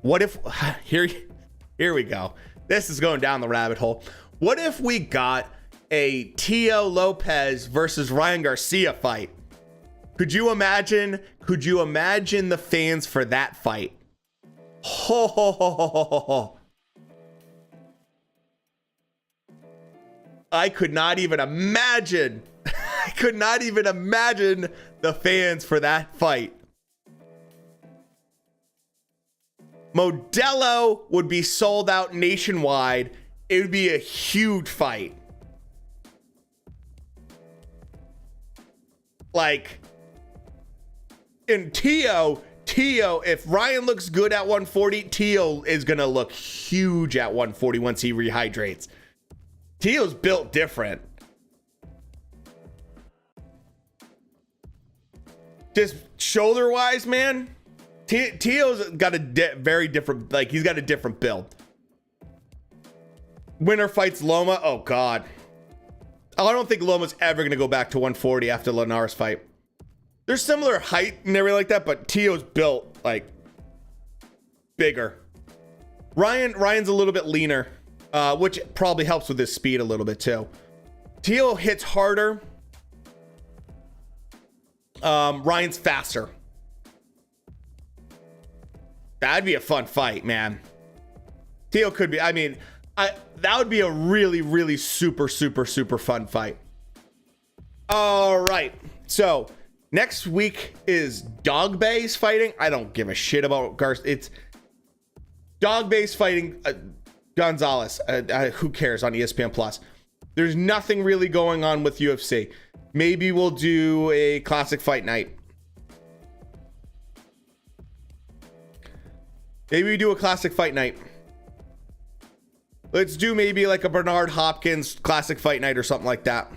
What if here we go. This is going down the rabbit hole. What if we got a Tio Lopez versus Ryan Garcia fight? Could you imagine the fans for that fight? Ho, ho, ho, ho, ho, ho. I could not even imagine. I could not even imagine the fans for that fight. Modelo would be sold out nationwide. It would be a huge fight. Like, in Tio, if Ryan looks good at 140, Tio is going to look huge at 140 once he rehydrates. Tio's built different. Just shoulder-wise, man, Tio's got a very different, like, he's got a different build. Winner fights Loma. Oh, God. I don't think Loma's ever going to go back to 140 after Linares' fight. They're similar height and everything like that, but Tio's built, like, bigger. Ryan's a little bit leaner, which probably helps with his speed a little bit, too. Tio hits harder. Ryan's faster. That'd be a fun fight, man. Tio could be, I mean, that would be a really, really super, super, super fun fight. All right. So next week is Dogbay's fighting. I don't give a shit about Garcia. It's Dogbay's fighting Gonzalez. Who cares on ESPN Plus? There's nothing really going on with UFC. Maybe we'll do a classic fight night. Maybe we do a classic fight night. Let's do maybe like a Bernard Hopkins classic fight night or something like that.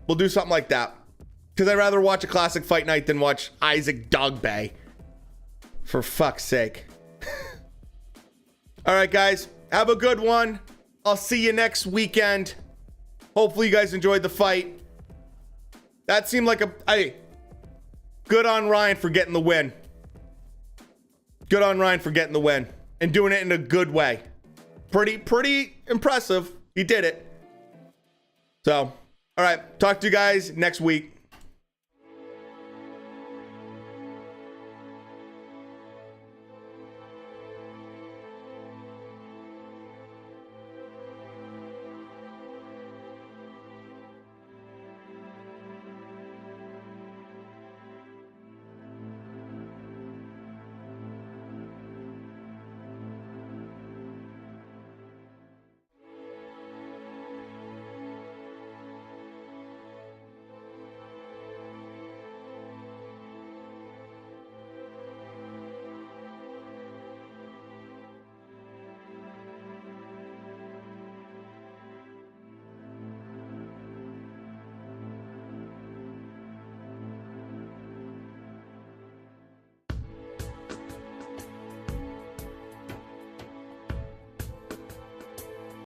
We'll do something like that. Because I'd rather watch a classic fight night than watch Isaac Dogbay. For fuck's sake. All right, guys. Have a good one. I'll see you next weekend. Hopefully you guys enjoyed the fight. That seemed like hey, good on Ryan for getting the win. Good on Ryan for getting the win and doing it in a good way. Pretty impressive. He did it. So, all right. Talk to you guys next week.